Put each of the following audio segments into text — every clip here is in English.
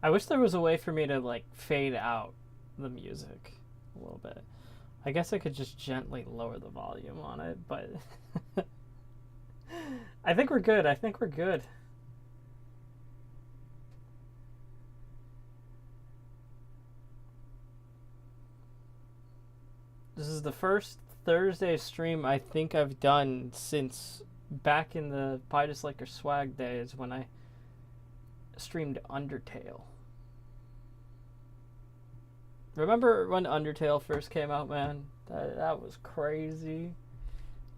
I wish there was a way for me to like fade out the music a little bit. I guess I could just gently lower the volume on it, but I think we're good. I think we're good. This is the first Thursday stream I think I've done since back in the Buy Just Like Your Swag days when I streamed Undertale. Remember when Undertale first came out, man? That was crazy.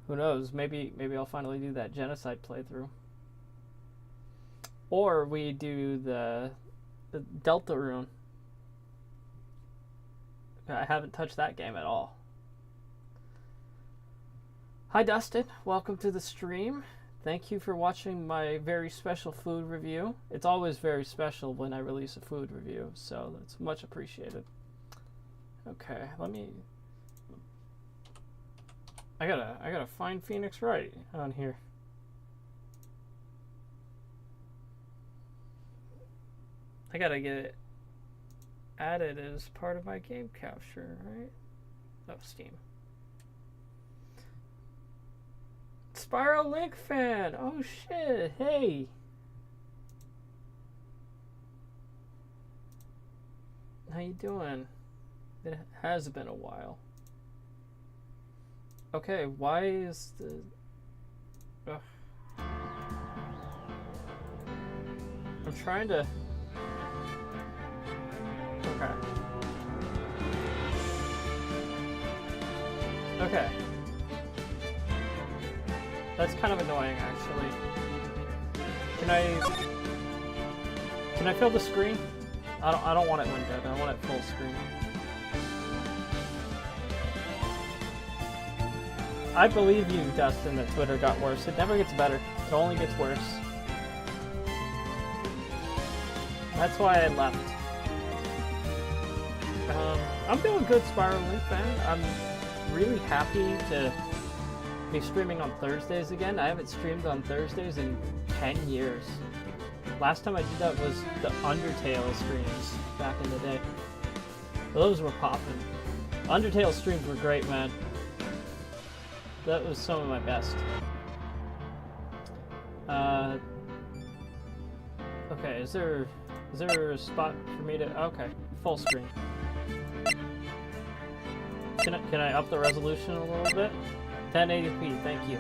Who knows? Maybe I'll finally do that Genocide playthrough. Or we do the Deltarune. I haven't touched that game at all. Hi Dustin, welcome to the stream. Thank you for watching my very special food review. It's always very special when I release a food review, so that's much appreciated. Okay, let me... I gotta find Phoenix Wright on here. I gotta get it added as part of my game capture, right? Oh, Steam. Spiral Link fan! Oh shit, hey! How you doing? It has been a while. Okay, why is the... Ugh. I'm trying to... Okay. Okay. That's kind of annoying, actually. Can I fill the screen? I don't want it windowed. I want it full screen. I believe you, Dustin, that Twitter got worse. It never gets better. It only gets worse. That's why I left. I'm doing good, Spiral Link fan. I'm really happy to be streaming on Thursdays again. I haven't streamed on Thursdays in 10 years. Last time I did that was the Undertale streams back in the day. Those were popping. Undertale streams were great, man. That was some of my best. Okay, is there a spot for me to... Okay, full screen. Can I up the resolution a little bit? 1080p, thank you.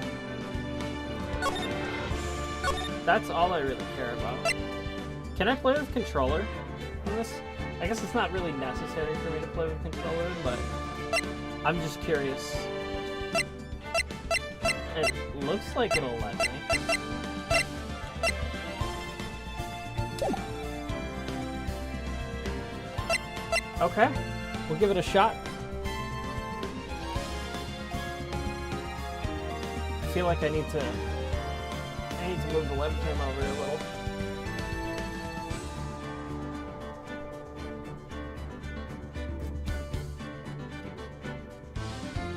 That's all I really care about. Can I play with controller in this? I guess it's not really necessary for me to play with controller, but I'm just curious. It looks like it'll let me. Okay, we'll give it a shot. I feel like I need to move the webcam over a little.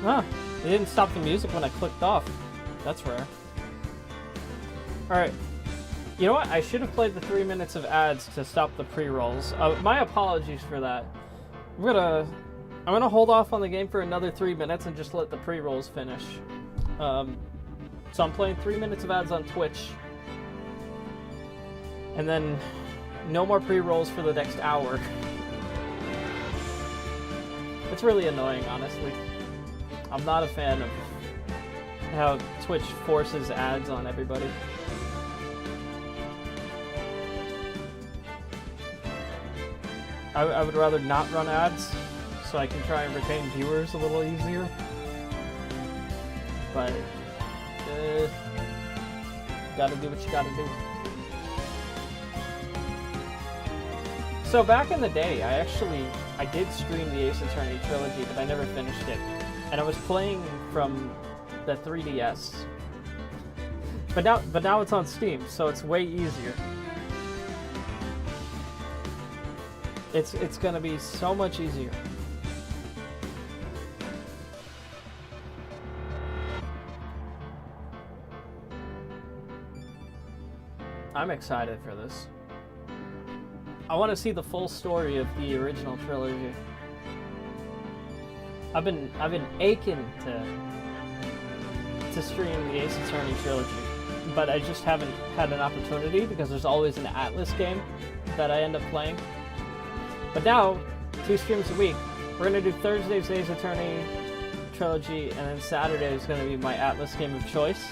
Ah, it didn't stop the music when I clicked off. That's rare. Alright. You know what? I should have played the 3 minutes of ads to stop the pre-rolls. My apologies for that. I'm gonna hold off on the game for another 3 minutes and just let the pre-rolls finish. So I'm playing 3 minutes of ads on Twitch. And then no more pre-rolls for the next hour. It's really annoying, honestly. I'm not a fan of how Twitch forces ads on everybody. I would rather not run ads so I can try and retain viewers a little easier. But, gotta do what you gotta do. So back in the day, I did stream the Ace Attorney Trilogy, but I never finished it. And I was playing from the 3DS. But now it's on Steam, so it's way easier. It's gonna be so much easier. I'm excited for this. I want to see the full story of the original trilogy. I've been aching to stream the Ace Attorney trilogy, but I just haven't had an opportunity because there's always an Atlas game that I end up playing. But now, 2 streams a week. We're gonna do Thursday's Ace Attorney trilogy, and then Saturday is gonna be my Atlas game of choice.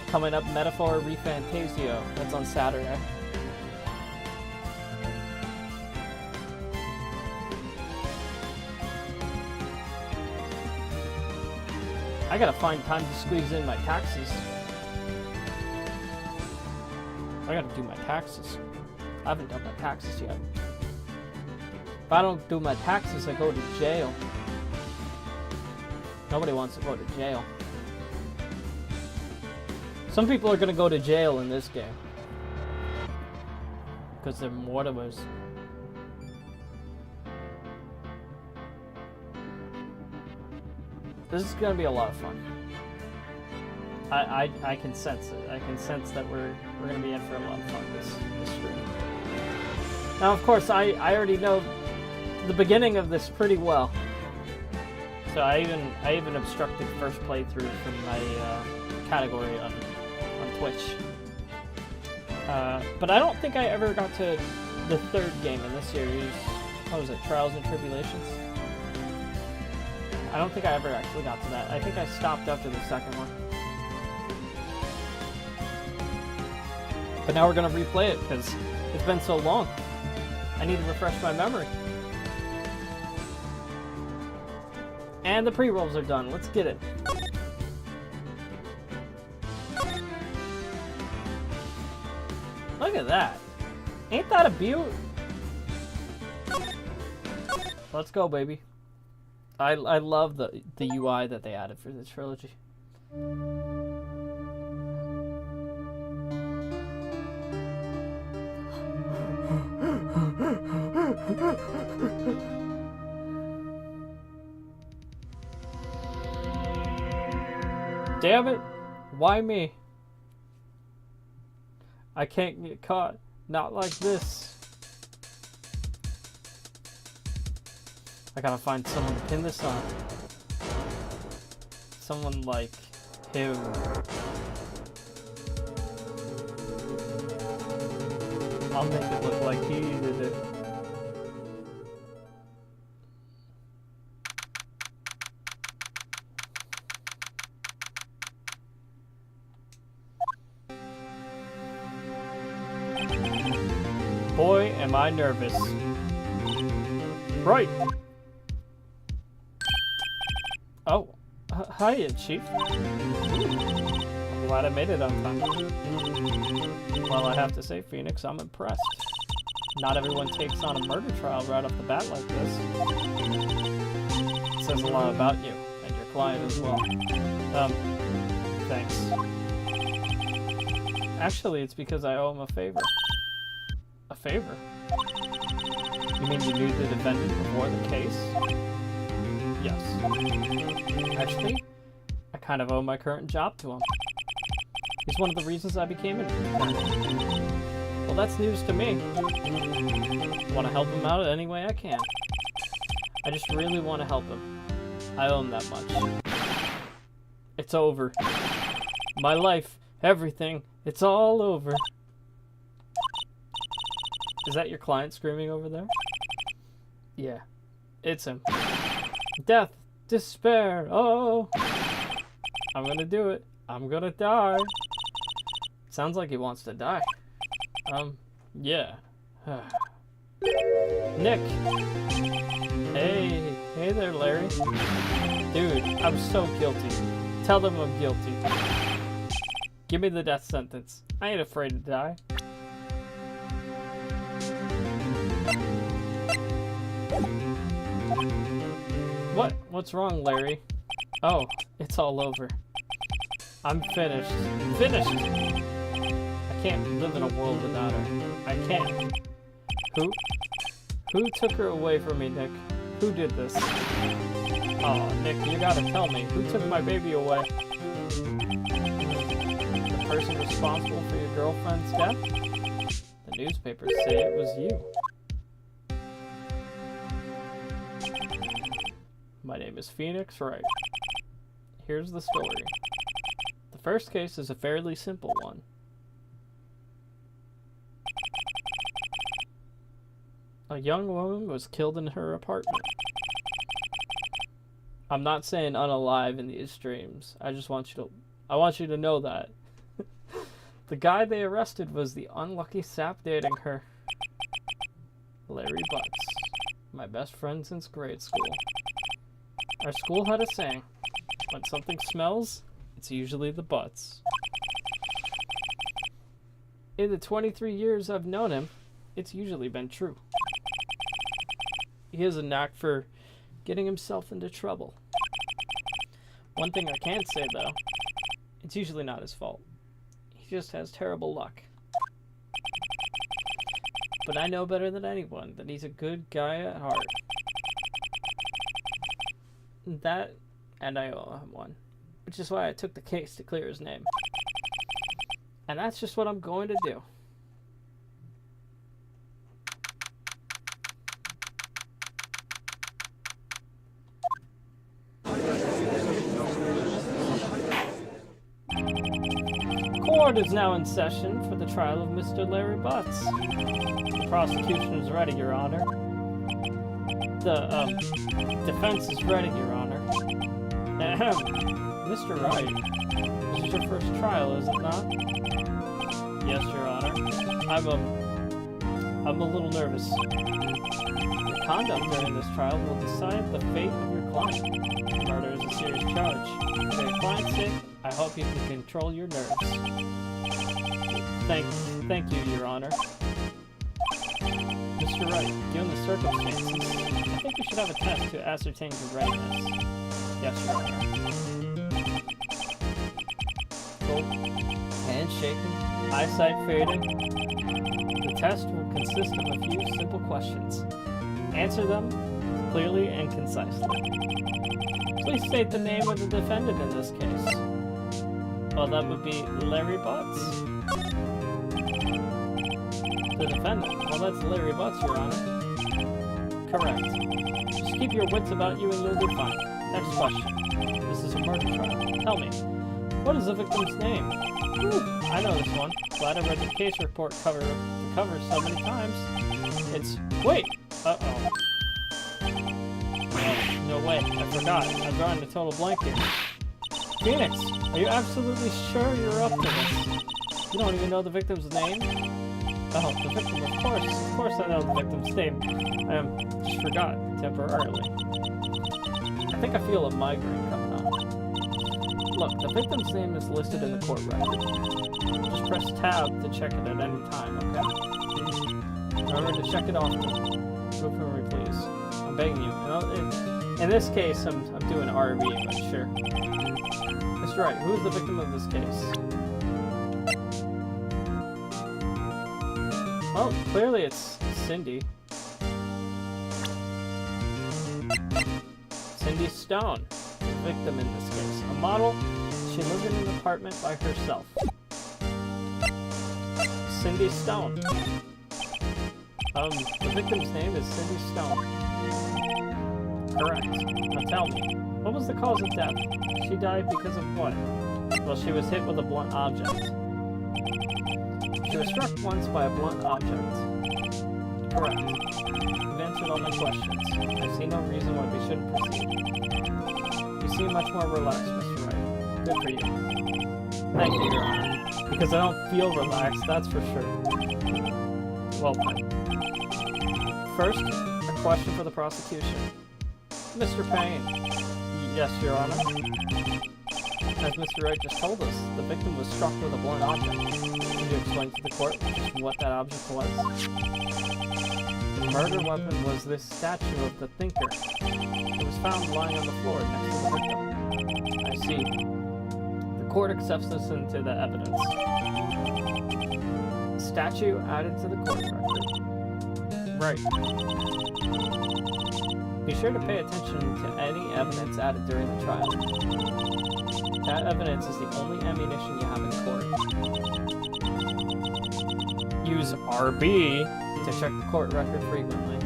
Coming up, Metaphor ReFantasio. That's on Saturday. I gotta find time to squeeze in my taxes. I gotta do my taxes. I haven't done my taxes yet. If I don't do my taxes, I go to jail. Nobody wants to go to jail. Some people are gonna go to jail in this game. Because they're murderers. This is gonna be a lot of fun. I can sense it. I can sense that we're gonna be in for a lot of fun this stream. Now, of course, I already know the beginning of this pretty well. So I even obstructed first playthrough from my category on Twitch. But I don't think I ever got to the 3rd game in this series. What was it? Trials and Tribulations? I don't think I ever actually got to that. I think I stopped after the 2nd one. But now we're gonna replay it because it's been so long. I need to refresh my memory. And the pre-rolls are done. Let's get it. Look at that. Ain't that a beaut? Let's go, baby. I love the UI that they added for this trilogy. Damn it! Why me? I can't get caught. Not like this. I gotta find someone to pin this on. Someone like him. I'll make it look like he did it. Boy, am I nervous. Right. Oh, hiya, Chief. I'm glad I made it on time. Well, I have to say, Phoenix, I'm impressed. Not everyone takes on a murder trial right off the bat like this. It says a lot about you, and your client as well. Thanks. Actually, it's because I owe him a favor. A favor? You mean you knew the defendant before the case? Yes. Actually, I kind of owe my current job to him. He's one of the reasons I became an independent. Well, that's news to me. Want to help him out any way I can. I just really want to help him. I owe him that much. It's over. My life, everything, it's all over. Is that your client screaming over there? Yeah, it's him. Death, despair, oh! I'm gonna do it. I'm gonna die. Sounds like he wants to die. Yeah. Nick! Hey there, Larry. Dude, I'm so guilty. Tell them I'm guilty. Give me the death sentence. I ain't afraid to die. What's wrong, Larry? Oh, it's all over. I'm finished. Finished! I can't live in a world without her. I can't. Who took her away from me, Nick? Who did this? Oh, Nick, you gotta tell me. Who took my baby away? The person responsible for your girlfriend's death? The newspapers say it was you. My name is Phoenix Wright. Here's the story. The first case is a fairly simple one. A young woman was killed in her apartment. I'm not saying unalive in these streams. I want you to know that. The guy they arrested was the unlucky sap dating her. Larry Butts. My best friend since grade school. Our school had a saying, when something smells, it's usually the butts. In the 23 years I've known him, it's usually been true. He has a knack for getting himself into trouble. One thing I can't say, though, it's usually not his fault. He just has terrible luck. But I know better than anyone that he's a good guy at heart. That, and I owe him one. Which is why I took the case to clear his name. And that's just what I'm going to do. Court is now in session for the trial of Mr. Larry Butts. The prosecution is ready, Your Honor. The, defense is ready, Your Honor. Mr. Wright, this is your first trial, is it not? Yes, Your Honor. I'm a little nervous. Your conduct during this trial will decide the fate of your client. Murder is a serious charge. For your client's sake, I hope you can control your nerves. Thank you, Your Honor. Mr. Wright, given the circumstances, I think we should have a test to ascertain your readiness. Yes, Your Honor. Cold, hands shaking, eyesight fading. The test will consist of a few simple questions. Answer them clearly and concisely. Please state the name of the defendant in this case. Well, that would be Larry Butts. The defendant? Well, that's Larry Butts, Your Honor. Correct. Just keep your wits about you and you'll be fine. Next question. This is a murder trial. Tell me, what is the victim's name? Ooh, I know this one. Glad I read the case report cover so many times. It's... Wait! Uh-oh. No way. I forgot. I'm drawing a total blank here. Phoenix, are you absolutely sure you're up to this? You don't even know the victim's name? Oh, the victim, of course I know the victim's name. I just forgot, temporarily. I think I feel a migraine coming on. Look, the victim's name is listed in the court record. Just press tab to check it at any time, okay? Remember to check it often. Go for me, please. I'm begging you. In this case, I'm doing RV, but sure. Mr. Wright, who is the victim of this case? Well, clearly it's Cindy. Cindy Stone, the victim in this case. A model, she lived in an apartment by herself. Cindy Stone. The victim's name is Cindy Stone. Correct. Now tell me, what was the cause of death? She died because of what? Well, she was hit with a blunt object. She was struck once by a blunt object. Correct. You've answered all my questions. I see no reason why we shouldn't proceed. You seem much more relaxed, Mr. Wright. Good for you. Thank you, Your Honor. Because I don't feel relaxed, that's for sure. Well played. First, a question for the prosecution. Mr. Payne. Yes, Your Honor. As Mr. Wright just told us, the victim was struck with a blunt object. Can you explain to the court what that object was? The murder weapon was this statue of the Thinker. It was found lying on the floor next to the victim. I see. The court accepts this into the evidence. Statue added to the court record. Right. Be sure to pay attention to any evidence added during the trial. That evidence is the only ammunition you have in court. Use RB to check the court record frequently.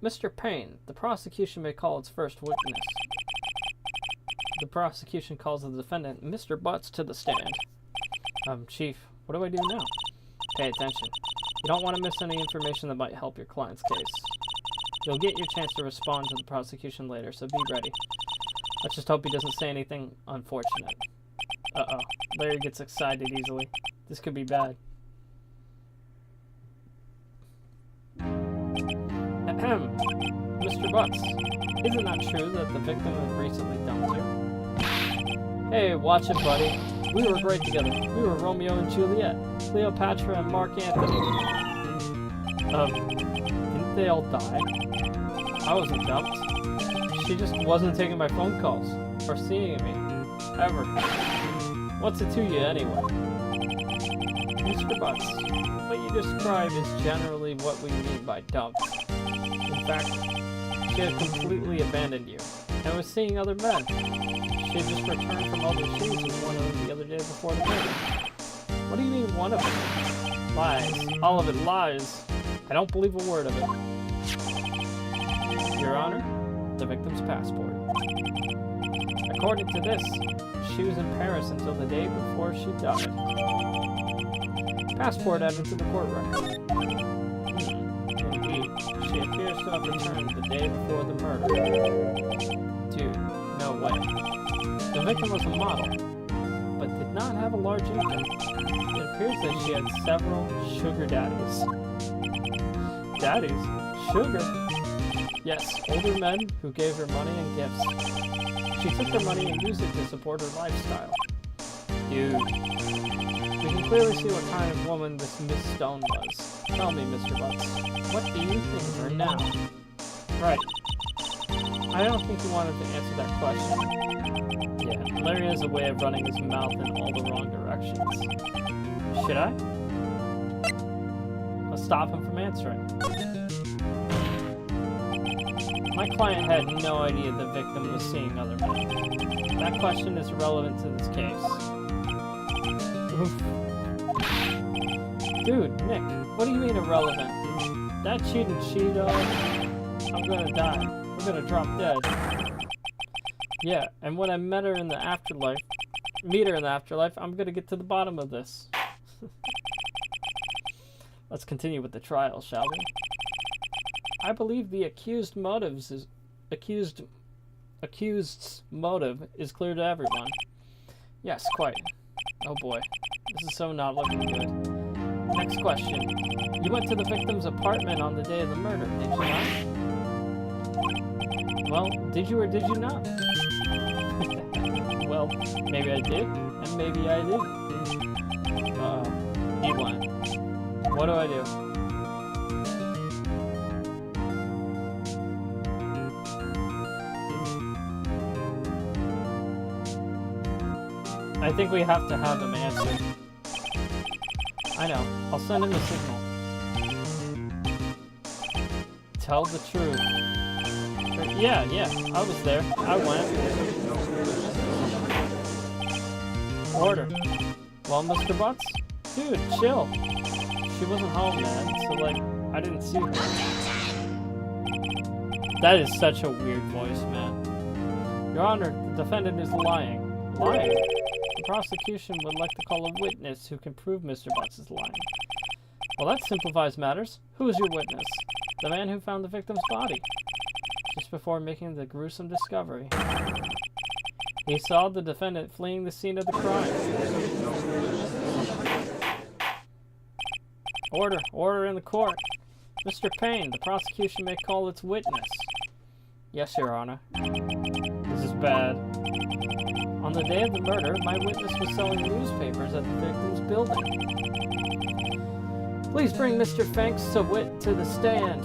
Mr. Payne, the prosecution may call its first witness. The prosecution calls the defendant, Mr. Butts, to the stand. Chief, what do I do now? Pay attention. You don't want to miss any information that might help your client's case. You'll get your chance to respond to the prosecution later, so be ready. Let's just hope he doesn't say anything unfortunate. Uh-oh. Larry gets excited easily. This could be bad. Ahem. Mr. Butts, isn't that true that the victim was recently dumped you? Hey, watch it, buddy. We were great together. We were Romeo and Juliet, Cleopatra and Mark Antony. Didn't they all die? I wasn't dumped. She just wasn't taking my phone calls, or seeing me, ever. What's it to you, anyway? Mr. Butts, what you describe is generally what we mean by dumped. In fact, she had completely abandoned you, and was seeing other men. She had just returned from overseas with one of them the other day before the murder. What do you mean, one of them? Lies. All of it lies. I don't believe a word of it. Your Honor, the victim's passport. According to this, she was in Paris until the day before she died. Passport added to the court record. Indeed, she appears to have returned the day before the murder. Dude, no way. The victim was a model, but did not have a large income. It appears that she had several sugar daddies. Daddies? Sugar? Yes, older men who gave her money and gifts. She took their money and used it to support her lifestyle. Dude. We can clearly see what kind of woman this Miss Stone was. Tell me, Mr. Butts, what do you think of her now? Right. I don't think you wanted to answer that question. Yeah, Larry has a way of running his mouth in all the wrong directions. Should I? Let's stop him from answering. My client had no idea the victim was seeing other men. That question is irrelevant to this case. Oof. Dude, Nick, what do you mean irrelevant? That cheating Cheeto, I'm gonna die. I'm gonna drop dead. Yeah, and when I meet her in the afterlife, I'm gonna get to the bottom of this. Let's continue with the trial, shall we? I believe the accused's motive is clear to everyone. Yes, quite. Oh boy, this is so not looking good. Next question. You went to the victim's apartment on the day of the murder, did you not? Well, did you or did you not? Well, maybe I did, and maybe I didn't. D-line. What do I do? I think we have to have him answer. I know. I'll send him a signal. Tell the truth. Yeah, I was there. I went. Order. Well, Mr. Butts? Dude, chill. She wasn't home, man, so, like, I didn't see her. That is such a weird voice, man. Your Honor, the defendant is lying. Lying? The prosecution would like to call a witness who can prove Mr. Butts is lying. Well, that simplifies matters. Who is your witness? The man who found the victim's body. Just before making the gruesome discovery. He saw the defendant fleeing the scene of the crime. Order in the court. Mr. Payne, the prosecution may call its witness. Yes, Your Honor. This is bad. On the day of the murder, my witness was selling newspapers at the victim's building. Please bring Mr. Fanks Sawit to the stand.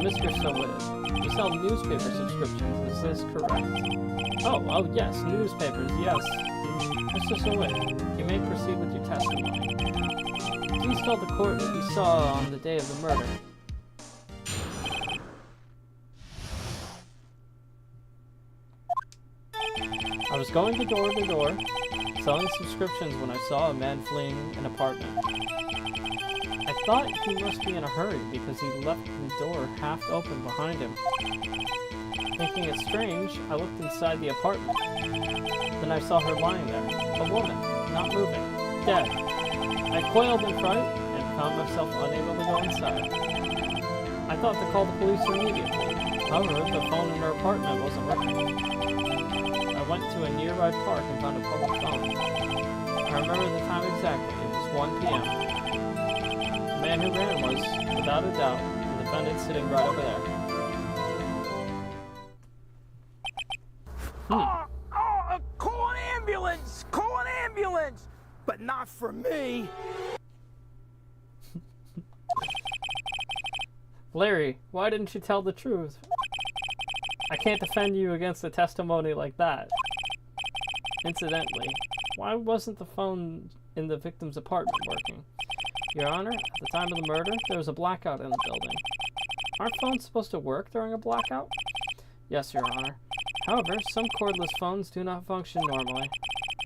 Mr. Sawit, you sell newspaper subscriptions, is this correct? Oh, yes, newspapers, yes. Mr. Sawit, you may proceed with your testimony. Please tell the court what you saw on the day of the murder. I was going door to door, selling subscriptions when I saw a man fleeing an apartment. I thought he must be in a hurry because he left the door half open behind him. Thinking it strange, I looked inside the apartment. Then I saw her lying there, a woman, not moving, dead. I quailed in fright and found myself unable to go inside. I thought to call the police immediately. However, the phone in her apartment wasn't working. I went to a nearby park and found a public phone. I remember the time exactly. It was 1 p.m. The man who ran was, without a doubt, the defendant sitting right over there. Call an ambulance! Call an ambulance! But not for me! Larry, why didn't you tell the truth? I can't defend you against a testimony like that. Incidentally, why wasn't the phone in the victim's apartment working? Your Honor, at the time of the murder, there was a blackout in the building. Aren't phones supposed to work during a blackout? Yes, Your Honor. However, some cordless phones do not function normally.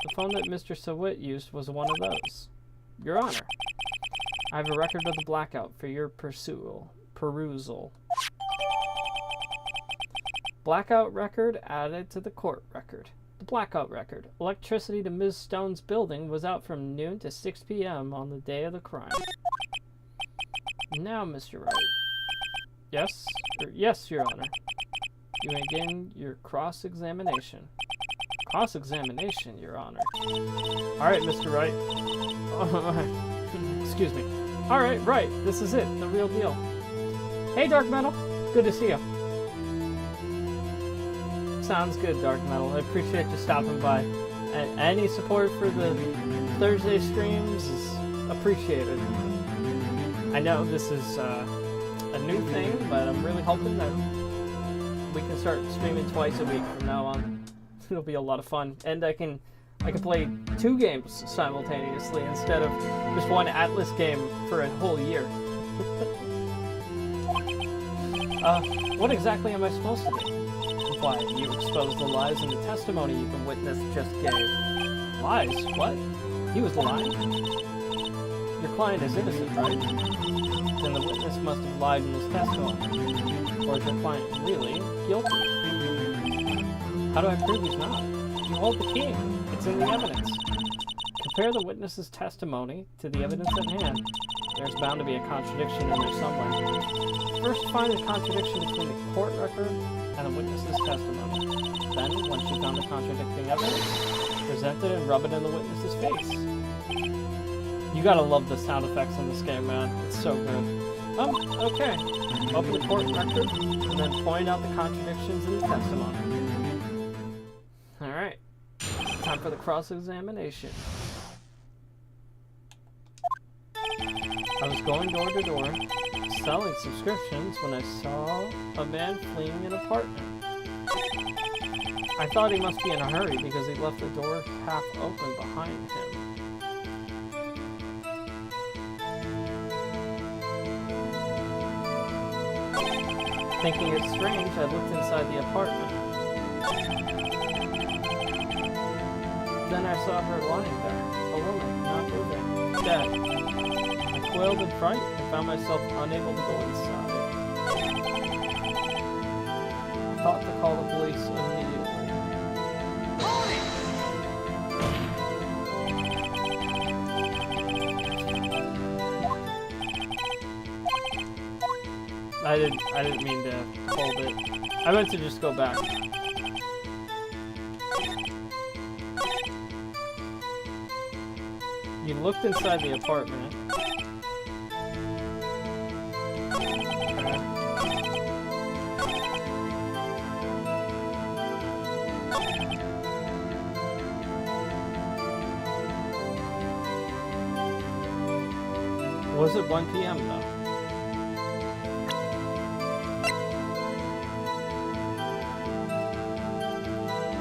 The phone that Mr. Sawit used was one of those. Your Honor, I have a record of the blackout for your perusal. Blackout record added to the court record. The blackout record. Electricity to Ms. Stone's building was out from noon to 6 p.m. on the day of the crime. Now, Mr. Wright. Yes? Yes, Your Honor. You may begin your cross-examination. Cross-examination, Your Honor. Alright, Mr. Wright. Excuse me. Alright, right. This is it. The real deal. Hey, Dark Metal. Good to see you. Sounds good, Dark Metal. I appreciate you stopping by. Any support for the Thursday streams is appreciated. I know this is a new thing, but I'm really hoping that we can start streaming twice a week from now on. It'll be a lot of fun, and I can play 2 games simultaneously instead of just one Atlas game for a whole year. What exactly am I supposed to do? Why, you expose the lies in the testimony you the witness just gave. Lies? What? He was lying? Your client is innocent, right? Then the witness must have lied in his testimony. Or is your client really guilty? How do I prove he's not? You hold the key. It's in the evidence. Compare the witness's testimony to the evidence at hand. There's bound to be a contradiction in there somewhere. First, find the contradiction between the court record and the witness's testimony. Then, once you've found the contradicting evidence, present it and rub it in the witness's face. You gotta love the sound effects in this game, man. It's so good. Okay. Open the court record, and then point out the contradictions in the testimony. Alright. Time for the cross-examination. I was going door to door, selling subscriptions when I saw a man fleeing an apartment. I thought he must be in a hurry because he left the door half open behind him. Thinking it strange, I looked inside the apartment. Then I saw her lying there, a woman, not moving, dead. I quailed in fright and found myself unable to go inside. I thought to call the police immediately. I didn't mean to hold it. I meant to just go back. You looked inside the apartment. Was it 1 p.m. though?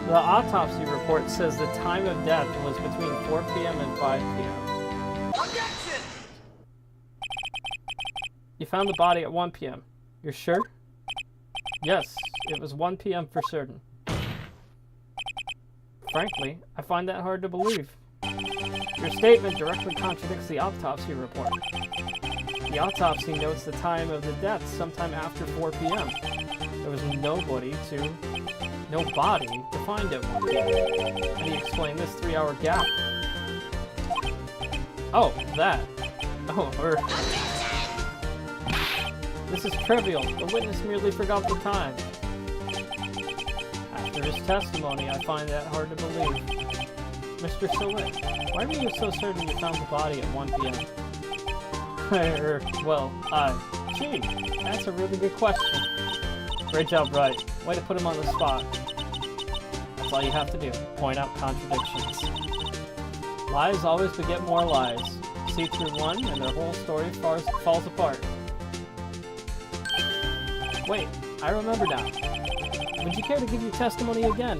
The autopsy report says the time of death was between 4 p.m. and 5 p.m. Objection! You found the body at 1 p.m. You're sure? Yes, it was 1 p.m. for certain. Frankly, I find that hard to believe. Your statement directly contradicts the autopsy report. The autopsy notes the time of the death sometime after 4 p.m. There was no body to find at 1 p.m. How do you explain this 3-hour gap? Oh, that. Oh, This is trivial. The witness merely forgot the time. After his testimony, I find that hard to believe. Mr. Solit, why were you so certain you found the body at 1 p.m.? Gee, that's a really good question. Great job, Wright. Way to put him on the spot. That's all you have to do. Point out contradictions. Lies always beget more lies. See through one, and their whole story falls apart. Wait, I remember now. Would you care to give your testimony again?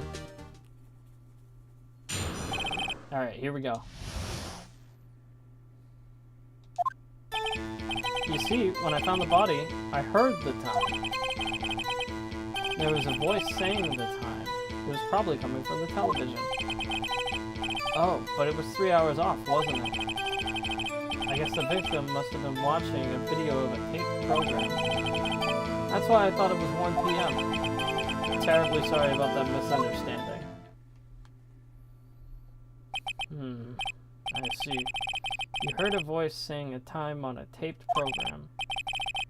Alright, here we go. You see, when I found the body, I heard the time. There was a voice saying the time. It was probably coming from the television. Oh, but it was 3 hours off, wasn't it? I guess the victim must have been watching a video of a taped program. That's why I thought it was 1 p.m. Terribly sorry about that misunderstanding. I see. You heard a voice saying a time on a taped program.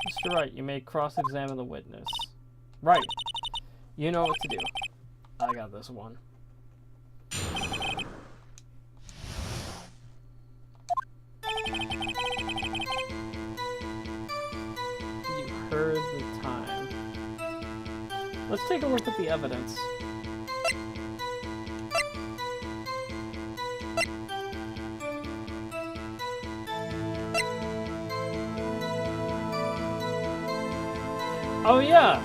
Mr. Wright, you may cross-examine the witness. Right. You know what to do. I got this one. You heard the time. Let's take a look at the evidence. Oh yeah!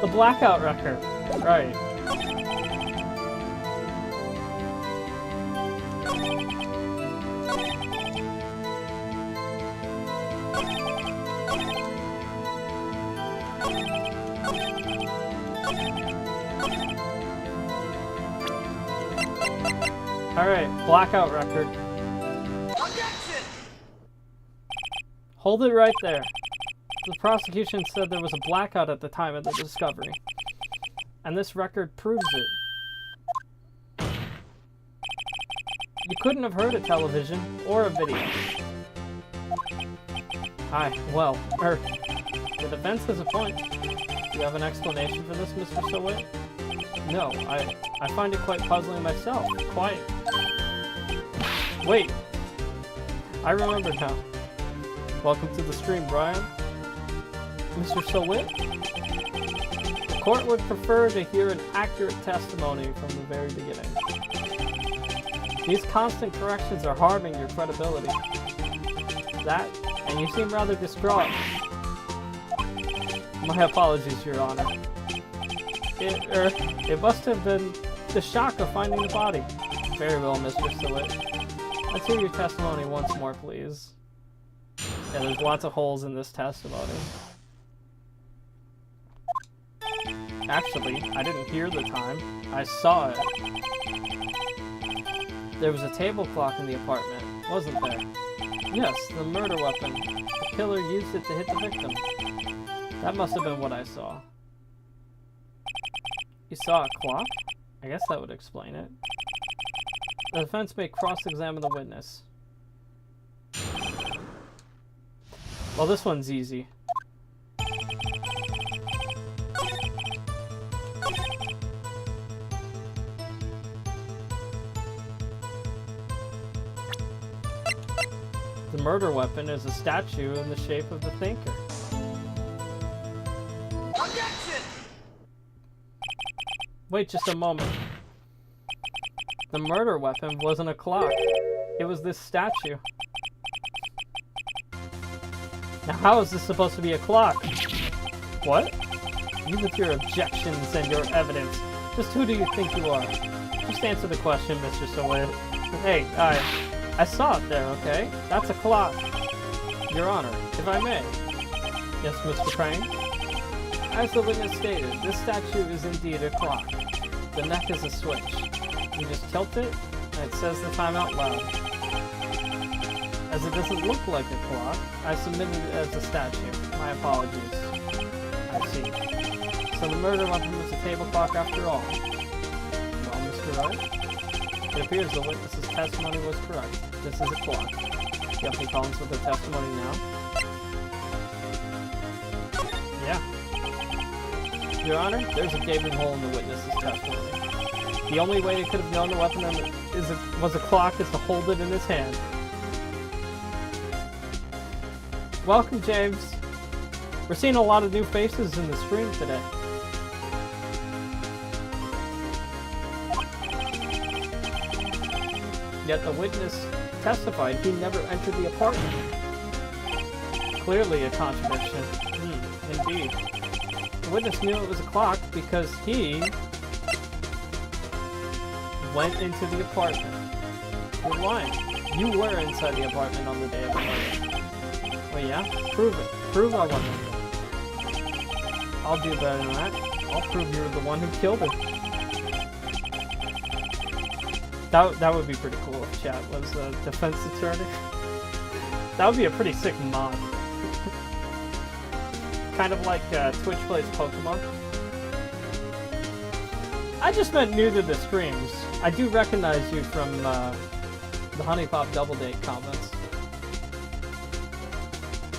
The blackout record. Right. Alright, blackout record. Objection! Hold it right there. The prosecution said there was a blackout at the time of the discovery. And this record proves it. You couldn't have heard a television or a video. The defense has a point. Do you have an explanation for this, Mr. Solit? No, I find it quite puzzling myself. Quite. Wait. I remember now. Welcome to the stream, Brian. Mr. Solit? The court would prefer to hear an accurate testimony from the very beginning. These constant corrections are harming your credibility. And you seem rather distraught. My apologies, Your Honor. It must have been the shock of finding the body. Very well, Mr. Solit. Let's hear your testimony once more, please. Yeah, there's lots of holes in this testimony. Actually, I didn't hear the time. I saw it. There was a table clock in the apartment, wasn't there? Yes, the murder weapon. The killer used it to hit the victim. That must have been what I saw. You saw a clock? I guess that would explain it. The defense may cross-examine the witness. Well, this one's easy. The murder weapon is a statue in the shape of the thinker. Objection! Wait just a moment. The murder weapon wasn't a clock. It was this statue. Now how is this supposed to be a clock? What? You with your objections and your evidence. Just who do you think you are? Just answer the question, Mr. Solit. Hey, I saw it there, okay? That's a clock. Your Honor, if I may. Yes, Mr. Crane? As the witness stated, this statue is indeed a clock. The neck is a switch. You just tilt it, and it says the time out loud. As it doesn't look like a clock, I submitted it as a statue. My apologies. I see. So the murder weapon was a table clock after all. Well, Mr. Wright, it appears the witness's testimony was correct. This is a clock. You have any problems with the testimony now? Yeah. Your Honor, there's a gaping hole in the witness's testimony. The only way he could have known the weapon was a clock is to hold it in his hand. Welcome, James. We're seeing a lot of new faces in the stream today. Yet the witness testified he never entered the apartment. Clearly a contradiction. Indeed. The witness knew it was a clock because he went into the apartment. You're lying. You were inside the apartment on the day of the murder. Wait, yeah? Prove it. Prove I wasn't. I'll do better than that. I'll prove you were the one who killed her. That would be pretty cool if chat was a defense attorney. That would be a pretty sick mod. Kind of like Twitch plays Pokemon. I just meant new to the streams. I do recognize you from the Honey Pop Double Date comments.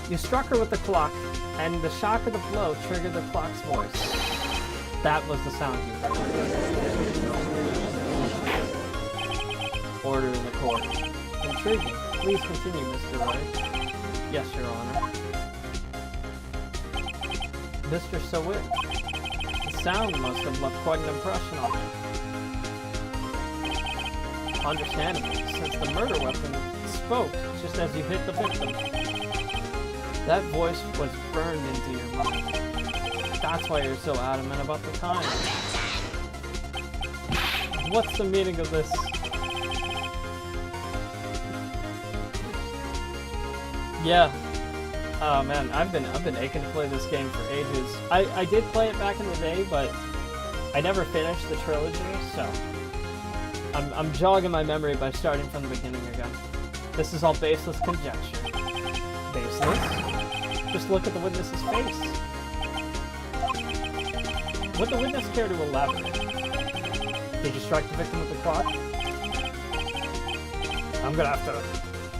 You struck her with the clock, and the shock of the blow triggered the clock's voice. That was the sound you heard. Order in the court. Intriguing. Please continue, Mr. Wright. Yes, Your Honor. Mr. Sowit, the sound must have left quite an impression on you. Understandably, since the murder weapon spoke just as you hit the victim. That voice was burned into your mind. That's why you're so adamant about the time. What's the meaning of this? Yeah. Oh man, I've been aching to play this game for ages. I did play it back in the day, but I never finished the trilogy, so I'm jogging my memory by starting from the beginning again. This is all baseless conjecture. Baseless? Just look at the witness's face. Would the witness care to elaborate? Did you strike the victim with the clock?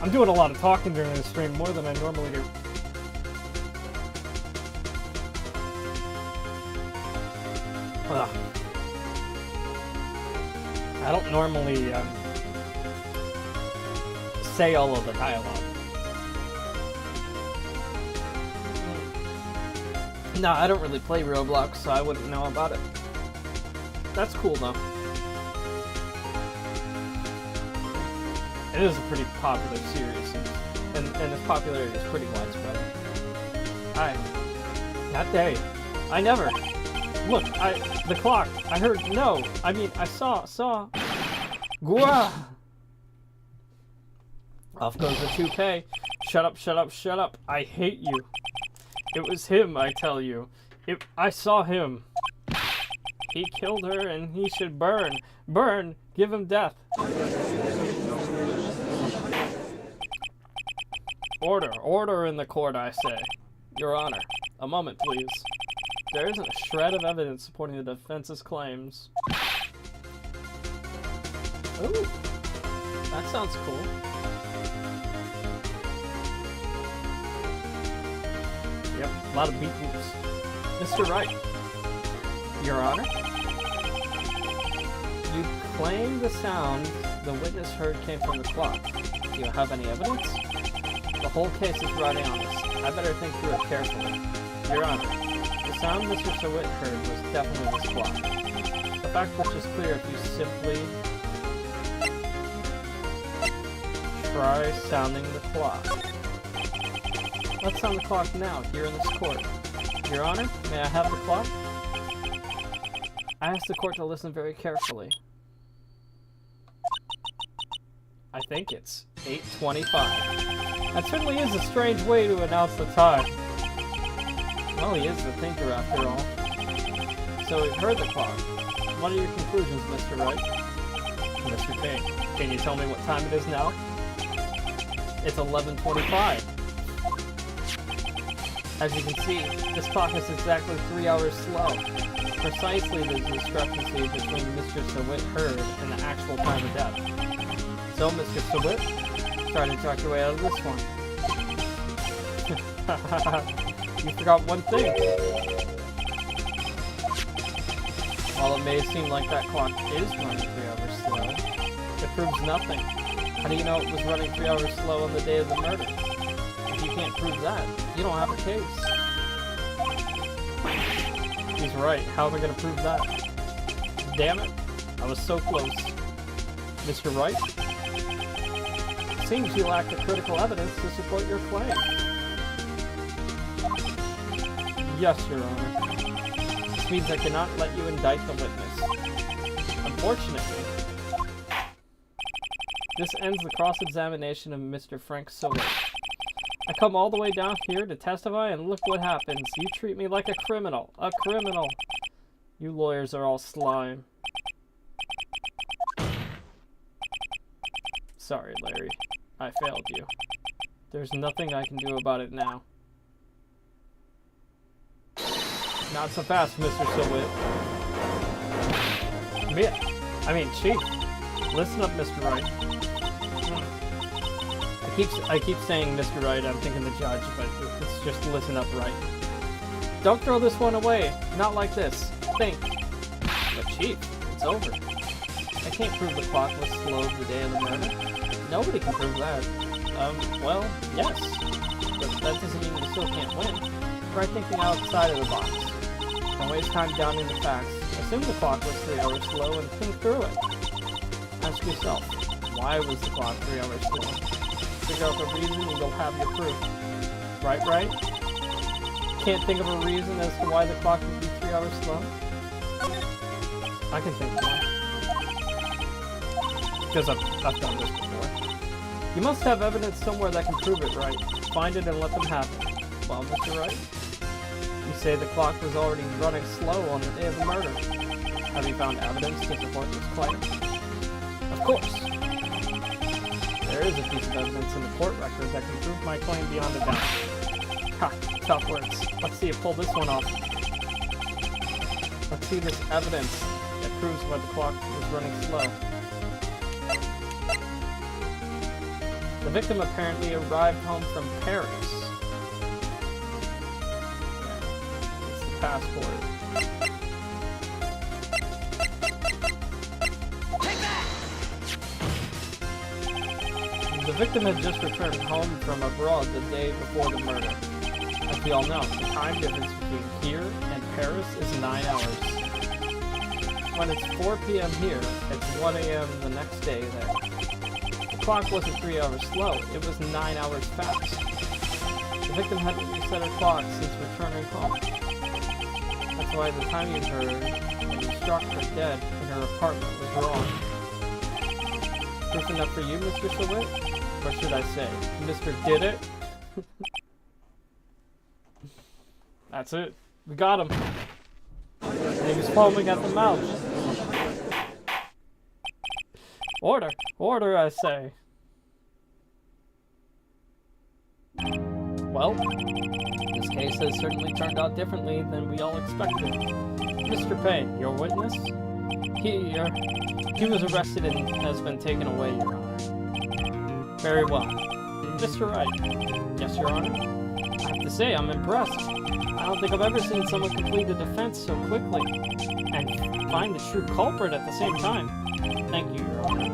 I'm doing a lot of talking during this stream, more than I normally do. Ugh. I don't normally say all of the dialogue. No, I don't really play Roblox, so I wouldn't know about it. That's cool, though. It is a pretty popular series, and its popularity is pretty widespread. That day, I never... Look, the clock, I heard, no, I mean, I saw... Gua! Off goes the 2K. Shut up, shut up, shut up. I hate you. It was him, I tell you. I saw him. He killed her and he should burn. Burn! Give him death. Order in the court, I say. Your Honor, a moment, please. There isn't a shred of evidence supporting the defense's claims. Ooh, that sounds cool. Yep, a lot of beat whoops. Mr. Wright, Your Honor, you claim the sound the witness heard came from the clock. Do you have any evidence? The whole case is riding on this. I better think through it carefully. Your Honor, the sound Mr. Sowit heard was definitely this clock. The fact which is clear if you simply try sounding the clock. Let's sound the clock now, here in this court. Your Honor, may I have the clock? I ask the court to listen very carefully. I think it's 8:25. That certainly is a strange way to announce the time. Well, he is the thinker after all. So he heard the clock. What are your conclusions, Mr. Wright? Mr. Payne, can you tell me what time it is now? It's 11:25. As you can see, this clock is exactly 3 hours slow. Precisely the discrepancy between Mr. Sawit heard and the actual time of death. So, Mr. Sawit, try to talk your way out of this one. You forgot one thing. While it may seem like that clock is running 3 hours slow, it proves nothing. How do you know it was running 3 hours slow on the day of the murder? If you can't prove that, you don't have a case. He's right. How am I going to prove that? Damn it. I was so close. Mr. Wright? It seems you lack the critical evidence to support your claim. Yes, Your Honor. This means I cannot let you indict the witness. Unfortunately, this ends the cross-examination of Mr. Frank Sawit. I come all the way down here to testify, and look what happens. You treat me like a criminal. A criminal. You lawyers are all slime. Sorry, Larry. I failed you. There's nothing I can do about it now. Not so fast, Mr. Sawit. Chief. Listen up, Mr. Wright. I keep saying Mr. Wright, I'm thinking the judge, but it's just listen up, Wright. Don't throw this one away. Not like this. Think. But Chief, it's over. I can't prove the clock was slow the day of the murder. Nobody can prove that. Well, yes. But that doesn't mean we still can't win. Try thinking outside of the box. Don't waste time doubting the facts. Assume the clock was 3 hours slow and think through it. Ask yourself, why was the clock 3 hours slow? Figure out the reason and you'll have your proof. Right? Can't think of a reason as to why the clock would be 3 hours slow? I can think of one. Because I've done this before. You must have evidence somewhere that can prove it, Wright. Find it and let them have it. Well, Mr. Wright, you say the clock was already running slow on the day of the murder. Have you found evidence to support this claim? Of course. There is a piece of evidence in the court record that can prove my claim beyond a doubt. Ha, tough words. Let's see you pull this one off. Let's see this evidence that proves why the clock was running slow. The victim apparently arrived home from Paris. Yeah, it's the passport. The victim had just returned home from abroad the day before the murder. As we all know, the time difference between here and Paris is 9 hours. When it's 4 p.m. here, it's 1 a.m. the next day there. The clock wasn't 3 hours slow, it was 9 hours fast. The victim hadn't reset her clock since returning home. That's why the time you heard when you struck her dead in her apartment was wrong. Proof enough for you, Mr. Sawit? Or should I say, Mr. Did It? That's it. We got him. And he was foaming at the mouth. Order! Order, I say. Well, this case has certainly turned out differently than we all expected. Mr. Payne, your witness? He was arrested and has been taken away, Your Honor. Very well. Mr. Wright. Yes, Your Honor? I have to say, I'm impressed. I don't think I've ever seen someone complete a defense so quickly and find the true culprit at the same time. Thank you, Your Honor.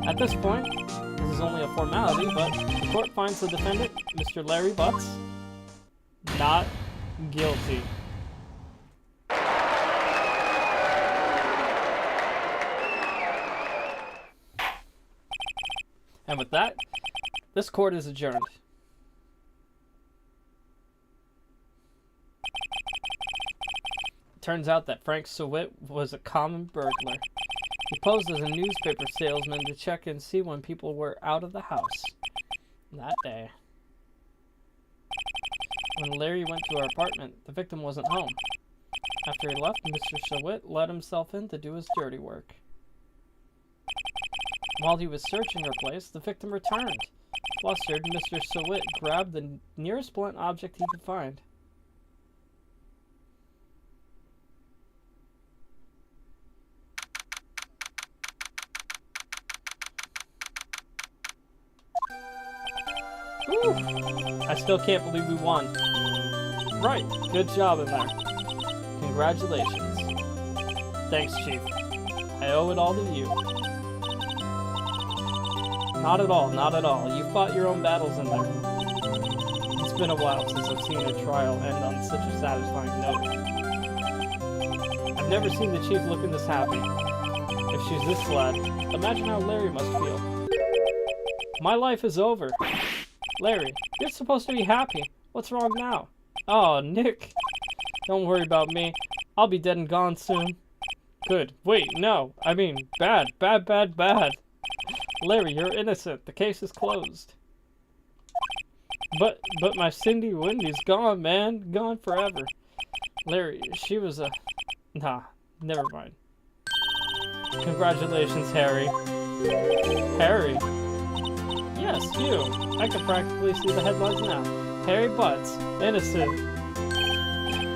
At this point, this is only a formality, but the court finds the defendant, Mr. Larry Butts, not guilty. And with that, this court is adjourned. Turns out that Frank Sawit was a common burglar. He posed as a newspaper salesman to check and see when people were out of the house. That day, when Larry went to her apartment, the victim wasn't home. After he left, Mr. Sawit let himself in to do his dirty work. While he was searching her place, the victim returned. Flustered, Mr. Sawit grabbed the nearest blunt object he could find. Whew. I still can't believe we won. Right, good job in there. Congratulations. Thanks, Chief. I owe it all to you. Not at all, not at all. You fought your own battles in there. It's been a while since I've seen a trial end on such a satisfying note. I've never seen the Chief looking this happy. If she's this glad, imagine how Larry must feel. My life is over. Larry, you're supposed to be happy. What's wrong now? Oh, Nick. Don't worry about me. I'll be dead and gone soon. Good. Wait, no. I mean, bad. Bad, bad, bad. Larry, you're innocent. The case is closed. But my Cindy Wendy's gone, man. Gone forever. Larry, she was a... Nah, never mind. Congratulations, Harry. Harry? Yes, you. I can practically see the headlines now. Harry Butts, innocent.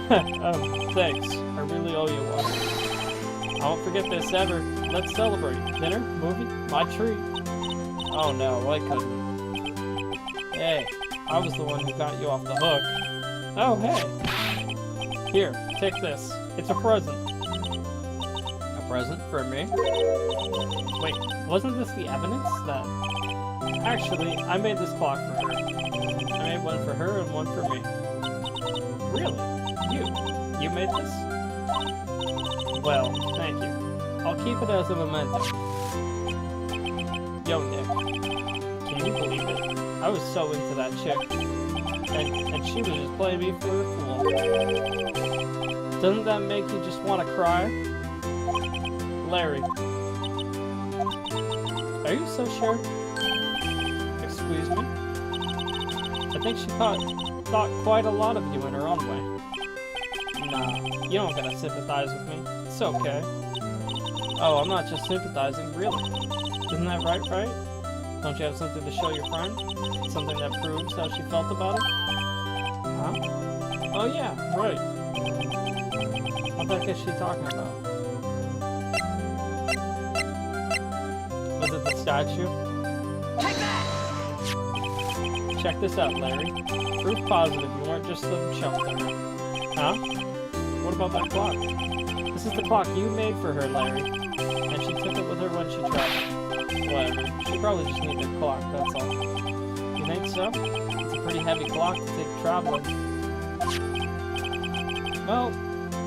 Thanks. I really owe you one. I won't forget this ever. Let's celebrate. Dinner? Movie? My treat. Oh no, I couldn't. Hey, I was the one who got you off the hook. Oh, hey. Here, take this. It's a present. A present for me? Wait, wasn't this the evidence that... Actually, I made this clock for her. I made one for her and one for me. Really? You made this? Well, thank you. I'll keep it as a memento. Yo, Nick. Can you believe it? I was so into that chick. And she was just playing me for a fool. Doesn't that make you just want to cry? Larry. Are you so sure? Excuse me? I think she thought quite a lot of you in her own way. Nah, you don't gotta sympathize with me. It's okay. Oh, I'm not just sympathizing, really. Isn't that right? Don't you have something to show your friend? Something that proves how she felt about it? Huh? Oh yeah, right. What the heck is she talking about? Was it the statue? Take that! Check this out, Larry. Proof positive you weren't just some chump there. Huh? What about that clock? This is the clock you made for her, Larry. And she took it with her when she traveled. Whatever. She probably just needed a clock, that's all. You think so? It's a pretty heavy clock to take traveling. Well,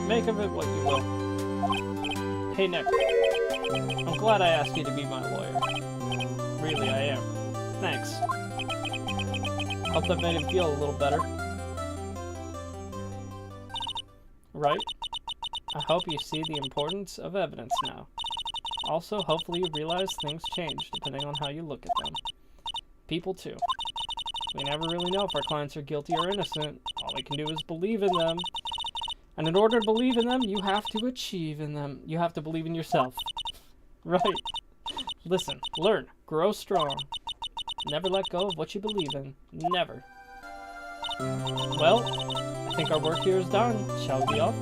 make of it what you will. Hey, Nick. I'm glad I asked you to be my lawyer. Really, I am. Thanks. Hope that made him feel a little better. Right? I hope you see the importance of evidence now. Also, hopefully you realize things change depending on how you look at them. People too. We never really know if our clients are guilty or innocent. All we can do is believe in them. And in order to believe in them, you have to achieve in them. You have to believe in yourself. Right. Listen, learn, grow strong. Never let go of what you believe in. Never. Well, I think our work here is done. Shall we be off?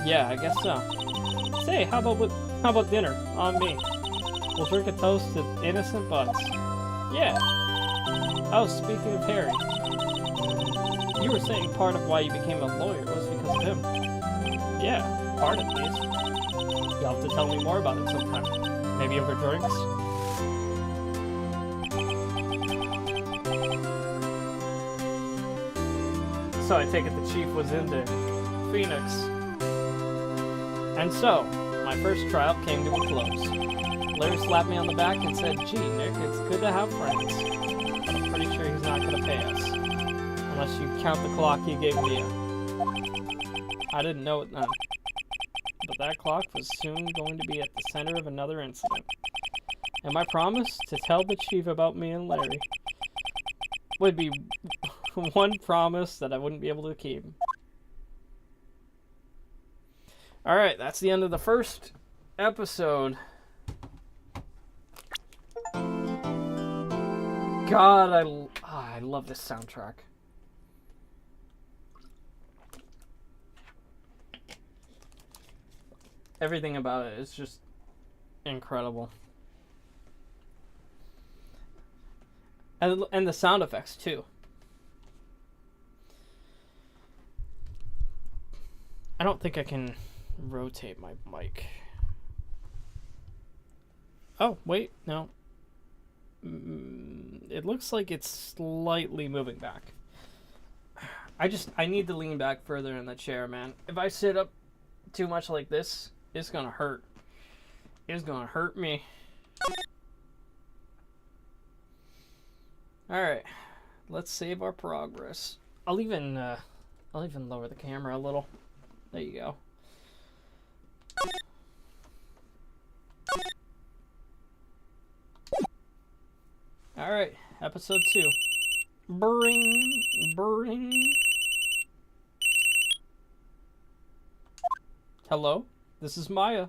Yeah, I guess so. Say, how about dinner? On me. We'll drink a toast to innocent Butts. Yeah. Oh, speaking of Harry. You were saying part of why you became a lawyer was because of him. Yeah, part at least. You'll have to tell me more about it sometime. Maybe over drinks? So I take it the chief was into Phoenix. And so, my first trial came to a close. Larry slapped me on the back and said, "Gee, Nick, it's good to have friends. But I'm pretty sure he's not going to pay us. Unless you count the clock he gave me." I didn't know it then. But that clock was soon going to be at the center of another incident. And my promise to tell the chief about me and Larry would be one promise that I wouldn't be able to keep. Alright, that's the end of the first episode. God, I love this soundtrack. Everything about it is just incredible. And the sound effects, too. I don't think I can rotate my mic. Oh, wait, no. It looks like it's slightly moving back. I need to lean back further in the chair, man. If I sit up too much like this, it's gonna hurt. It's gonna hurt me. Alright. Let's save our progress. I'll even lower the camera a little. There you go. Alright, episode 2. Bring. Hello? This is Maya.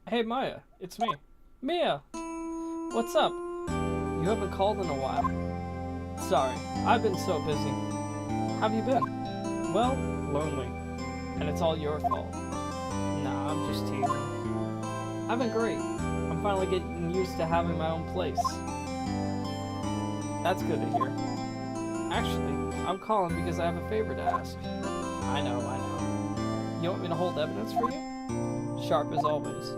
Hey Maya, it's me. Mia! What's up? You haven't called in a while. Sorry, I've been so busy. How have you been? Well, lonely. And it's all your fault. Nah, I'm just teasing. I've been great. I'm finally getting used to having my own place. That's good to hear. Actually, I'm calling because I have a favor to ask. I know. You want me to hold evidence for you? Sharp as always.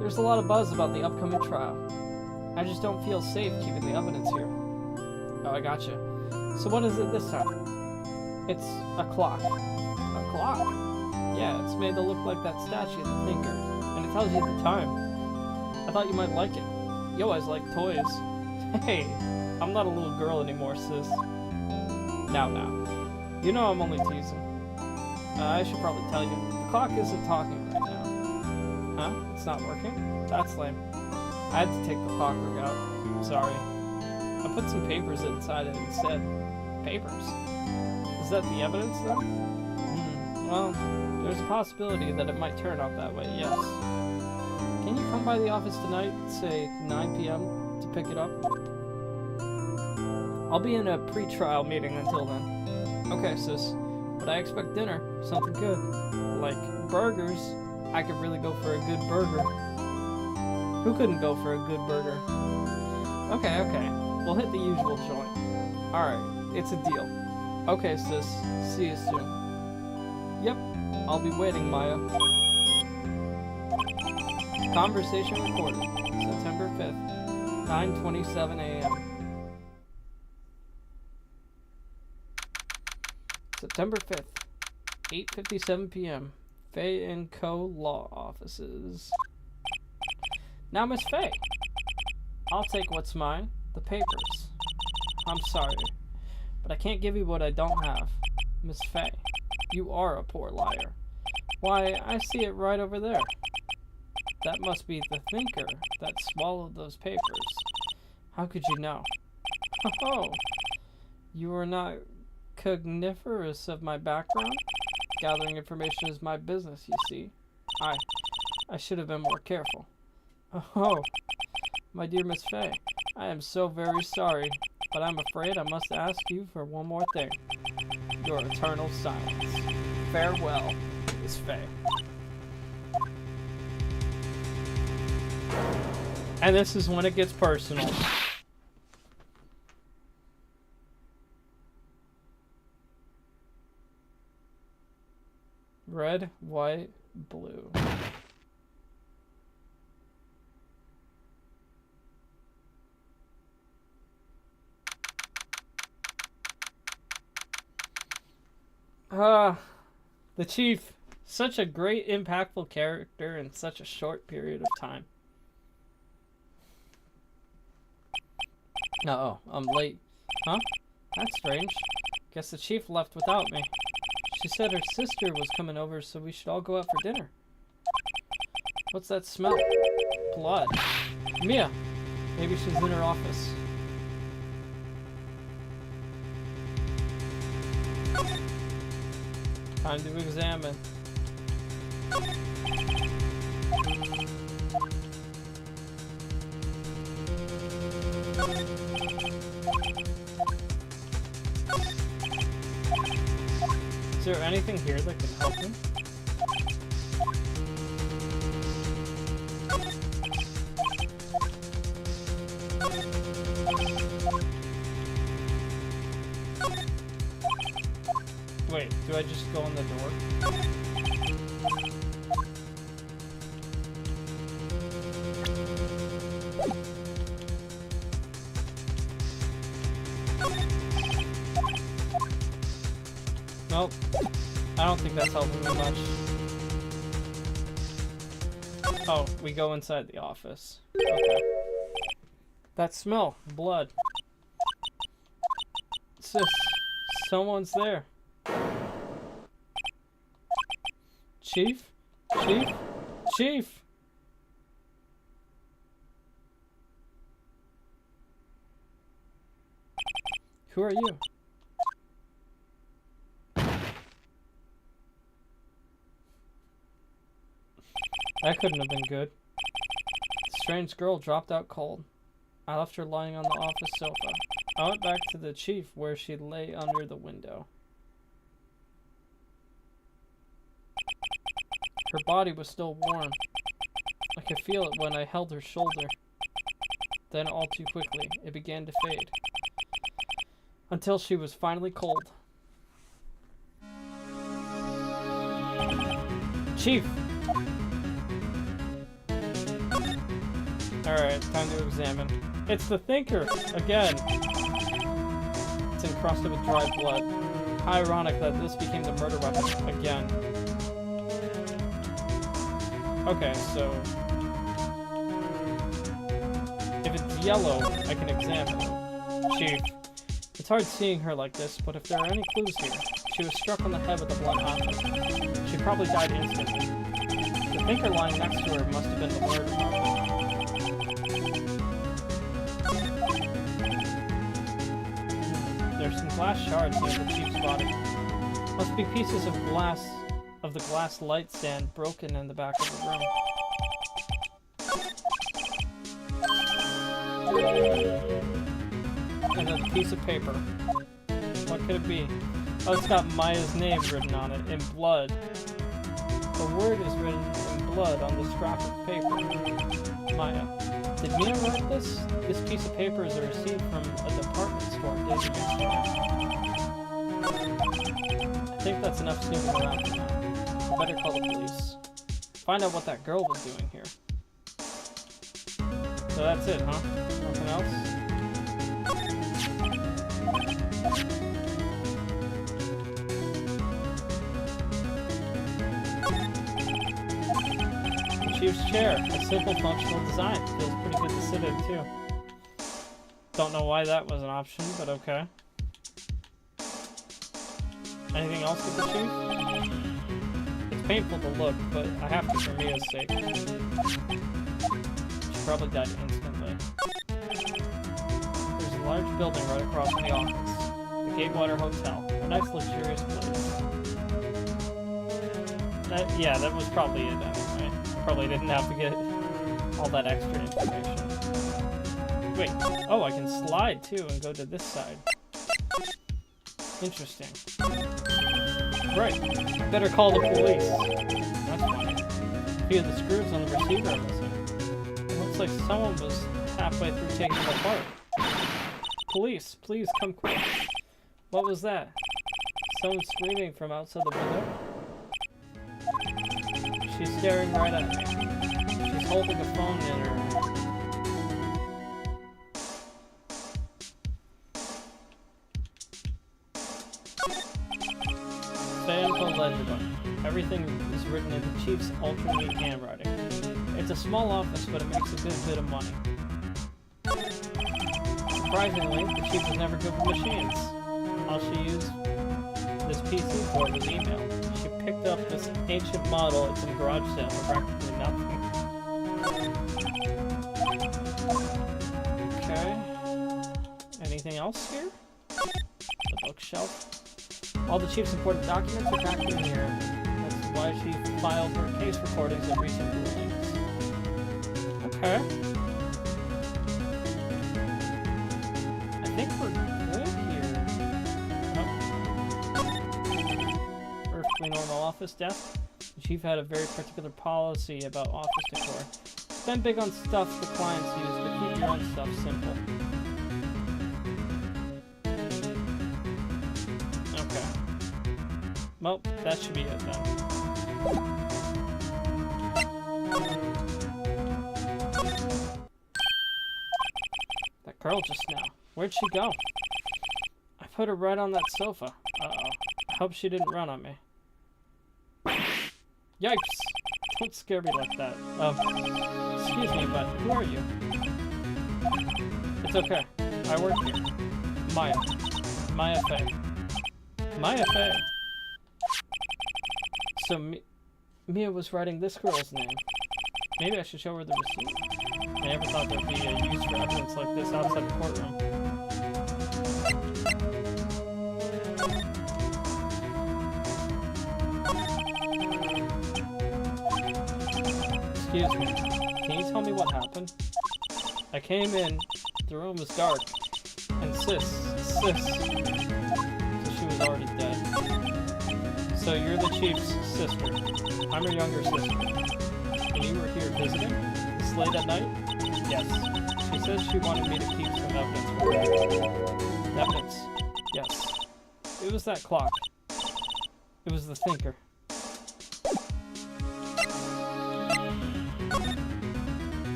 There's a lot of buzz about the upcoming trial. I just don't feel safe keeping the evidence here. Oh, I gotcha. So what is it this time? It's a clock. A clock? Yeah, it's made to look like that statue of the thinker, and it tells you the time. I thought you might like it. You always like toys. Hey, I'm not a little girl anymore, sis. Now. You know I'm only teasing. I should probably tell you, the clock isn't talking right now. Huh? It's not working? That's lame. I had to take the clockwork out. Sorry. I put some papers inside it instead. Papers? Is that the evidence, then? Well, there's a possibility that it might turn out that way, yes. Can you come by the office tonight, say 9 p.m., to pick it up? I'll be in a pre-trial meeting until then. Okay, sis. But I expect dinner. Something good. Like burgers. I could really go for a good burger. Who couldn't go for a good burger? Okay. We'll hit the usual joint. Alright, it's a deal. Okay, sis. See you soon. Yep, I'll be waiting, Maya. Conversation recorded. September 5th, 9:27 a.m. September 5th, 8:57 p.m. Fay & Co. Law Offices. Now, Miss Fay, I'll take what's mine, the papers. I'm sorry, but I can't give you what I don't have. Miss Fay, you are a poor liar. Why, I see it right over there. That must be the thinker that swallowed those papers. How could you know? Oh, you are not cogniferous of my background? Gathering information is my business, you see. I should have been more careful. Oh, my dear Miss Fay, I am so very sorry, but I'm afraid I must ask you for one more thing. Your eternal silence. Farewell, Miss Fay. And this is when it gets personal. Red, white, blue. The Chief. Such a great, impactful character in such a short period of time. Uh-oh, I'm late. Huh? That's strange. Guess the Chief left without me. She said her sister was coming over, so we should all go out for dinner. What's that smell? Blood. Mia! Maybe she's in her office. Time to examine. Is there anything here that can help him? Wait, do I just go in the door? Nope. I don't think that's helping me much. Oh, we go inside the office. Okay. That smell. Blood. Sis, someone's there. Chief? Chief? Chief! Who are you? That couldn't have been good. The strange girl dropped out cold. I left her lying on the office sofa. I went back to the chief where she lay under the window. Her body was still warm. I could feel it when I held her shoulder. Then all too quickly, it began to fade. Until she was finally cold. Chief! Alright, time to examine. It's the thinker! Again! It's encrusted with dry blood. How ironic that this became the murder weapon again. Okay, so... if it's yellow, I can examine it. Chief. It's hard seeing her like this, but if there are any clues here, she was struck on the head with a blunt object. She probably died instantly. The thinker lying next to her must have been the murderer. There's some glass shards near the chief's body. Must be pieces of glass, of the glass light stand broken in the back of the room. And a piece of paper. What could it be? Oh, it's got Maya's name written on it, in blood. The word is written in blood on the scrap of paper. Maya. Did Mia write this? This piece of paper is a receipt from a department store dated yesterday. I think that's enough snooping around for now. I better call the police. Find out what that girl was doing here. So that's it, huh? Nothing else? Chief's chair, a simple functional design. Feels pretty good to sit in too. Don't know why that was an option, but okay. Anything else with the chief? It's painful to look, but I have to for Mia's sake. She probably died instantly. There's a large building right across from the office. The Gatewater Hotel. A nice luxurious place. Yeah, that was probably it anyway. Probably didn't have to get all that extra information. Wait, oh, I can slide too and go to this side. Interesting. Right, better call the police. That's funny. A few of the screws on the receiver are missing. It looks like someone was halfway through taking it apart. Police, please come quick. What was that? Someone screaming from outside the window? She's staring right at me. She's holding a phone in her hand. Stay info legible. Everything is written in the chief's ultra-neat handwriting. It's a small office, but it makes a good bit of money. Surprisingly, the chief was never good with machines. All she used this PC for was email. She picked up this ancient model at some garage sale for practically nothing. Okay. Anything else here? The bookshelf. All the chief's important documents are packed in here. That's why she filed her case recordings of recent rulings. Okay. I think we're good here. Oh. Perfectly normal office desk. The chief had a very particular policy about office decor. Spend big on stuff the clients use, but keep your own stuff simple. Okay. Well, that should be it then. That girl just now. Where'd she go? I put her right on that sofa. Uh-oh. I hope she didn't run on me. Yikes! Don't scare me like that. Excuse me, but who are you? It's okay. I work here. Maya. Maya Fey. Maya Fey. So Mia was writing this girl's name. Maybe I should show her the receipt. I never thought there'd be a use for evidence like this outside the courtroom. Excuse me. Can you tell me what happened? I came in, the room was dark, and so she was already dead. So you're the chief's sister. I'm her younger sister. And you were here visiting? This late at night? Yes. She says she wanted me to keep some evidence for her. Evidence? Yes. It was that clock. It was the thinker.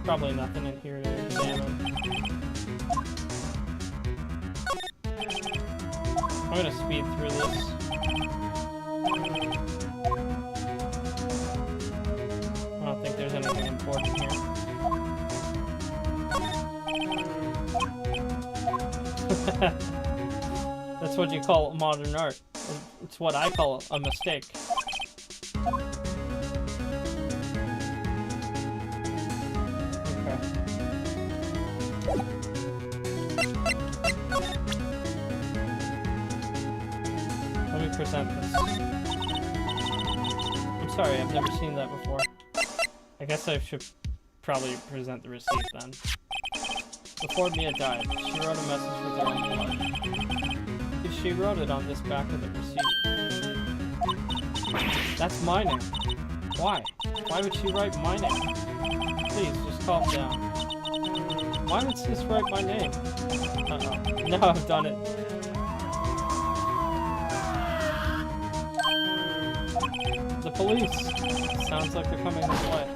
Probably nothing in here to examine. I'm gonna speed through this. I don't think there's anything important here. That's what you call modern art. It's what I call a mistake. Present this. I'm sorry, I've never seen that before. I guess I should probably present the receipt then. Before Mia died, she wrote a message with her own blood. She wrote it on this back of the receipt. That's my name. Why? Why would she write my name? Please, just calm down. Why would sis write my name? Uh-oh. Now I've done it. The police! Sounds like they're coming this way.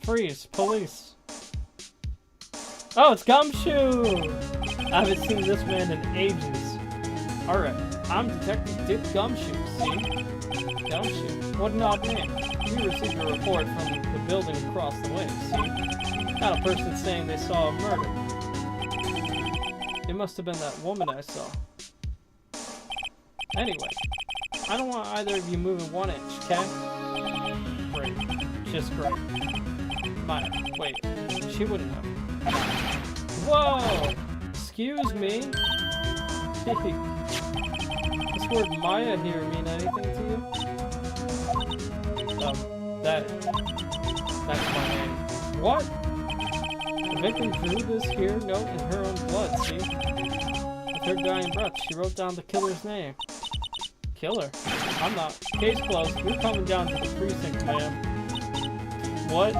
Freeze! Police! Oh, it's Gumshoe! I haven't seen this man in ages. Alright, I'm Detective Dick Gumshoe, see? Gumshoe? What an odd name. We received a report from the building across the way, see? Got a person saying they saw a murder. It must have been that woman I saw. Anyway. I don't want either of you moving 1 inch, okay? Great. Just great. Maya, wait. She wouldn't have. Whoa! Excuse me? Does word Maya here mean anything to you? That's my name. What? The victim drew this here note in her own blood, see? With her dying breath, she wrote down the killer's name. Killer? I'm not. Case closed. We're coming down to the precinct, ma'am. What?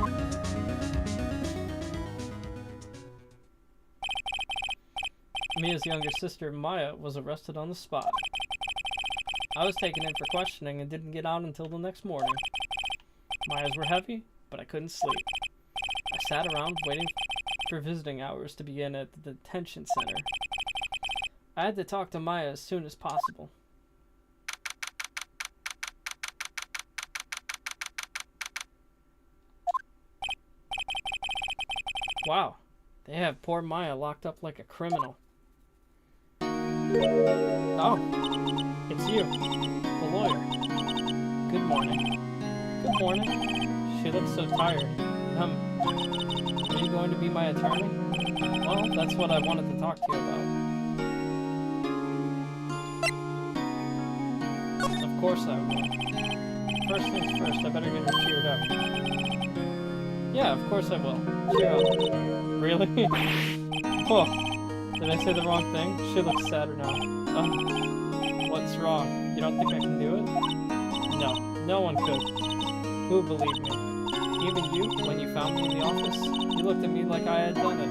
Mia's younger sister, Maya, was arrested on the spot. I was taken in for questioning and didn't get out until the next morning. My eyes were heavy, but I couldn't sleep. I sat around waiting for visiting hours to begin at the detention center. I had to talk to Maya as soon as possible. Wow, they have poor Maya locked up like a criminal. Oh, it's you, the lawyer. Good morning. Good morning. She looks so tired. Are you going to be my attorney? Well, that's what I wanted to talk to you about. Of course I will. first things first, I better get her cheered up. Yeah, of course I will. Cheer up. Really? Whoa. Did I say the wrong thing? She looks sadder now. What's wrong? You don't think I can do it? No, no one could. Who believed me? Even you, when you found me in the office? You looked at me like I had done it.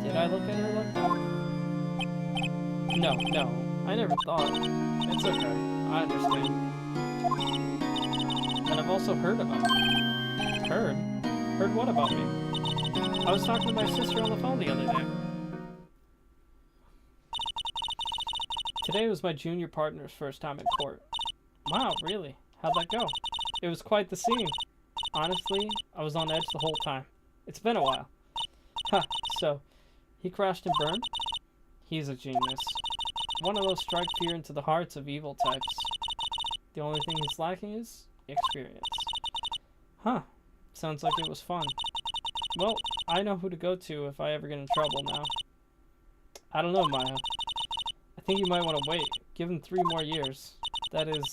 Did I look at her like that? No, I never thought. It's okay, I understand. And I've also heard about it. Heard? Heard what about me? I was talking to my sister on the phone the other day. Today was my junior partner's first time in court. Wow, really? How'd that go? It was quite the scene. Honestly, I was on edge the whole time. It's been a while. Ha, so, he crashed and burned? He's a genius. One of those strike fear into the hearts of evil types. The only thing he's lacking is experience. Huh, sounds like it was fun. Well, I know who to go to if I ever get in trouble now. I don't know, Maya. I think you might want to wait. Give him 3 more years. That is,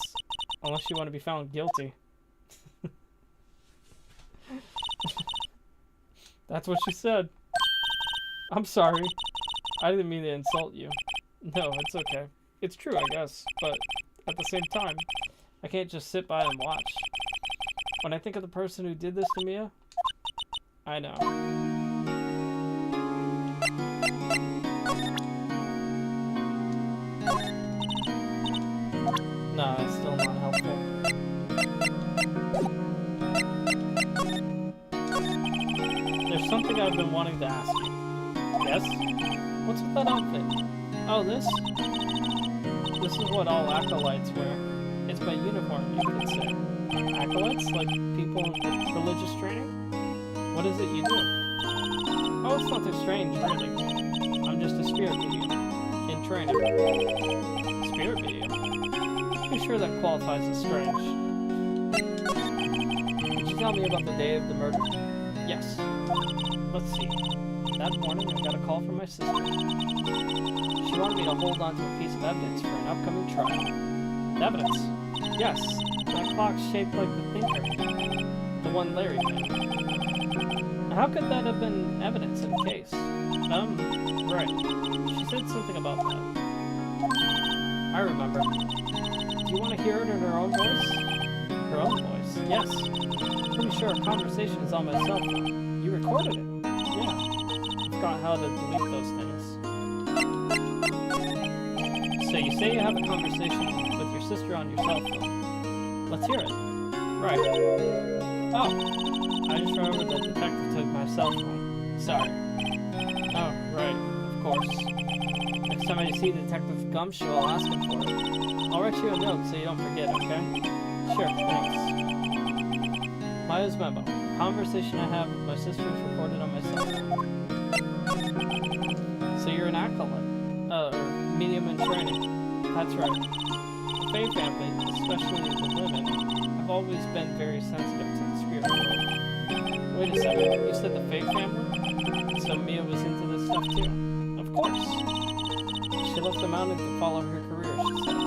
unless you want to be found guilty. That's what she said. I'm sorry. I didn't mean to insult you. No, it's okay. It's true, I guess, but at the same time, I can't just sit by and watch. When I think of the person who did this to Mia, I know. Nah, it's still not helpful. There's something I've been wanting to ask you. Yes? What's with that outfit? Oh, this? This is what all acolytes wear. It's my uniform, you could say. Acolytes? Like people in religious training? What is it you do? Oh, it's nothing strange, really. I'm just a spirit medium. In training. Spirit medium? I'm sure that qualifies as strange. Could you tell me about the day of the murder? Yes. Let's see. That morning, I got a call from my sister. She wanted me to hold on to a piece of evidence for an upcoming trial. Evidence? Yes. That clock shaped like the thinker. The one Larry made. How could that have been evidence in the case? Right. She said something about that. I remember. Do you want to hear it in her own voice? Her own voice? Yes. Pretty sure our conversation is on my cell phone. You recorded it? Yeah. Forgot how to delete those things. So you say you have a conversation with your sister on your cell phone. Let's hear it. Right. Oh. I just remembered that detective took my cell phone. Sorry. Oh, right. Of course. Next time I see Detective Gumshoe, I'll ask him for it. I'll write you a note so you don't forget, okay? Sure, thanks. Maya's memo. Conversation I have with my sister is recorded on my cell phone. So you're an acolyte. Or medium in training. That's right. The Faye family, especially the women, have always been very sensitive to the spirit world. Wait a second, you said the Faye family? So Mia was into this stuff too? Of course. She left the mountain to follow her career, she said.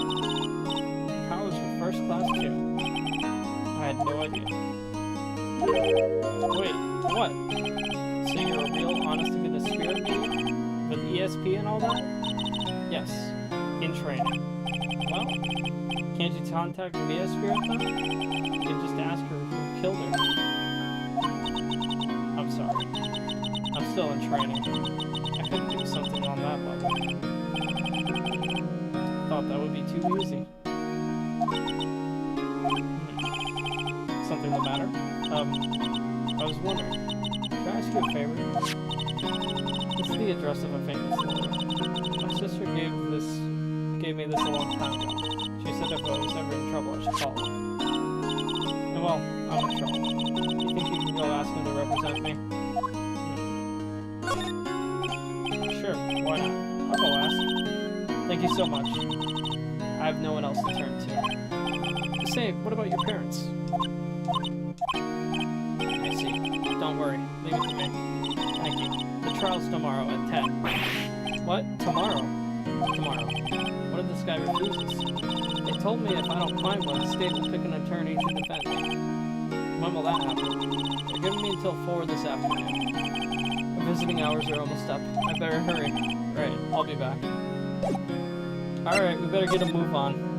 Powers were first class too. I had no idea. Wait, what? So you're a real, honest-to-goodness spirit medium? With ESP and all that? Yes, in training. Well, can't you contact Mia's spirit then? You can just ask her who killed her. I'm sorry. I'm still in training. I couldn't do something on that level. Thought that would be too easy. Something the matter? I was wondering, can I ask you a favor? This is the address of a famous lawyer. My sister gave me this a long time ago. She said if I was ever in trouble, I should call her. And well, I'm in trouble. You think you can go ask him to represent me? Sure, why not? I'll go ask. Thank you so much. I have no one else to turn to. Say, what about your parents? I see. Don't worry. Leave it to me. Thank you. The trial's tomorrow at 10. What? Tomorrow? Tomorrow. What did this guy refuses. They told me if I don't find one, the state will pick an attorney to defend me. When will that happen? They're giving me until 4 this afternoon. The visiting hours are almost up. I better hurry. Right, I'll be back. Alright, we better get a move on.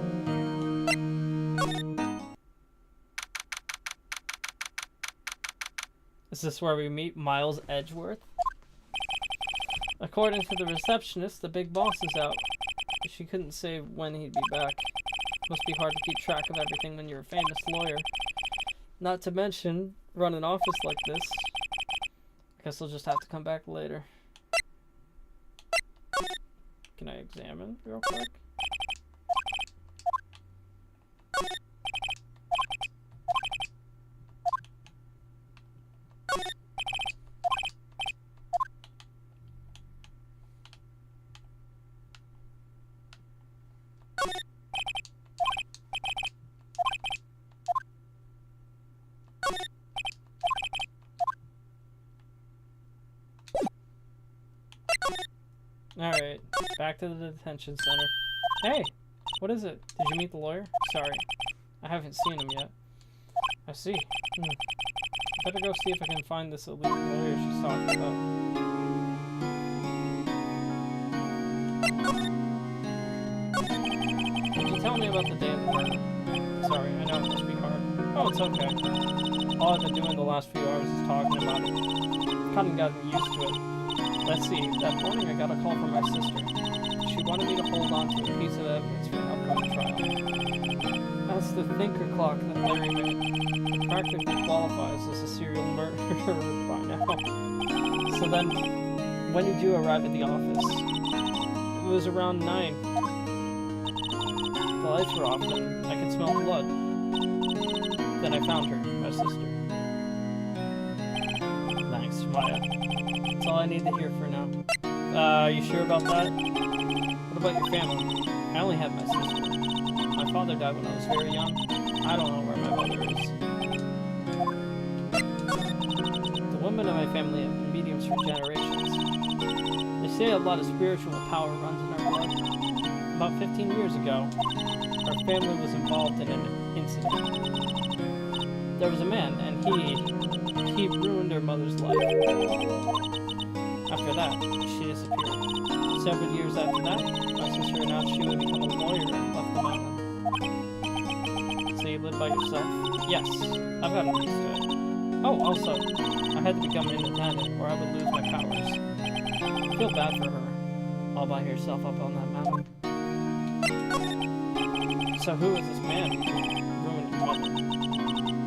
Is this where we meet Miles Edgeworth? According to the receptionist, the big boss is out. She couldn't say when he'd be back. Must be hard to keep track of everything when you're a famous lawyer. Not to mention, run an office like this. I guess I'll just have to come back later. Can I examine real quick? Alright, back to the detention center. Hey! What is it? Did you meet the lawyer? Sorry. I haven't seen him yet. I see. Better go see if I can find this elite lawyer she's talking about. Could you tell me about the day of the murder? Sorry, I know it must be hard. Oh, it's okay. All I've been doing the last few hours is talking about it. I've kind of gotten used to it. Let's see, that morning I got a call from my sister. She wanted me to hold on to a piece of evidence for an upcoming trial. That's the thinker clock that Larry made. It practically qualifies as a serial murderer by now. So then, when did you arrive at the office? It was around 9. The lights were off and I could smell blood. Then I found her, my sister. Thanks, Maya. That's all I need to hear for now. You sure about that? What about your family? I only have my sister. My father died when I was very young. I don't know where my mother is. The women in my family have been mediums for generations. They say a lot of spiritual power runs in our blood. About 15 years ago, our family was involved in an incident. There was a man, and he ruined our mother's life. After that, she disappeared. Several years after that, my sister announced she would become a lawyer and left the mountain. So you live by yourself? Yes, I've gotten used to it. Oh, also, I had to become independent or I would lose my powers. I feel bad for her, all by herself up on that mountain. So who is this man who ruined your mother?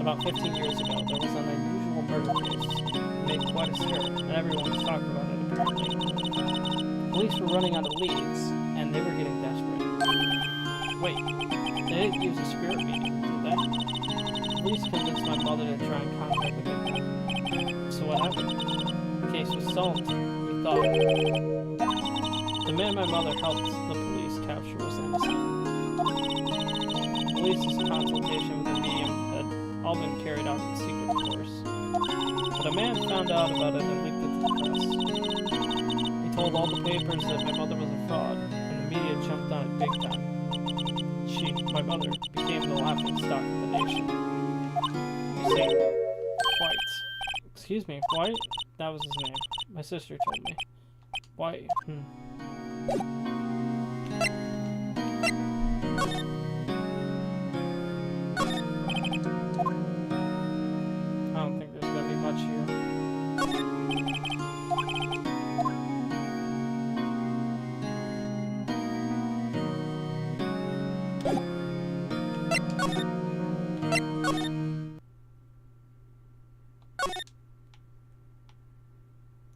About 15 years ago, there was an unusual murder case. It made quite a stir, and everyone was talking about it, apparently. The police were running out of leads, and they were getting desperate. Wait, they didn't use a spirit medium, did they? The police convinced my mother to try and contact the victim. So what happened? The case was solved, we thought. The man my mother helped the police capture was innocent. The police's consultation with the medium had all been carried out in secret, of course. But a man found out about it and leaked it to the press. He told all the papers that my mother was a fraud, and the media jumped on it big time. She, my mother, became the laughing stock of the nation. You see, White. Excuse me, White? That was his name. My sister told me. White, I don't think there's gonna be much here.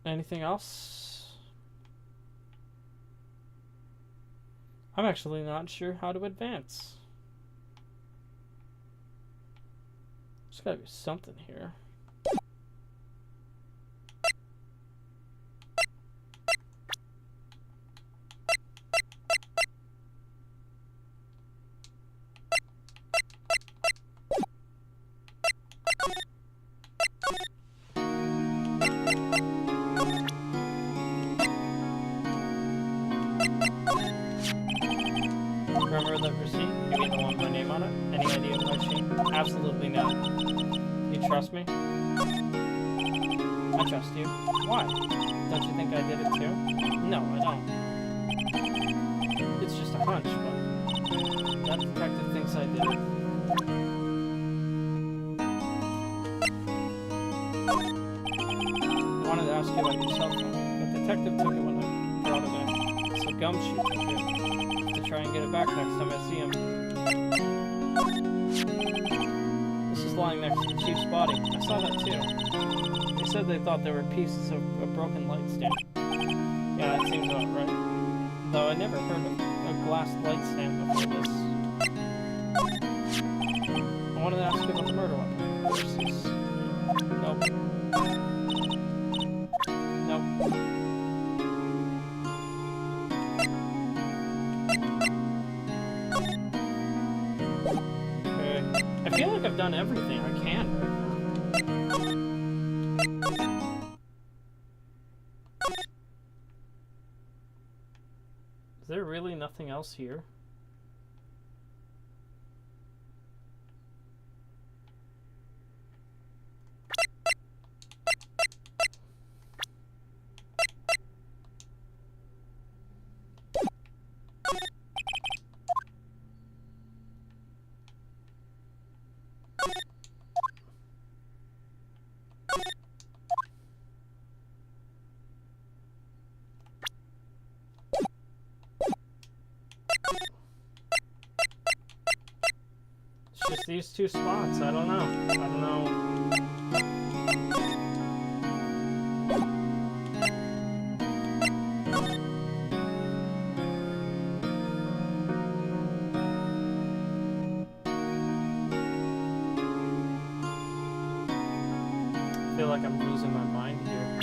Anything else? I'm actually not sure how to advance. There's gotta be something here. on it? Any idea why she? Absolutely no. You trust me? I trust you. Why? Don't you think I did it too? No, I don't. It's just a hunch, but that detective thinks I did it. I wanted to ask you about your cell phone. The detective took it when I brought it in. It's a gumshoe took it. To try and get it back next time I see him. This is lying next to the chief's body. I saw that too. They said they thought there were pieces of a broken light stand. Yeah, that seems about right. Though I never heard of a glass light stand before this. I wanted to ask you about the murder weapon. Nope. Nope. Okay. I feel like I've done everything I can. Is there really nothing else here? Just these two spots. I don't know. I don't know. I feel like I'm losing my mind here.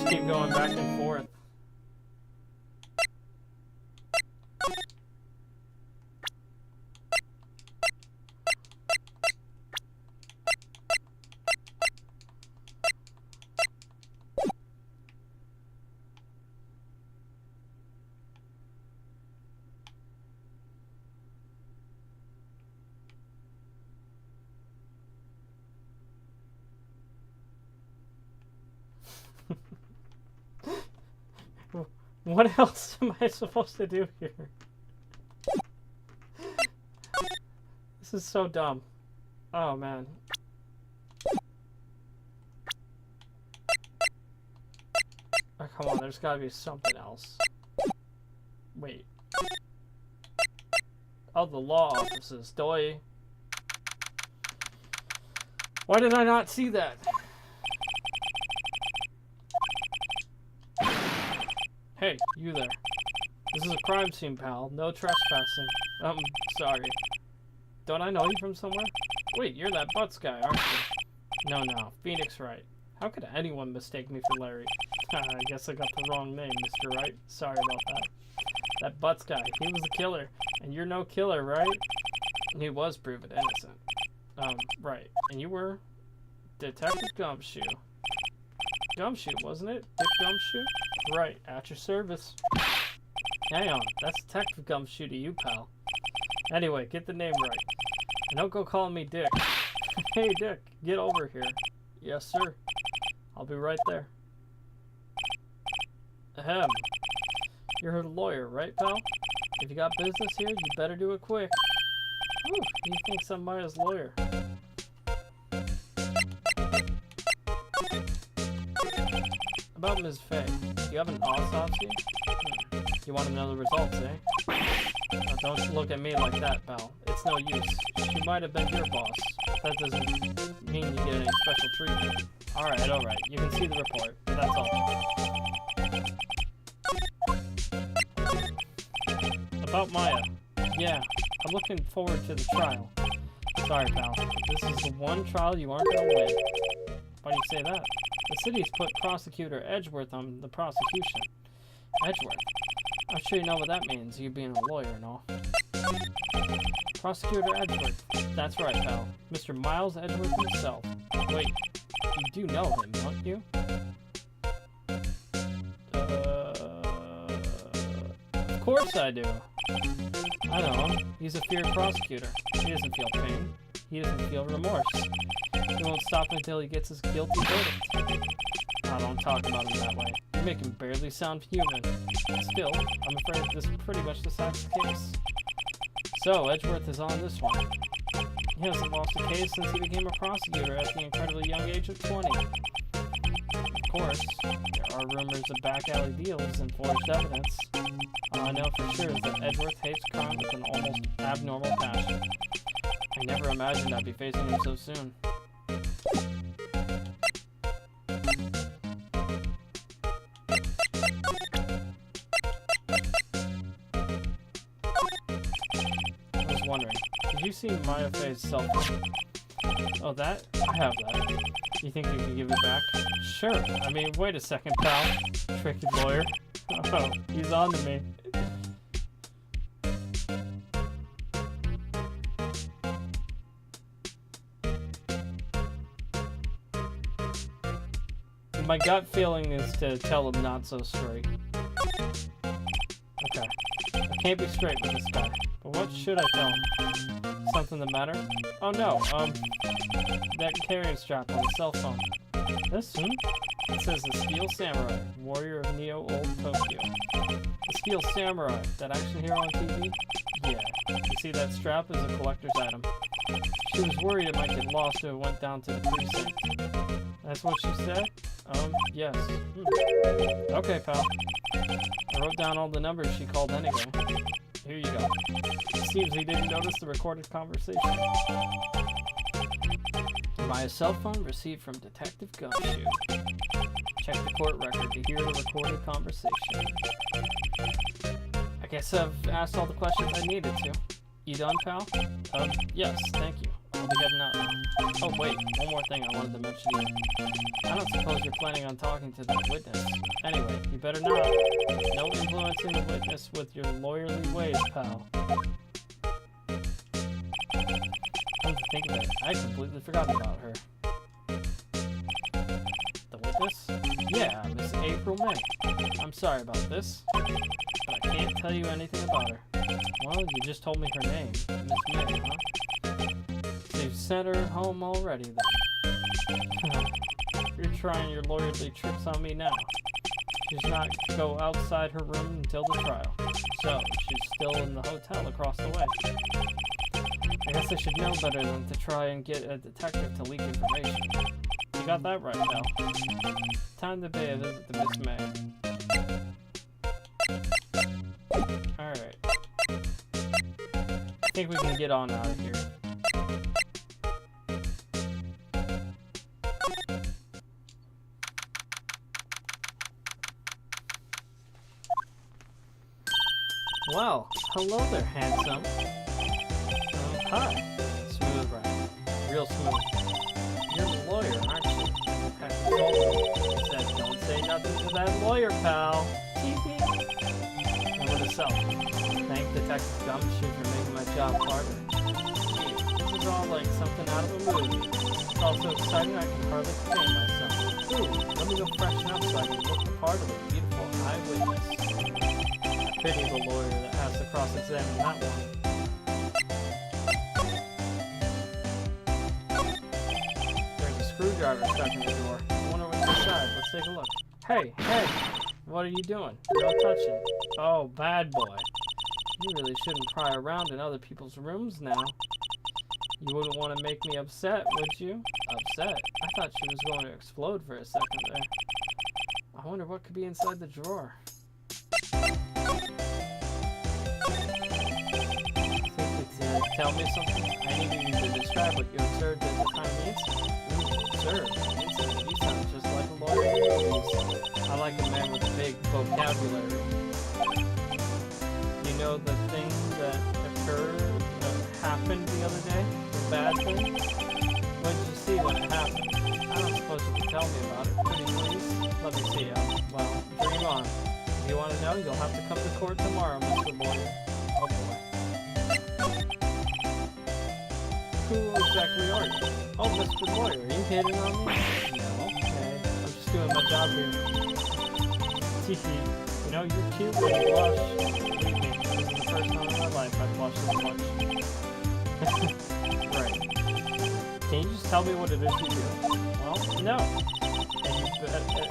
Keep going back and forth. What else am I supposed to do here? This is so dumb. Oh, man. Oh, come on, there's gotta be something else. Wait. Oh, the law offices. Doy. Why did I not see that? Hey, you there. This is a crime scene, pal. No trespassing. Sorry. Don't I know you from somewhere? Wait, you're that Butts guy, aren't you? No. Phoenix Wright. How could anyone mistake me for Larry? I guess I got the wrong name, Mr. Wright. Sorry about that. That Butts guy. He was the killer. And you're no killer, right? And he was proven innocent. Right. And you were? Detective Gumshoe. Gumshoe, wasn't it? Dick Gumshoe? Right, at your service. Hang on, that's Detective Gumshoe to you, pal. Anyway, get the name right. And don't go calling me Dick. Hey, Dick, get over here. Yes, sir. I'll be right there. Ahem. You're a lawyer, right, pal? If you got business here, you better do it quick. Ooh, he thinks I'm Maya's lawyer. About Ms. Faye, do you have an autopsy? You want to know the results, eh? Now, don't look at me like that, pal. It's no use. She might have been your boss. That doesn't mean you get any special treatment. Alright. You can see the report. That's all. About Maya. Yeah, I'm looking forward to the trial. Sorry, pal, but this is the one trial you aren't gonna win. Why do you say that? The city's put Prosecutor Edgeworth on the prosecution. Edgeworth? I'm sure you know what that means, you being a lawyer and all. Prosecutor Edgeworth. That's right, pal. Mr. Miles Edgeworth himself. Wait, You do know him, don't you? Of course I do. I know him. He's a feared prosecutor. He doesn't feel pain. He doesn't feel remorse. He won't stop until he gets his guilty verdict. I don't talk about him that way. You make him barely sound human. Still, I'm afraid this pretty much decides the case. So, Edgeworth is on this one. He hasn't lost a case since he became a prosecutor at the incredibly young age of 20. Of course, there are rumors of back alley deals and forged evidence. All I know for sure is that Edgeworth hates crime with an almost abnormal passion. I never imagined I'd be facing him so soon. I was wondering, did you see Maya Fey's cell phone? Oh, that? I have that. You think you can give it back? Sure. I mean, wait a second, pal. Tricky lawyer. Oh, he's on to me. My gut feeling is to tell him not so straight. Okay. I can't be straight with this guy. But what should I tell him? Something the matter? Oh no, that carrying strap on the cell phone. This? It says the Steel Samurai, warrior of Neo-Old Tokyo. The Steel Samurai, that action hero on TV? Yeah. You see, that strap is a collector's item. She was worried it might get lost if it went down to the precinct. That's what she said? Yes. Okay, pal. I wrote down all the numbers she called anyway. Here you go. It seems he didn't notice the recorded conversation. My cell phone received from Detective Gumshoe. Check the court record to hear the recorded conversation. I guess I've asked all the questions I needed to. You done, pal? Yes, thank you. I'll be heading out now. Oh, wait, one more thing I wanted to mention to you. I don't suppose you're planning on talking to the witness. Anyway, you better not. No influencing the witness with your lawyerly ways, pal. Come to think of it, I completely forgot about her. The witness? Yeah, Miss April May. I'm sorry about this, but I can't tell you anything about her. Well, you just told me her name, Miss May, huh? So you've sent her home already, then. You're trying your lawyerly tricks on me now. She's not to go outside her room until the trial. So, she's still in the hotel across the way. I guess I should know better than to try and get a detective to leak information. You got that right, pal. Time to pay a visit to Miss May. Alright. I think we can get on out of here. Well, hello there, handsome. Hi. Smooth, right? Real smooth. You're a lawyer, aren't you? I told you. Said, don't say nothing to that lawyer, pal. And with herself. Thank Detective Gumshoe for making my job harder. This is all like something out of a movie. It's all so exciting I can hardly contain myself. Ooh, let me go freshen up so I can look the part of a beautiful eyewitness. I pity the lawyer that has to cross-examine that one. There's a screwdriver stuck in the door. I wonder what's inside. Let's take a look. Hey, hey! What are you doing? No touching. Oh, bad boy. You really shouldn't pry around in other people's rooms now. You wouldn't want to make me upset, would you? Upset? I thought she was going to explode for a second there. I wonder what could be inside the drawer. Tell me something. I need you to describe what you observed at the time of the incident. Observed? Incident? You sound just like a lawyer in movies. I like a man with a big vocabulary. You know the thing that occurred, happened the other day? The bad thing? What did you see when it happened? I don't suppose you can tell me about it. Pretty please? Let me see. Well, dream on. If you want to know, you'll have to come to court tomorrow, Mr. Lawyer. Oh boy. Who exactly are you? Oh, Mr. Lawyer, are you hitting on me? No, okay. I'm just doing my job here. Teehee. You know, you're cute when you blush. Believe me, this is the first time in my life I've blushed so much. Right. Can you just tell me what it is you do? Well, no.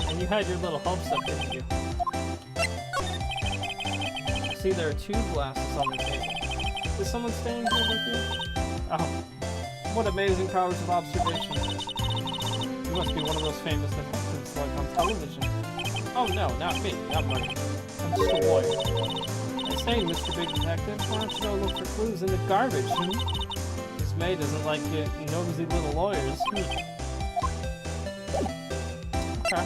And you had your little hopes up, didn't you? See, there are 2 glasses on the table. Is someone staying here with you? Oh, what amazing powers of observation. You must be one of those famous detectives like on television. Oh no, not me. I'm just a lawyer. I'm saying, Mr. Big Detective, why don't you go look for clues in the garbage? This May doesn't like nosy little lawyers. Okay.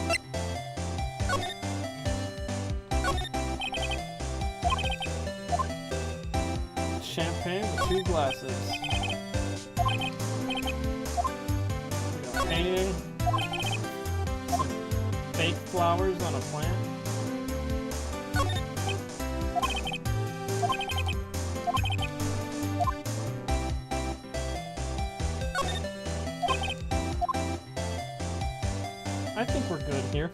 Champagne with 2 glasses. We got painting. Some fake flowers on a plant. I think we're good here.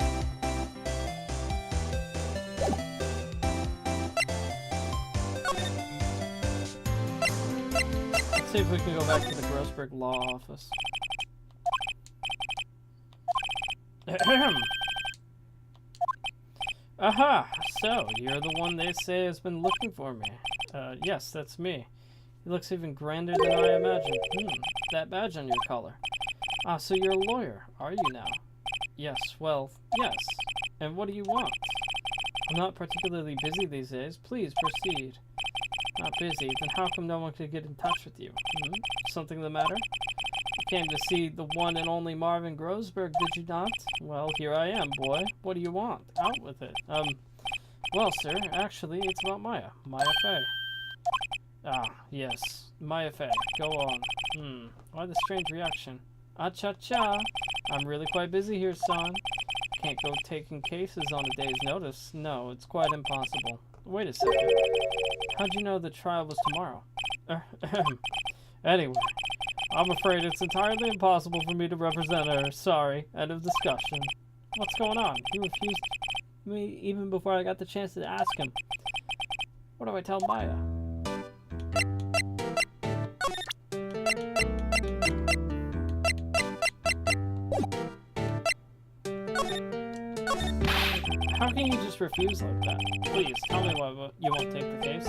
Let's see if we can go back to the Grossberg Law Office. Ahem. Aha! So, you're the one they say has been looking for me. Yes, that's me. He looks even grander than I imagined. That badge on your collar. Ah, so you're a lawyer, are you now? Yes, well, yes. And what do you want? I'm not particularly busy these days. Please, proceed. Not busy? Then how come no one could get in touch with you? Something the matter? You came to see the one and only Marvin Grossberg, did you not? Well, here I am, boy. What do you want? Out with it. Well, sir, actually, it's about Maya. Maya Fey. Ah, yes. Maya Fey. Go on. Why the strange reaction? Ah-cha-cha. I'm really quite busy here, son. Can't go taking cases on a day's notice. No, it's quite impossible. Wait a second. How'd you know the trial was tomorrow? Anyway, I'm afraid it's entirely impossible for me to represent her. Sorry. End of discussion. What's going on? He refused me even before I got the chance to ask him. What do I tell Maya? How can you just refuse like that? Please, tell me why you won't take the case.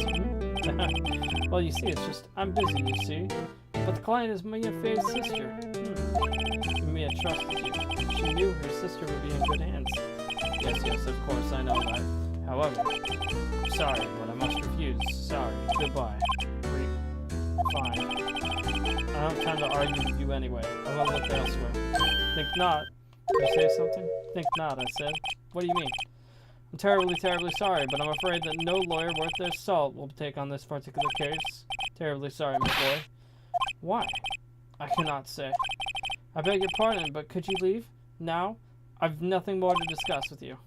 Well, you see, it's just, I'm busy, you see. But the client is Mia Fey's sister. Mia trusted you. She knew her sister would be in good hands. Yes, of course, I know that. However, sorry, but I must refuse. Sorry, goodbye. Fine. I don't have time to argue with you anyway. I will look elsewhere. Think not. Did you say something? Think not, I said. What do you mean? I'm terribly, terribly sorry, but I'm afraid that no lawyer worth their salt will take on this particular case. Terribly sorry, my boy. Why? I cannot say. I beg your pardon, but could you leave? Now? I've nothing more to discuss with you.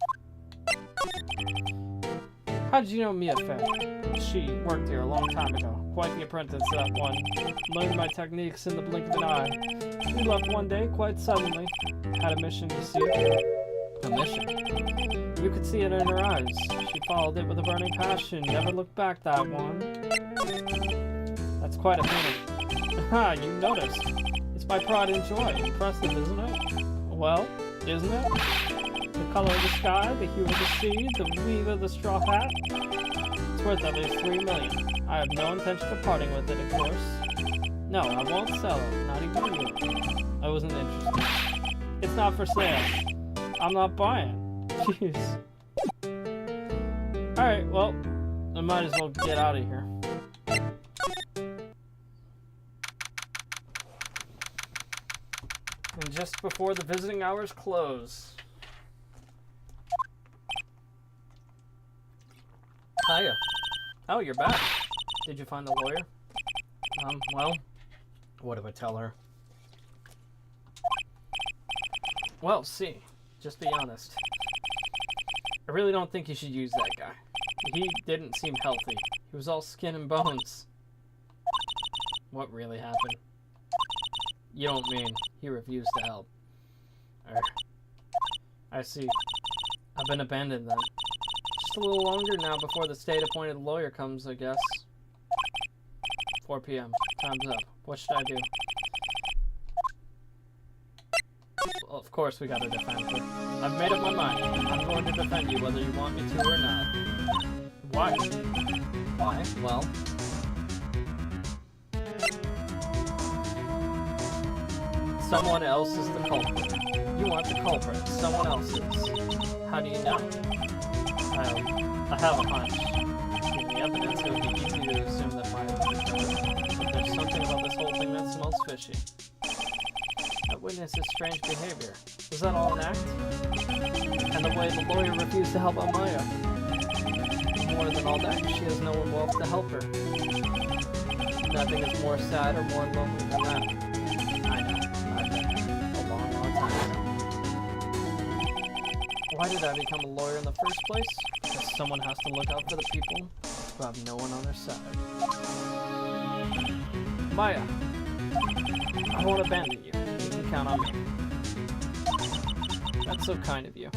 How did you know Mia Fey? She worked here a long time ago. Quite the apprentice, that one. Learned my techniques in the blink of an eye. We left one day, quite suddenly. Had a mission, you see. A mission? You could see it in her eyes. She followed it with a burning passion. Never looked back, that one. That's quite a feeling. Ha, you noticed. It's my pride and joy. Impressive, isn't it? Well, isn't it? The color of the sky, the hue of the sea, the weave of the straw hat. It's worth at least 3 million. I have no intention of parting with it, of course. No, I won't sell it. Not even you. I wasn't interested. It's not for sale. I'm not buying. Jeez. Alright, well, I might as well get out of here. And just before the visiting hours close. Hiya. Oh, you're back. Did you find the lawyer? Well, what do I tell her? Well, see, just be honest. I really don't think you should use that guy. He didn't seem healthy. He was all skin and bones. What really happened? You don't mean he refused to help. I see. I've been abandoned then. Just a little longer now before the state-appointed lawyer comes, I guess. 4 p.m. Time's up. What should I do? Well, of course we gotta defend her. I've made up my mind. I'm going to defend you whether you want me to or not. Why? Why? Well... someone else is the culprit. You aren't the culprit. Someone else is. How do you know? I have a hunch. Given the evidence, it would be easy to assume that Maya was the killer. But there's something about this whole thing that smells fishy. That witness's strange behavior. Was that all an act? And the way the lawyer refused to help out Maya. More than all that, she has no one left to help her. Nothing is more sad or more lonely than that. Why did I become a lawyer in the first place? Because someone has to look out for the people who have no one on their side. Maya, I won't abandon you. You can count on me. That's so kind of you.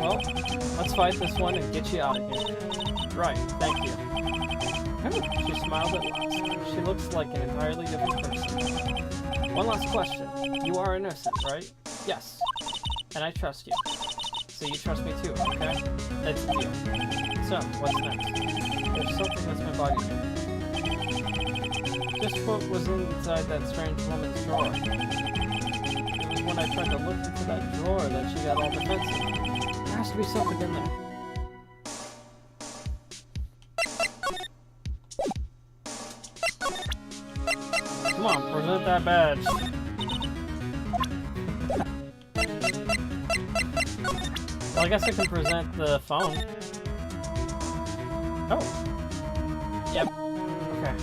Well, let's fight this one and get you out of here. Right, thank you. Oh, she smiled at last. She looks like an entirely different person. One last question. You are innocent, right? Yes. And I trust you. So you trust me too, okay? It's a deal. So, what's next? There's something that's been bugging you. Just what was inside that strange woman's drawer. It was when I tried to look into that drawer that she got all defensive. There has to be something in there. Come on, present that badge. Well, I guess I can present the phone. Oh. Yep. Okay.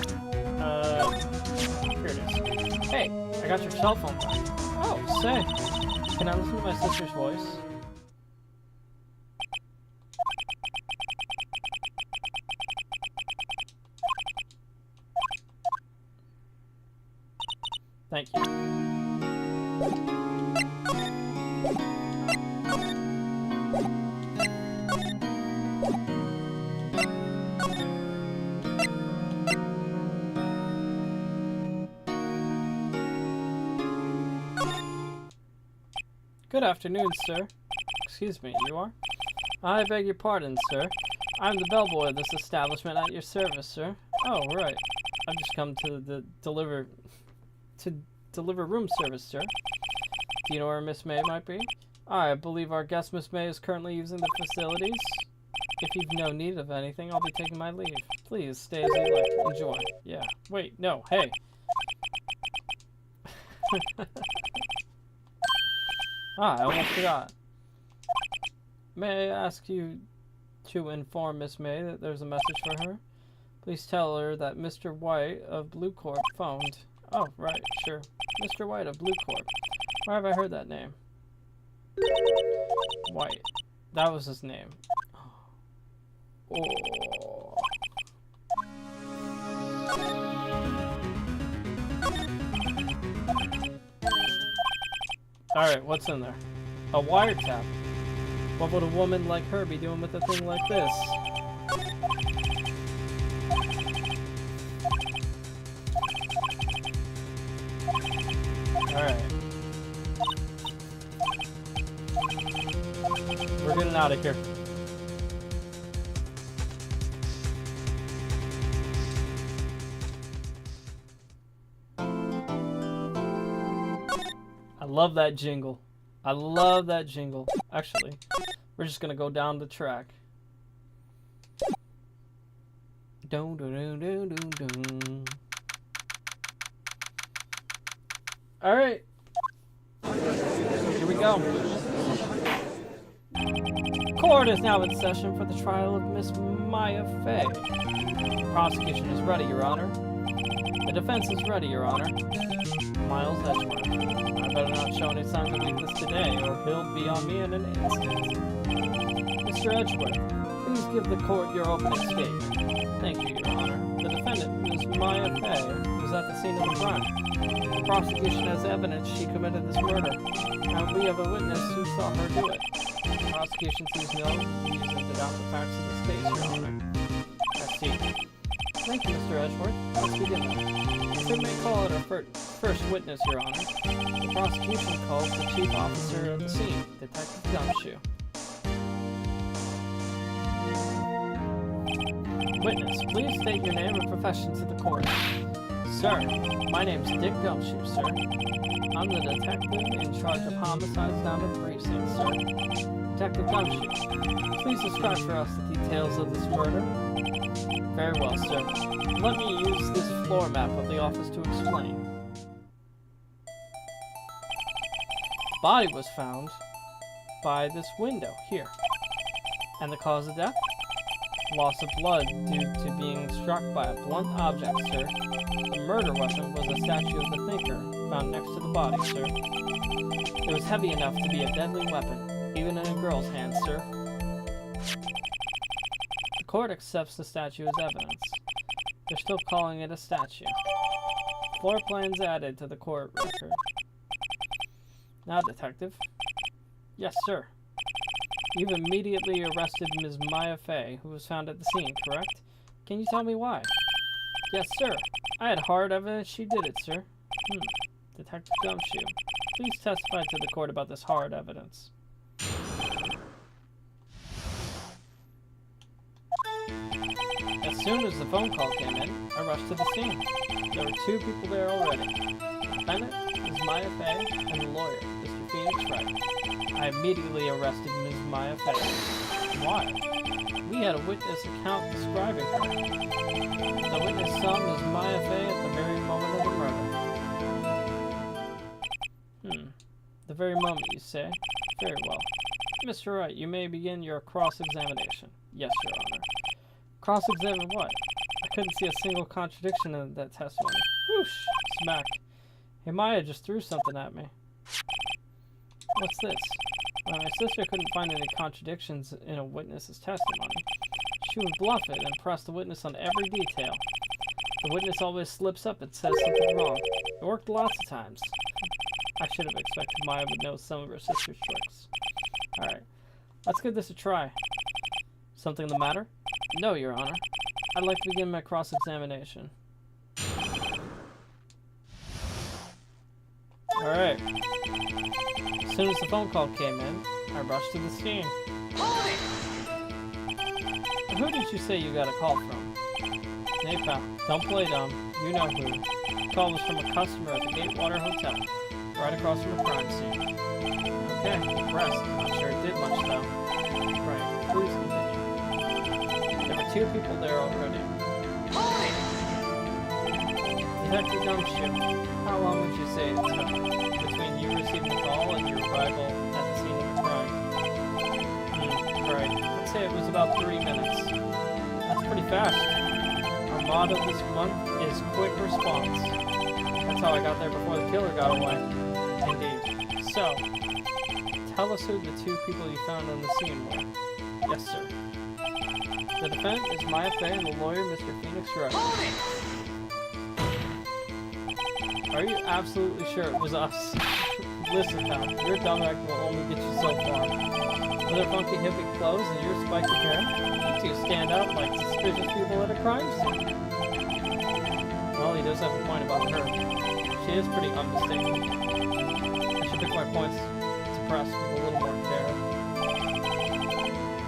Here it is. Hey, I got your cell phone back. Oh, say. Can I listen to my sister's voice? Thank you. Good afternoon, sir. Excuse me, you are? I beg your pardon, sir. I'm the bellboy of this establishment at your service, sir. Oh, right. I've just come to deliver room service, sir. Do you know where Miss May might be? I believe our guest, Miss May, is currently using the facilities. If you've no need of anything, I'll be taking my leave. Please, stay as you like. Enjoy. Yeah. Wait, no, hey. I almost forgot. May I ask you to inform Miss May that there's a message for her? Please tell her that Mr. White of Blue Corp phoned. Oh, right, sure. Mr. White of Blue Corp. Where have I heard that name? White. That was his name. Oh. Alright, what's in there? A wiretap. What would a woman like her be doing with a thing like this? Alright. We're getting out of here. I love that jingle. I love that jingle. Actually, we're just gonna go down the track. Dun, dun, dun, dun, dun, dun. All right, here we go. Court is now in session for the trial of Miss Maya Fey. The prosecution is ready, Your Honor. The defense is ready, Your Honor. Miles Edgeworth. I better not show any signs of weakness today, or he'll be on me in an instant. Mr. Edgeworth, please give the court your opening statement? Thank you, Your Honor. The defendant, Ms. Maya Fay, was at the scene of the crime. The prosecution has evidence she committed this murder, and we have a witness who saw her do it. The prosecution sees no reason to doubt the facts of this case, Your Honor. Proceed. Thank you, Mr. Edgeworth. Let's begin. If we may call it our first witness, Your Honor. The prosecution calls the chief officer of the scene, Detective Gumshoe. Witness, please state your name and profession to the court. Sir, my name's Dick Gumshoe, sir. I'm the detective in charge of homicides down at the precinct, sir. Detective Gumshoe, please describe for us the details of this murder. Very well, sir. Let me use this floor map of the office to explain. The body was found by this window here. And the cause of death? Loss of blood due to being struck by a blunt object, sir. The murder weapon was a statue of the thinker found next to the body, sir. It was heavy enough to be a deadly weapon, even in a girl's hands, sir. The court accepts the statue as evidence. They're still calling it a statue. Floor plans added to the court record. Now, Detective. Yes, sir. You've immediately arrested Ms. Maya Fay, who was found at the scene, correct? Can you tell me why? Yes, sir. I had hard evidence she did it, sir. Detective Gumshoe, please testify to the court about this hard evidence. As soon as the phone call came in, I rushed to the scene. There were two people there already. The defendant, Ms. Maya Fay, and the lawyer, Mr. Phoenix Wright. I immediately arrested Ms. Maya Fay. Why? We had a witness account describing her. The witness saw Ms. Maya Fay at the very moment of the murder. The very moment, you say? Very well. Mr. Wright, you may begin your cross-examination. Yes, Your Honor. Cross-examine what? I couldn't see a single contradiction in that testimony. Whoosh! Smack. Hey, Maya just threw something at me. What's this? My sister couldn't find any contradictions in a witness's testimony. She would bluff it and press the witness on every detail. The witness always slips up and says something wrong. It worked lots of times. I should have expected Maya would know some of her sister's tricks. Alright, let's give this a try. Something the matter? No, Your Honor. I'd like to begin my cross-examination. Alright. As soon as the phone call came in, I rushed to the scene. Who did you say you got a call from? Hey pal, don't play dumb. You know who. The call was from a customer at the Gatewater Hotel, right across from the crime scene. Okay, rest. Not sure it did much though. Right, please continue. There were two people there already. Detective Gumshoe, how long would you say it took between you receiving the call and your arrival at the scene of the crime? Right, I'd say it was about 3 minutes. That's pretty fast. Our motto this month is quick response. That's how I got there before the killer got away. Indeed. So, tell us who the two people you found on the scene were. Yes, sir. The defendant is Maya Fay and the lawyer, Mr. Phoenix Wright. Are you absolutely sure it was us? Listen, pal, your dumb act will only get you so far. With her funky hippie clothes and your spiky hair, you two stand out like suspicious people at a crime scene. Well, he does have a point about her. She is pretty unmistakable. I should pick my points to press with a little more care.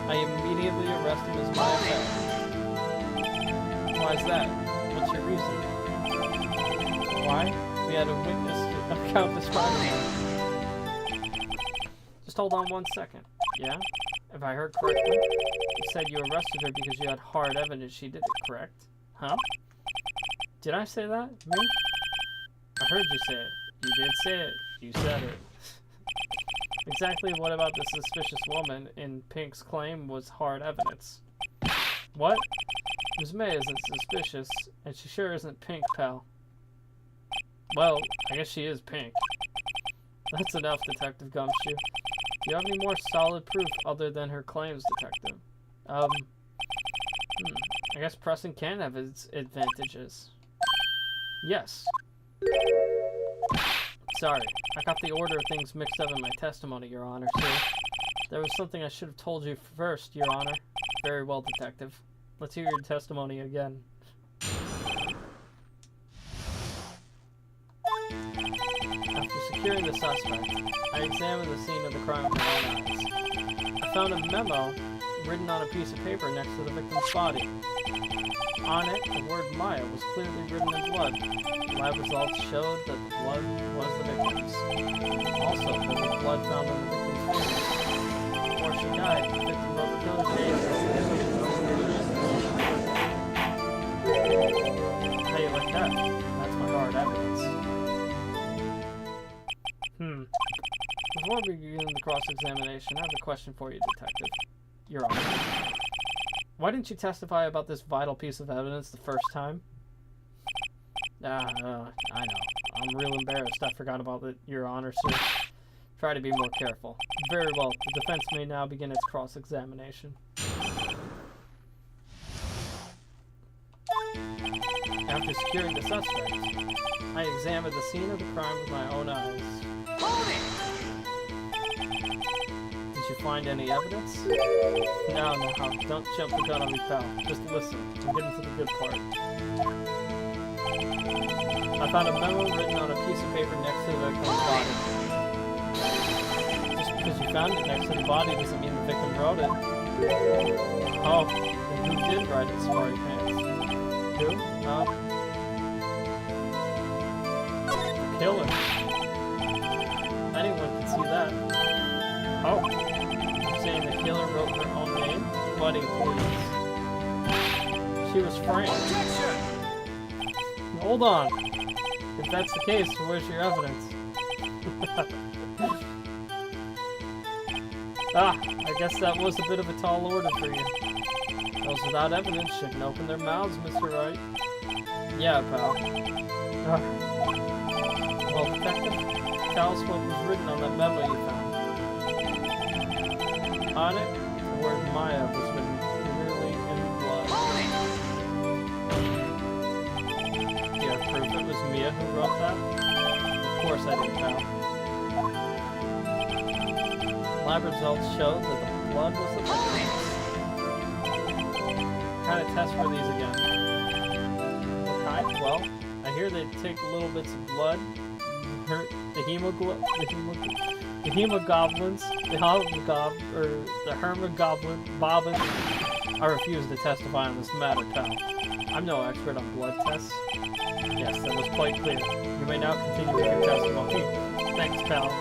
I immediately arrested Ms. Maya Fay. Why is that? What's your reason? Why? We had a witness account describing her. Just hold on 1 second. Yeah? If I heard correctly, you said you arrested her because you had hard evidence she did it, correct? Huh? Did I say that? Me? I heard you say it. You did say it. You said it. Exactly what about the suspicious woman in Pink's claim was hard evidence? What? Ms. May isn't suspicious, and she sure isn't Pink, pal. Well, I guess she is Pink. That's enough, Detective Gumshoe. Do you have any more solid proof other than her claims, Detective? I guess pressing can have its advantages. Yes. Sorry, I got the order of things mixed up in my testimony, Your Honor, sir. There was something I should have told you first, Your Honor. Very well, Detective. Let's hear your testimony again. After securing the suspect, I examined the scene of the crime with my own eyes. I found a memo written on a piece of paper next to the victim's body. On it, the word Maya was clearly written in blood. Lab results showed that the blood was the victim's. Also, there was blood found on the victim's fingers. Before she died, the victim wrote the killer's name. How you like that? That's my hard evidence. Before we begin the cross-examination, I have a question for you, Detective. Your Honor. Why didn't you testify about this vital piece of evidence the first time? I know. I'm real embarrassed. I forgot about it, Your Honor, sir. Try to be more careful. Very well. The defense may now begin its cross-examination. After securing the suspect, I examined the scene of the crime with my own eyes. Hold it! Did you find any evidence? No. Don't jump the gun on me, pal. Just listen. I'm getting to the good part. I found a memo written on a piece of paper next to the victim's body. Just because you found it next to the body doesn't mean the victim wrote it. Oh, then who did write it, smarty pants? Who? The killer. Anyone can see that. Oh. You're saying the killer wrote her own name? Buddy, please. She was framed. Objection! Hold on. If that's the case, where's your evidence? I guess that was a bit of a tall order for you. Those without evidence shouldn't open their mouths, Mr. Wright. Yeah, pal. Well, Detective, tell us what was written on that memo you found. On it, the word Maya was written clearly in blood. Do you have proof it was Mia who wrote that? Of course I do, pal. Lab results showed that the blood was the victim's. What kind of tests were these again? What kind? Well, I hear they take little bits of blood, the hemoglobin. I refuse to testify on this matter, pal. I'm no expert on blood tests. Yes, that was quite clear. You may now continue with your testimony. Thanks, pal.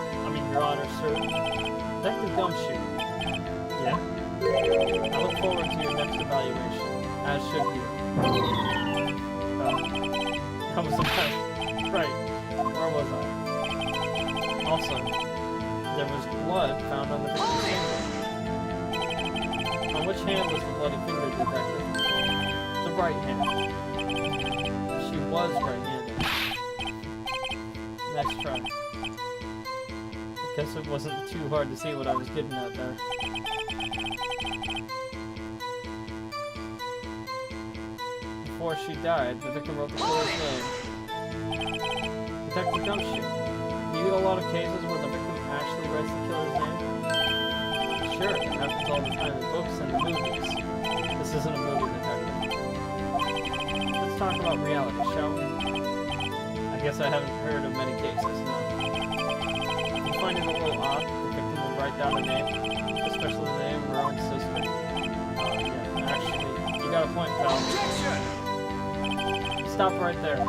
Your Honor, sir. Detective Gumshoe. Yeah? I look forward to your next evaluation, as should you. That was the best. Right. Where was I? Also, there was blood found on the victim's finger. On which hand was the bloody finger, Detective? The right hand. She was right-handed. Next try. I guess it wasn't too hard to see what I was getting at there. Before she died, the victim wrote the killer's name. Detective Gumshoe, do you get a lot of cases where the victim actually writes the killer's name? Sure, it happens all the time in books and movies. This isn't a movie, Detective. Let's talk about reality, shall we? I guess I haven't heard of many cases, no. You find it a little odd that the victim will write down a name, especially the name of her own sister? Yeah, actually, you got a point, pal. Stop right there.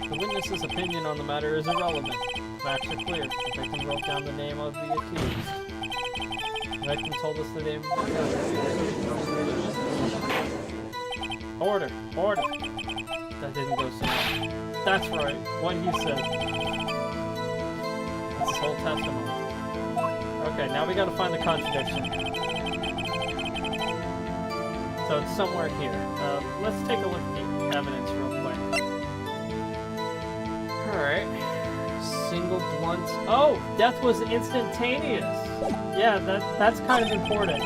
The witness's opinion on the matter is irrelevant. Facts are clear. The victim wrote down the name of the accused. The victim told us the name of the accused. Order! Order! That didn't go so well. That's right. What he said. That's his whole testimony. Okay, now we gotta find the contradiction. So it's somewhere here. Let's take a look at the evidence real quick. Alright. Single blunt. Oh! Death was instantaneous! Yeah, that's kind of important.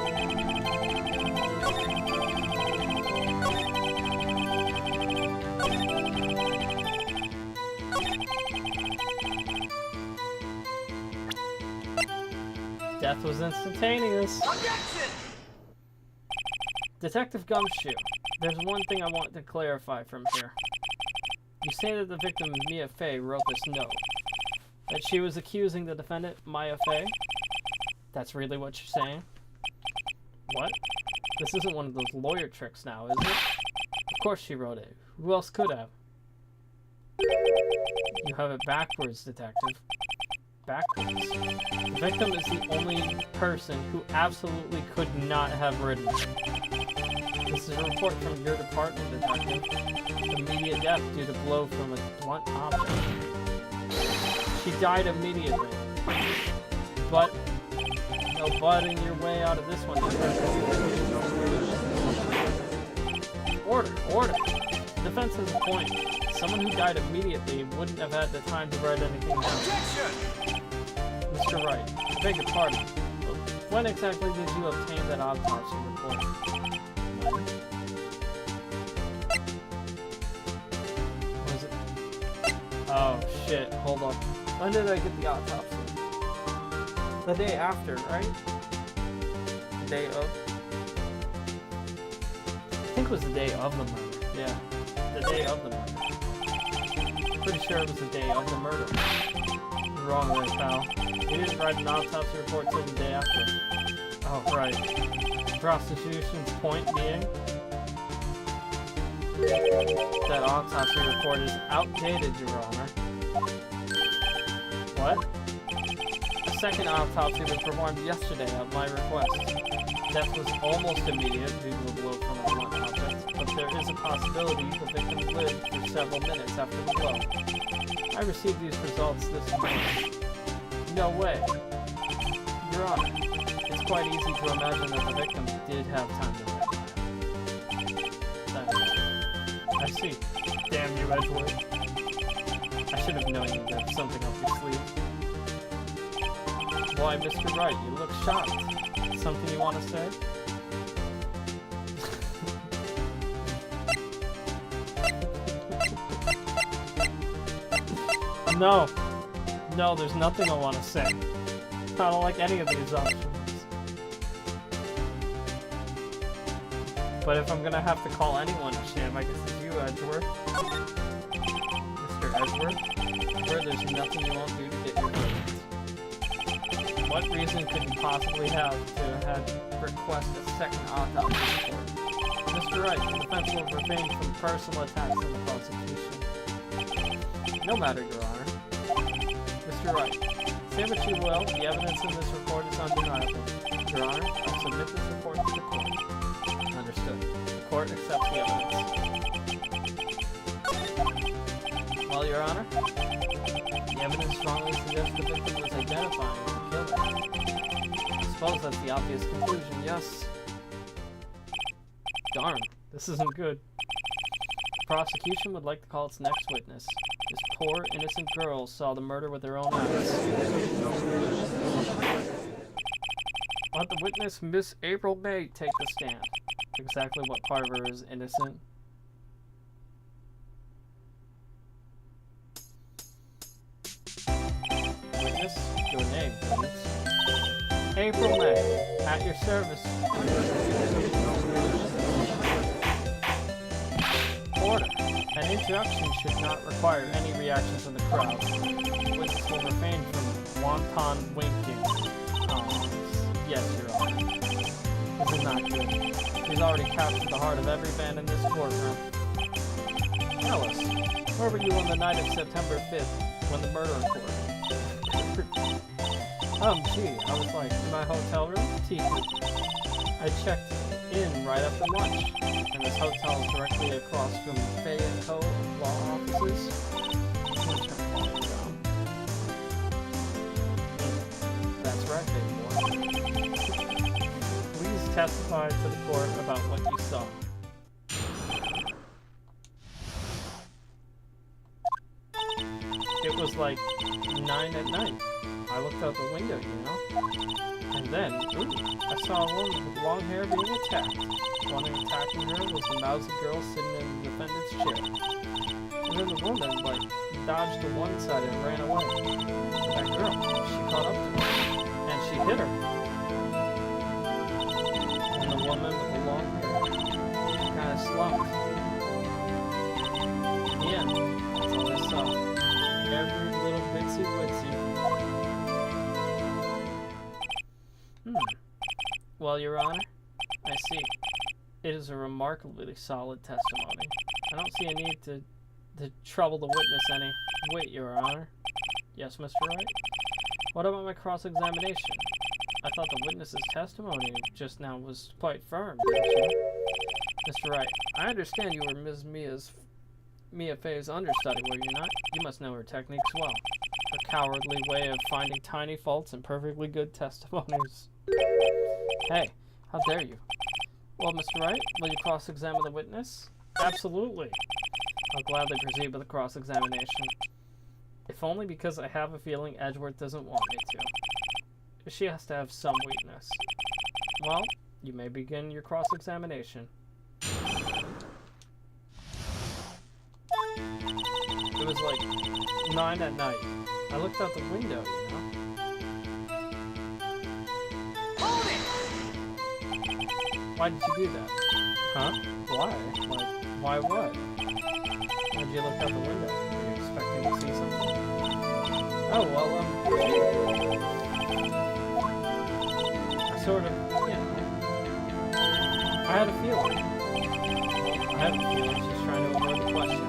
Death was instantaneous. Objection! Detective Gumshoe, there's one thing I want to clarify from here. You say that the victim, Mia Fey, wrote this note. That she was accusing the defendant, Maya Fey? That's really what you're saying? What? This isn't one of those lawyer tricks now, is it? Of course she wrote it. Who else could have? You have it backwards, detective. Backwards. The victim is the only person who absolutely could not have written it. This is a report from your department, detective. Immediate death due to blow from a blunt object. She died immediately. But no budding your way out of this one. Order, order. The defense has a point. Someone who died immediately wouldn't have had the time to write anything down. Objection! Mr. Wright, I beg your pardon. When exactly did you obtain that autopsy report? Was it? Oh shit! Hold up. When did I get the autopsy? The day after, right? The day of? I think it was the day of the murder. Yeah, the day of the murder. Pretty sure it was the day of the murder. You're wrong there, pal. You didn't write an autopsy report till the day after. Oh, right. Prosecution's point being that autopsy report is outdated, Your Honor. What? A second autopsy was performed yesterday at my request. Death was almost immediate due to a blow from a blunt object, but there is a possibility the victim lived for several minutes after the blow. I received these results this morning. No way. Your Honor, it's quite easy to imagine that the victim did have time to write. I see. Damn you, Edgewood. I should have known you had something up your sleeve. Why, Mr. Wright, you look shocked. Something you want to say? No. No, there's nothing I want to say. I don't like any of these options. But if I'm gonna have to call anyone a sham, I guess it's you, Edgeworth. Mr. Edgeworth? Where there's nothing you won't do to get your verdict. What reason could you possibly have to have request a second autopsy report? Mr. Wright, the defense will refrain from personal attacks on the prosecution. No matter, Your Honor. Mr. Wright, say what you will, the evidence in this report is undeniable. Your Honor, I'll submit this report to the court. Understood. The court accepts the evidence. Well, Your Honor, the evidence strongly suggests the victim was identifying the killer. I suppose that's the obvious conclusion, yes. Darn, this isn't good. The prosecution would like to call its next witness. This poor, innocent girl saw the murder with her own eyes. Let the witness, Miss April May, take the stand. Exactly what part of her is innocent? Witness, your name, please. April May, at your service. Order. An introduction should not require any reaction from the crowd. Witness will refrain from wanton winking. Yes, Your Honor. This is not good. He's already captured the heart of every man in this courtroom. Tell us, where were you on the night of September 5th, when the murder occurred? Gee, I was like, in my hotel room? I checked in right after lunch, and this hotel is directly across from Fay & Co. law offices. That's right, big boy. Please testify to the court about what you saw. It was like 9 at night. I looked out the window, you know? And then, ooh, I saw a woman with long hair being attacked. One attacking her was the mousy girl sitting in the defendant's chair. And then the woman, like, dodged to one side and ran away. But that girl, she caught up to her, and she hit her. Well, Your Honor, I see. It is a remarkably solid testimony. I don't see a need to trouble the witness any. Wait, Your Honor. Yes, Mr. Wright? What about my cross-examination? I thought the witness's testimony just now was quite firm, didn't you? Mr. Wright, I understand you were Ms. Mia Fey's understudy, were you not? You must know her techniques well. Her cowardly way of finding tiny faults in perfectly good testimonies. Hey, how dare you? Well, Mr. Wright, will you cross-examine the witness? Absolutely. I'll gladly proceed with the cross-examination. If only because I have a feeling Edgeworth doesn't want me to. She has to have some weakness. Well, you may begin your cross-examination. It was like 9 at night. I looked out the window, you know? Hold it! Why did you do that? Huh? Why? Like, why what? Why did you look out the window? Were you expecting to see something? Oh, well, gee. I sort of, you know, I had a feeling. I had a feeling she's trying to avoid the question.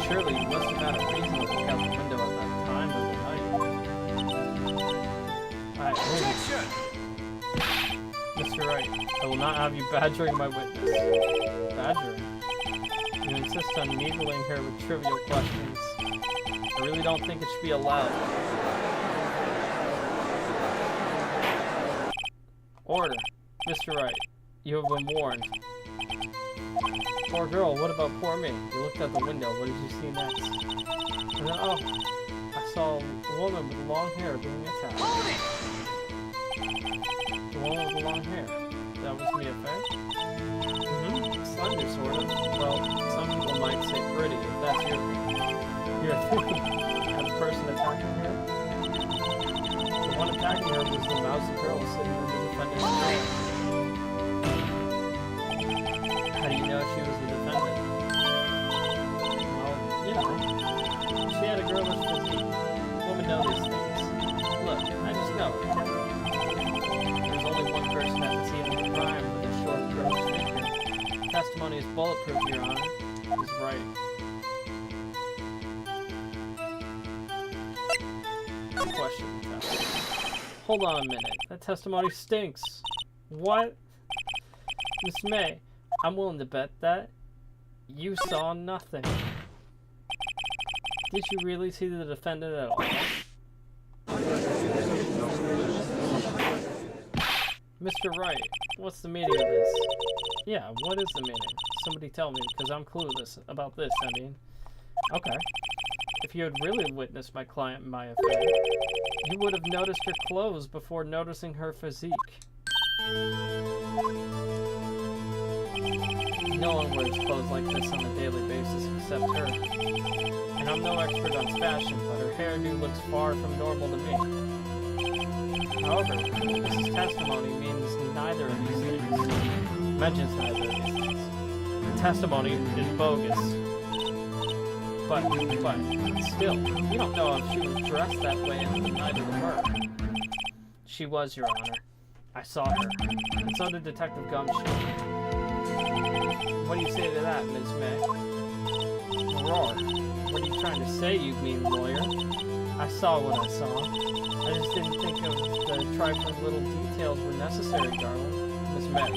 Surely you must have had a reason to look out the window at that time of the night. Alright, Objection! Mr. Wright, I will not have you badgering my witness. Badgering? You insist on needling her with trivial questions. I really don't think it should be allowed. Order. Mr. Wright, you have been warned. Poor girl, what about poor me? You looked out the window, what did you see next? And then, oh, I saw a woman with long hair being attacked. Hold it! The woman with the long hair. That was Mia Fey? Mm-hmm. Slender, sort of. Well, some people might say pretty, if that's your thing. And the person attacking her? The one attacking her was the mousy girl sitting in the defendant's chair. How do you know she was the defendant? Well, you know, she had a girlish physique. Women know these things. Look, I just know it. There's only one person at the scene of the crime with a short, girlish figure. Testimony is bulletproof, Your Honor. He's right. Question the test. Hold on a minute. That testimony stinks. What? Miss May, I'm willing to bet that you saw nothing. Did you really see the defendant at all? Mr. Wright, what's the meaning of this? Yeah, what is the meaning? Somebody tell me, because I'm clueless about this, I mean. Okay. If you had really witnessed my client Maya Fey, you would have noticed her clothes before noticing her physique. No one wears clothes like this on a daily basis except her. And I'm no expert on fashion, but her hairdo looks far from normal to me. However, this testimony means neither of these things. Mentions neither of these things. The testimony is bogus. But still, we don't know if she was dressed that way on the night of the murder. She was, Your Honor. I saw her. And so did Detective Gumshoe. What do you say to that, Ms. May? Roar. What are you trying to say, you mean lawyer? I saw what I saw. I just didn't think of the trifling little details were necessary, darling. Miss May,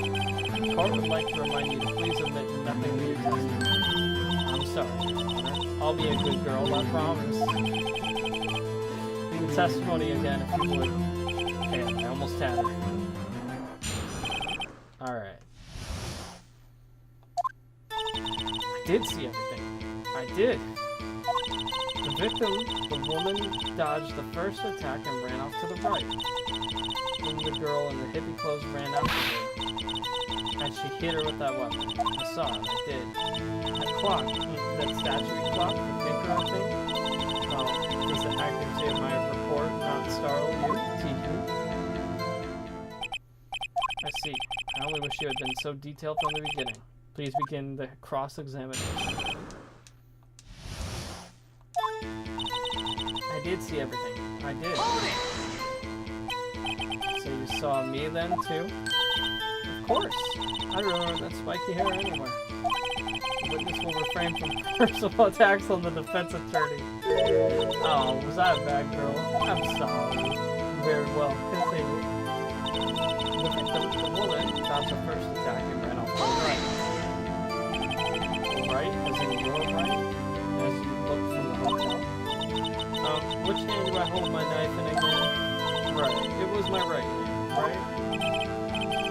the court would like to remind you to please omit nothing to your testimony. I'm sorry, Your Honor. I'll be a good girl, I promise. The testimony again, if you would. Damn, I almost had her. Alright. I did see everything. I did. The victim, the woman, dodged the first attack and ran off to the right. Then the girl in the hippie clothes ran after her. And she hit her with that weapon. I saw it, I did. That clock, that statue clock, the thinker, I think? Oh, does the accuracy of my report not startle you, TQ? I see. I only wish you had been so detailed from the beginning. Please begin the cross-examination. I did see everything. I did. So you saw me then, too? Of course. I don't remember that spiky hair anywhere. The witness will refrain from personal attacks on the defense attorney. Oh, was I a bad girl? I'm sorry. Very well. Continue. The woman got the first attack and ran off to the right. Right? As in your right? As you look from the hotel? Which hand do I hold my knife in again? Right. It was my right hand, right?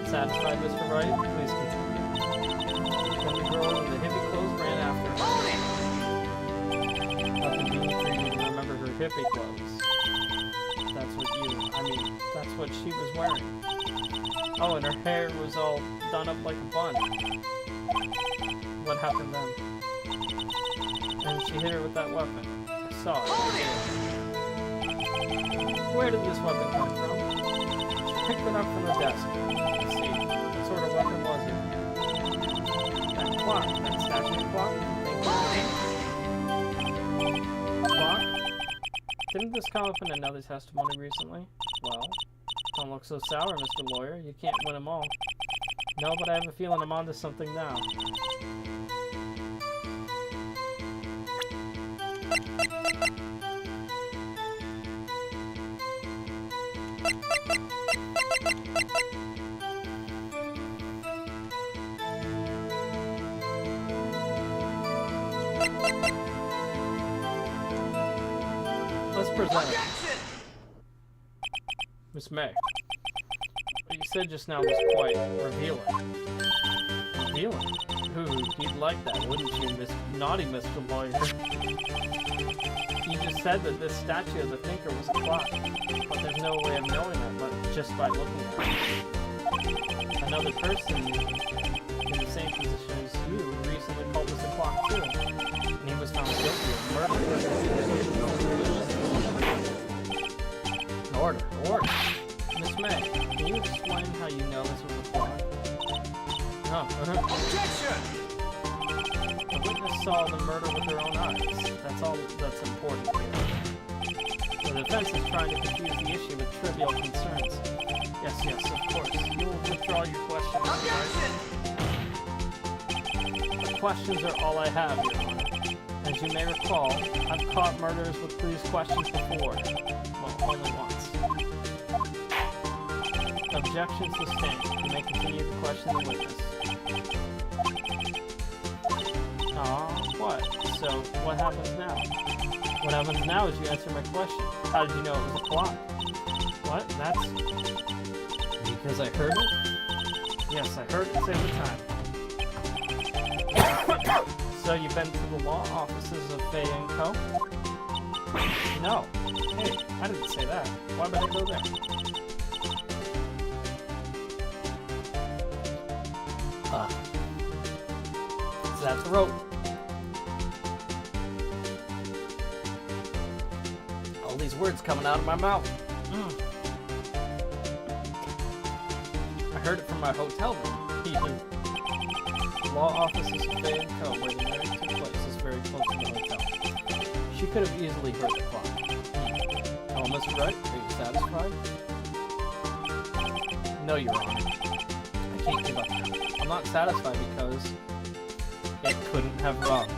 Satisfied, Mr. Wright? Please continue. Then the girl in the hippie clothes ran after her. Nothing for you to remember her hippie clothes. That's what she was wearing. Oh, and her hair was all done up like a bun. What happened then? And she hit her with that weapon. I saw it. Where did this weapon come from? She picked it up from the desk. Let's see. What sort of weapon was it? That clock. That statue clock? Clock? Didn't this come up in another testimony recently? Well, don't look so sour, Mr. Lawyer. You can't win them all. No, but I have a feeling I'm onto something now. Let's present it. Miss May, what you said just now was quite revealing. Revealing? Ooh, you'd like that, wouldn't you, naughty Mr. Lawyer? You just said that this statue of the thinker was a clock, but there's no way of knowing that but just by looking at it. Another person in the same position as you recently called this a clock too, and he was found guilty of murder. Order. Miss May, can you explain how you know this was a clock? Objection! The witness saw the murder with her own eyes. That's all that's important here. The defense is trying to confuse the issue with trivial concerns. Yes, of course. You will withdraw your questions. Objection! The questions are all I have, Your Honor. As you may recall, I've caught murderers with these questions before. Well, only once. Objection sustained. You may continue to question the witness. What? So, what happens now? What happens now is you answer my question. How did you know it was a clock? What? That's... because I heard it? Yes, I heard it every time. So, you've been to the law offices of Fay & Co.? No. Hey, I didn't say that. Why would I go there? That's the rope. All these words coming out of my mouth. I heard it from my hotel room. Law offices of Fay & Co., where the marriage took place, is very close to the hotel. She could have easily heard the clock. Oh, Mr. Wright, are you satisfied? No, Your Honor. I can't give up now. I'm not satisfied because it couldn't have rung.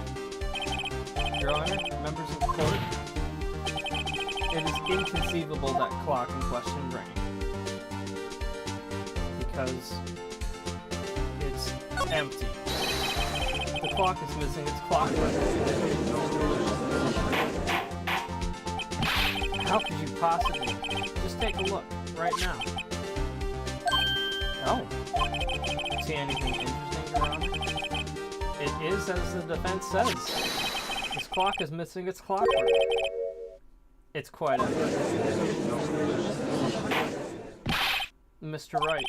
Your Honor, members of the court, it is inconceivable that clock in question rang. Because it's empty. The clock is missing its clockwork. How could you possibly? Just take a look, right now. Oh. See anything interesting, Your Honor? It is as the defense says. This clock is missing its clockwork. It's quite evident. Mr. Wright,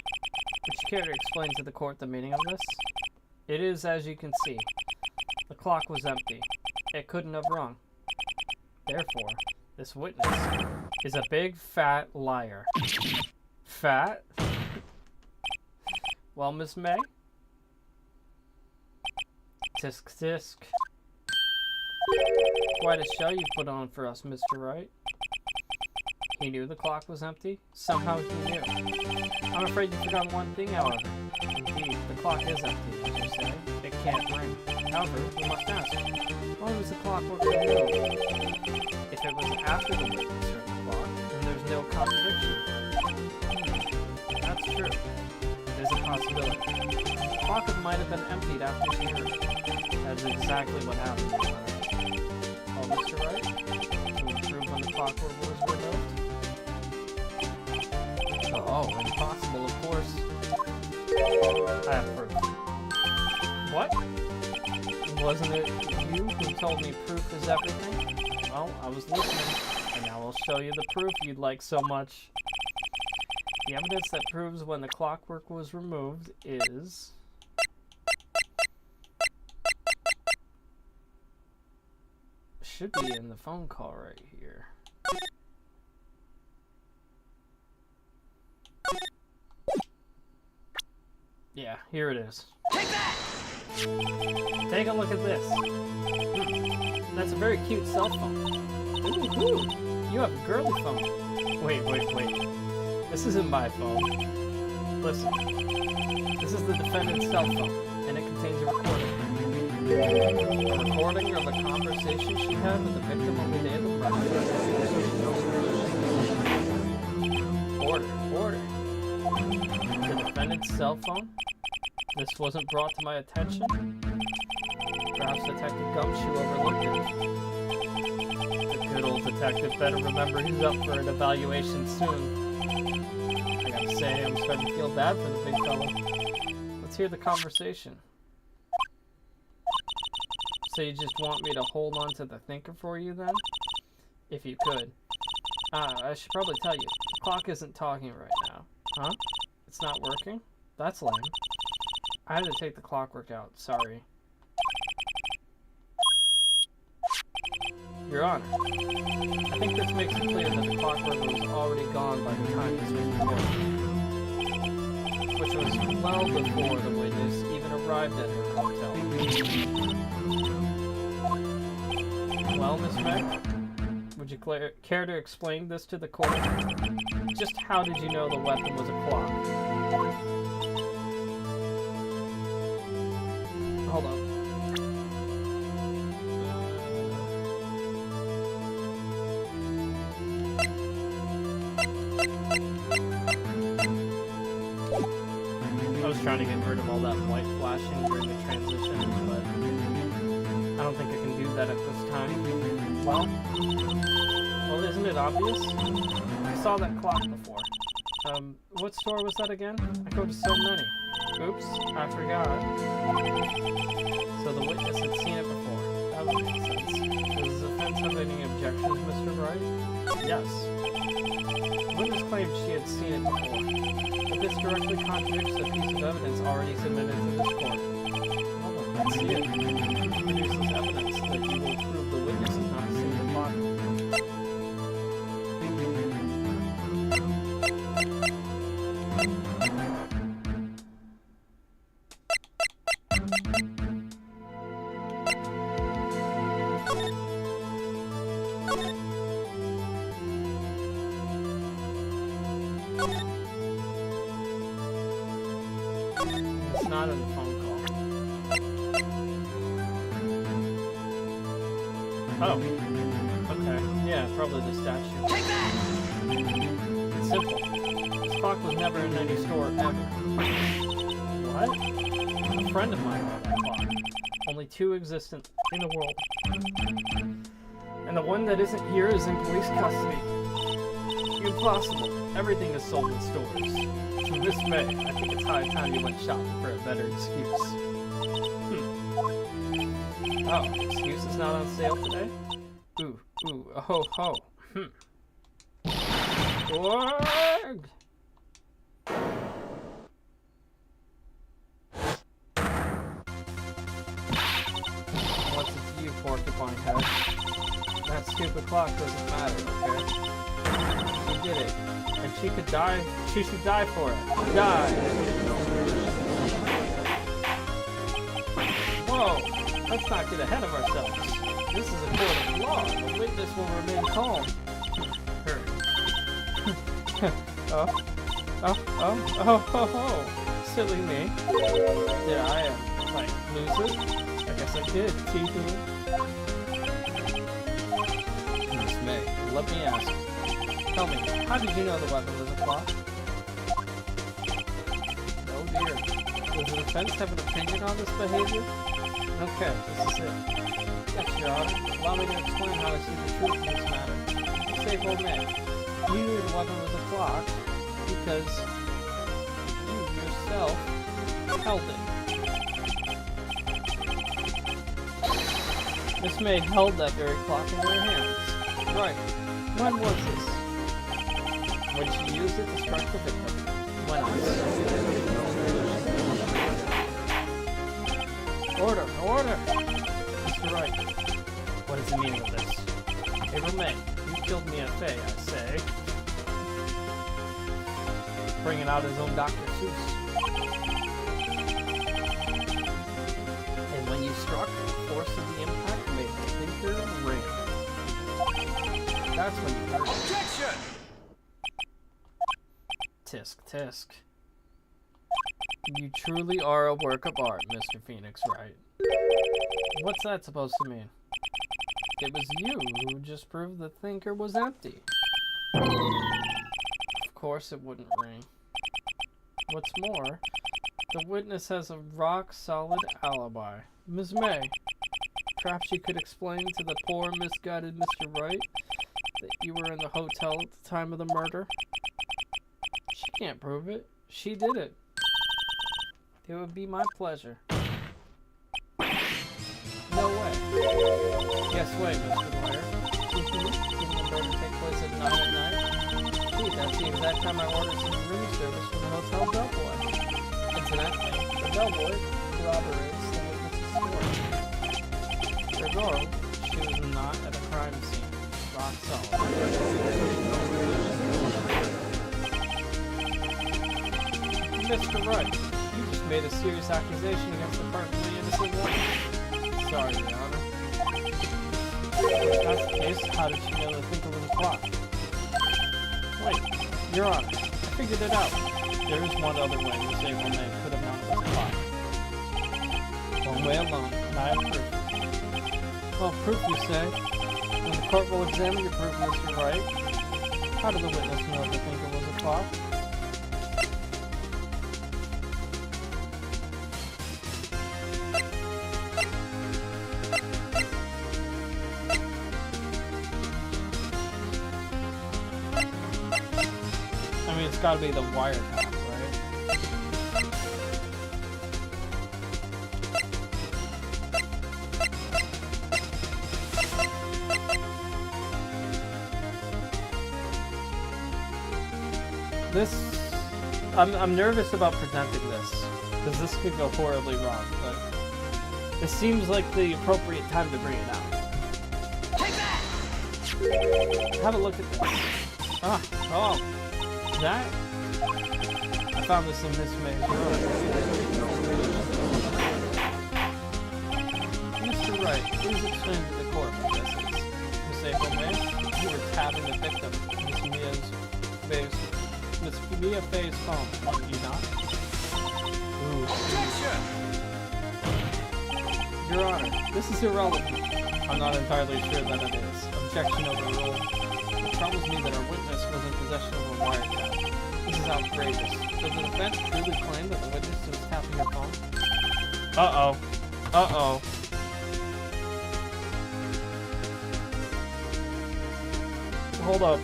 would you care to explain to the court the meaning of this? It is as you can see. The clock was empty. It couldn't have rung. Therefore, this witness is a big fat liar. Fat? Well, Miss May? Tisk tisk. Quite a show you put on for us, Mr. Wright. He knew the clock was empty. Somehow he knew. I'm afraid you forgot one thing, however. Indeed, the clock is empty, as you say. It can't ring. However, we must ask, why was the clockwork removed? If it was after the witness heard the clock, then there's no contradiction. That's true. It is a possibility. The clock might have been emptied after she heard it. That's exactly what happened, Your Honor. Oh, Mr. Wright? Can you prove when the clockwork was removed? Oh, impossible, of course. I have proof. What? Wasn't it you who told me proof is everything? Well, I was listening, and now I'll show you the proof you'd like so much. The evidence that proves when the clockwork was removed is... should be in the phone call right here. Yeah, here it is. Take that! Take a look at this. That's a very cute cell phone. Ooh, you have a girly phone. Wait. This isn't my phone. Listen. This is the defendant's cell phone, and it contains a recording. A recording of a conversation she had with the victim on the day of the murder. Order. The defendant's cell phone? This wasn't brought to my attention? Perhaps Detective Gumshoe overlooked it. The good old detective better remember he's up for an evaluation soon. I gotta say, I'm starting to feel bad for the big fella. Let's hear the conversation. So you just want me to hold on to the thinker for you then? If you could. I should probably tell you, the clock isn't talking right now. Huh? It's not working? That's lame. I had to take the clockwork out, sorry. Your Honor, I think this makes it clear that the clockwork was already gone by the time this was recorded. Which was well before the witness even arrived at her hotel. Well, Miss May, would you care to explain this to the court? Just how did you know the weapon was a clock? Hold on. I was trying to get rid of all that white flashing during the transition, but I don't think I can do that at this time. Well, isn't it obvious? I saw that clock before. What store was that again? I go to so many. Oops, I forgot. So the witness had seen it before. That would make sense. Does the defense have any objections, Mr. Wright? Yes. The witness claimed she had seen it before, but this directly contradicts a piece of evidence already submitted to this court. Hold on, let's see it. This produces evidence that you will prove the witness has not seen the clock. It's not in the phone call. Oh. Okay. Yeah, probably the statue. Take that! It's simple. This clock was never in any store ever. What? A friend of mine bought that clock. Only two existent in the world. And the one that isn't here is in police custody. Impossible. Everything is sold in stores. So Miss May, I think it's high time you went shopping for a better excuse. Oh, excuse is not on sale today? Ooh, ho, ho. Org! What's it to you, porcupine head? That stupid clock doesn't matter, okay? You did it. And she could die. She should die for it. Die! Whoa! Let's not get ahead of ourselves. This is a court of law. The witness will remain calm. Her. Oh. Silly me. Did I, lose it? I guess I did. Teething. Miss May, let me ask. Tell me, how did you know the weapon was a clock? Oh dear. Does the defense have an opinion on this behavior? Okay, this is it. Yes, Your Honor. Allow me to explain how I see the truth in this matter. Safe old man. You knew the weapon was a clock because you yourself held it. Miss May held that very clock in her hands. Right. When was this? When she used it to strike the victim. When else? Order! Order! Mr. Wright, what is the meaning of this? April May, you killed me at Faye, I say. Bringing out his own Dr. Seuss. And when you struck, the force of the impact made the thinker ring. That's when you heard it. Objection! Tisk, tisk. You truly are a work of art, Mr. Phoenix Wright. What's that supposed to mean? It was you who just proved the thinker was empty. Of course it wouldn't ring. What's more, the witness has a rock-solid alibi. Ms. May, perhaps you could explain to the poor, misguided Mr. Wright that you were in the hotel at the time of the murder? She can't prove it. She did it. It would be my pleasure. No way. Yes, wait, Mr. Lawyer. Didn't the murder take place at 9 at night? Gee, that's the exact time I ordered some room service from the hotel bellboy. Incidentally, the bellboy corroborates the witness's story. Regardless, she was not at a crime scene. Rock solid. Mr. Wright, you just made a serious accusation against a perfectly innocent woman. Sorry, Your Honor. If that's the case, how did she know the thinker was a clock? Wait, Your Honor, I figured it out. There is one other way this able man could have known it was a clock. One way alone, and I have proof. Well, proof, you say? And the court will examine your proof, Mr. Wright. How did the witness know the thinker was a clock? It's gotta be the wiretap, right? I'm nervous about presenting this, because this could go horribly wrong, but this seems like the appropriate time to bring it out. Take that! Have a look at this. Oh. That? I found this in Miss May's room. Mr. Wright, please explain to the court what this is. Miss April May, you were tabbing the victim, Miss Mia Faye's phone, were you not? Ooh. Your Honor, this is irrelevant. I'm not entirely sure that it is. Objection overruled. It troubles me that our witness was in possession of a wiretap. This is outrageous. Does the defense truly claim that the witness was tapping her phone? Uh-oh. Uh-oh. Hold up.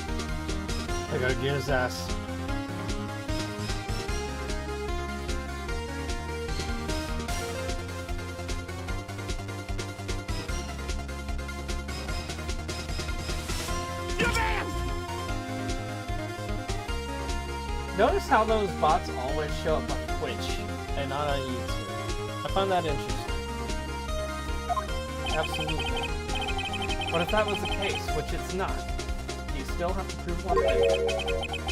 I gotta get his ass. Notice how those bots always show up on Twitch and not on YouTube. I find that interesting. Absolutely. But if that was the case, which it's not, do you still have to prove one thing?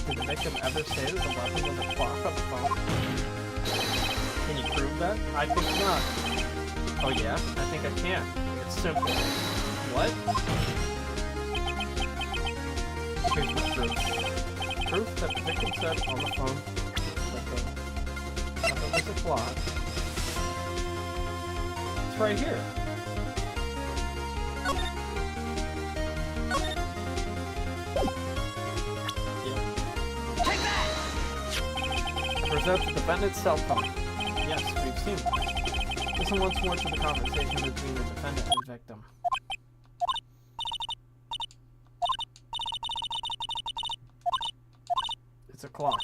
Did the victim ever say that the weapon was a clock on the phone? Can you prove that? I think not. Oh yeah? I think I can. It's simple. What? Here's the proof. Proof that the victim said on the phone that it was a flawed. It's right here. Present the defendant's cell phone. Yes, we've seen that. Listen once more to the conversation between the defendant and victim. It's a clock.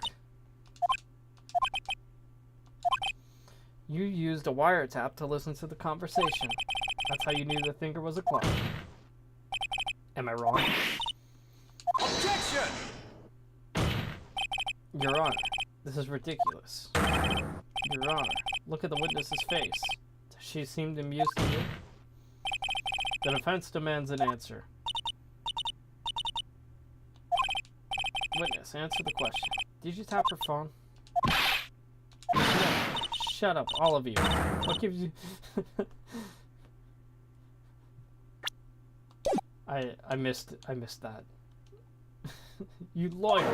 You used a wiretap to listen to the conversation. That's how you knew the finger was a clock. Am I wrong? Objection! Your Honor. This is ridiculous. Your Honor, look at the witness's face. Does she seem amused to you? The defense demands an answer. Witness, answer the question. Did you tap her phone? Shut up, all of you. What gives you... I missed that. You lawyer.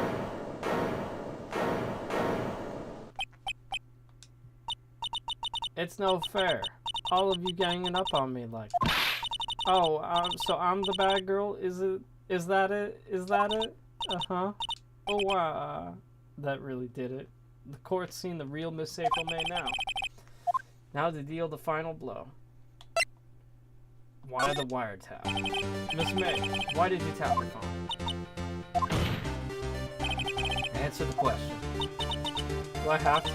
It's no fair. All of you ganging up on me like that. Oh, so I'm the bad girl? Is that it? Uh-huh. Oh, that really did it. The court's seen the real Miss April May now. Now to deal the final blow. Why the wiretap? Miss May, why did you tap her phone? Answer the question. Do I have to?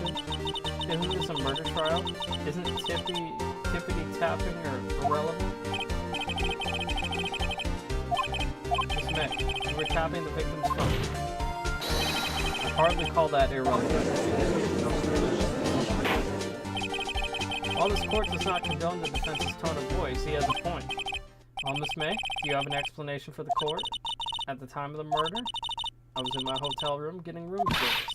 Isn't this a murder trial? Isn't tippity tapping irrelevant? Miss May, you were tapping the victim's phone. I hardly call that irrelevant. While this court does not condone the defense's tone of voice, he has a point. Well, Miss May, do you have an explanation for the court? At the time of the murder, I was in my hotel room getting room service.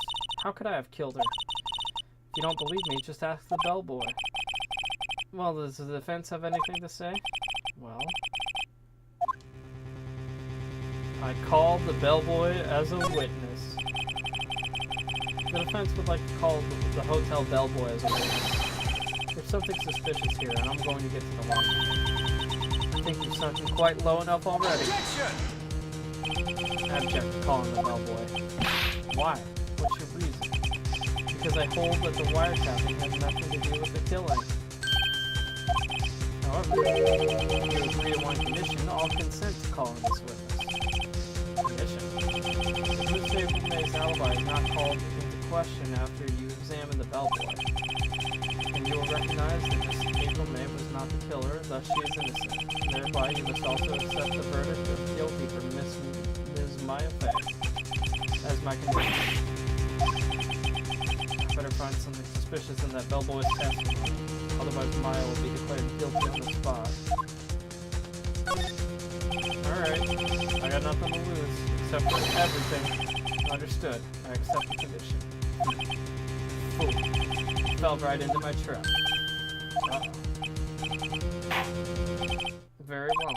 How could I have killed her? If you don't believe me, just ask the bellboy. Well, does the defense have anything to say? Well, I called the bellboy as a witness. The defense would like to call the hotel bellboy as a witness. There's something suspicious here, and I'm going to get to the bottom. I think you've sunken quite low enough already. Objection! I object to calling the bellboy. Why? What's your reason? Because I hold that the wiretapping has nothing to do with the killing. However, you agree on one condition, all consent to calling this witness. Condition? Miss April May's alibi is not called into question after you examine the bellboy. And you will recognize that Miss April May was not the killer, thus she is innocent. Thereby, you must also accept the verdict of guilty for Ms. Maya Fay as my condition. Better find something suspicious in that bellboy's testimony. Otherwise, Maya will be declared guilty on the spot. Alright, I got nothing to lose, except for everything. Understood. I accept the condition. Fool. Fell right into my trap. Uh-oh. Very well.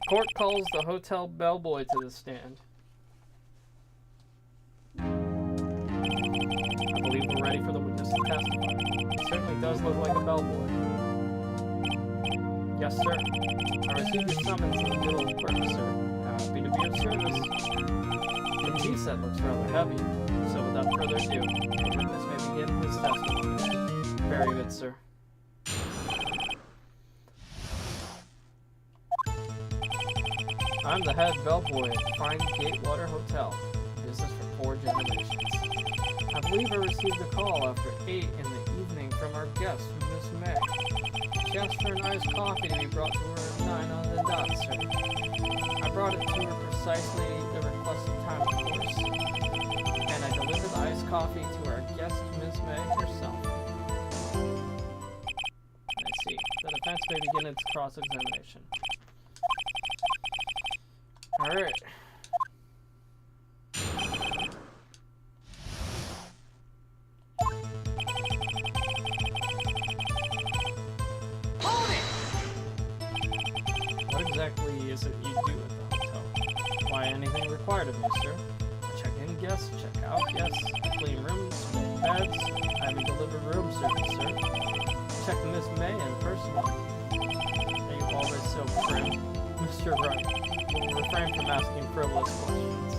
Court calls the hotel bellboy to the stand. I believe we're ready for the witness to testify. He certainly does look like a bellboy. Yes, sir. I received your summons in the middle of work, sir. Happy to be of service. The G set looks rather heavy, so without further ado, the witness may begin his testimony. Very good, sir. I'm the head bellboy at Fine Gatewater Hotel. Business for 4 generations. I believe I received a call after 8 in the evening from our guest, Miss May. She asked for an iced coffee to be brought to her at 9 on the dot, sir. I brought it to her precisely the requested time, of course. And I delivered the iced coffee to our guest, Miss May herself. I see. The defense may begin its cross-examination. Alright. Hold it! exactly is it you do at the hotel? Why, anything required of me, sir. Check in guests, check out guests, clean rooms, make beds, I have a delivered room service, sir. Check Miss May in person. Are you always so prim? Mr. Wright, you will refrain from asking frivolous questions.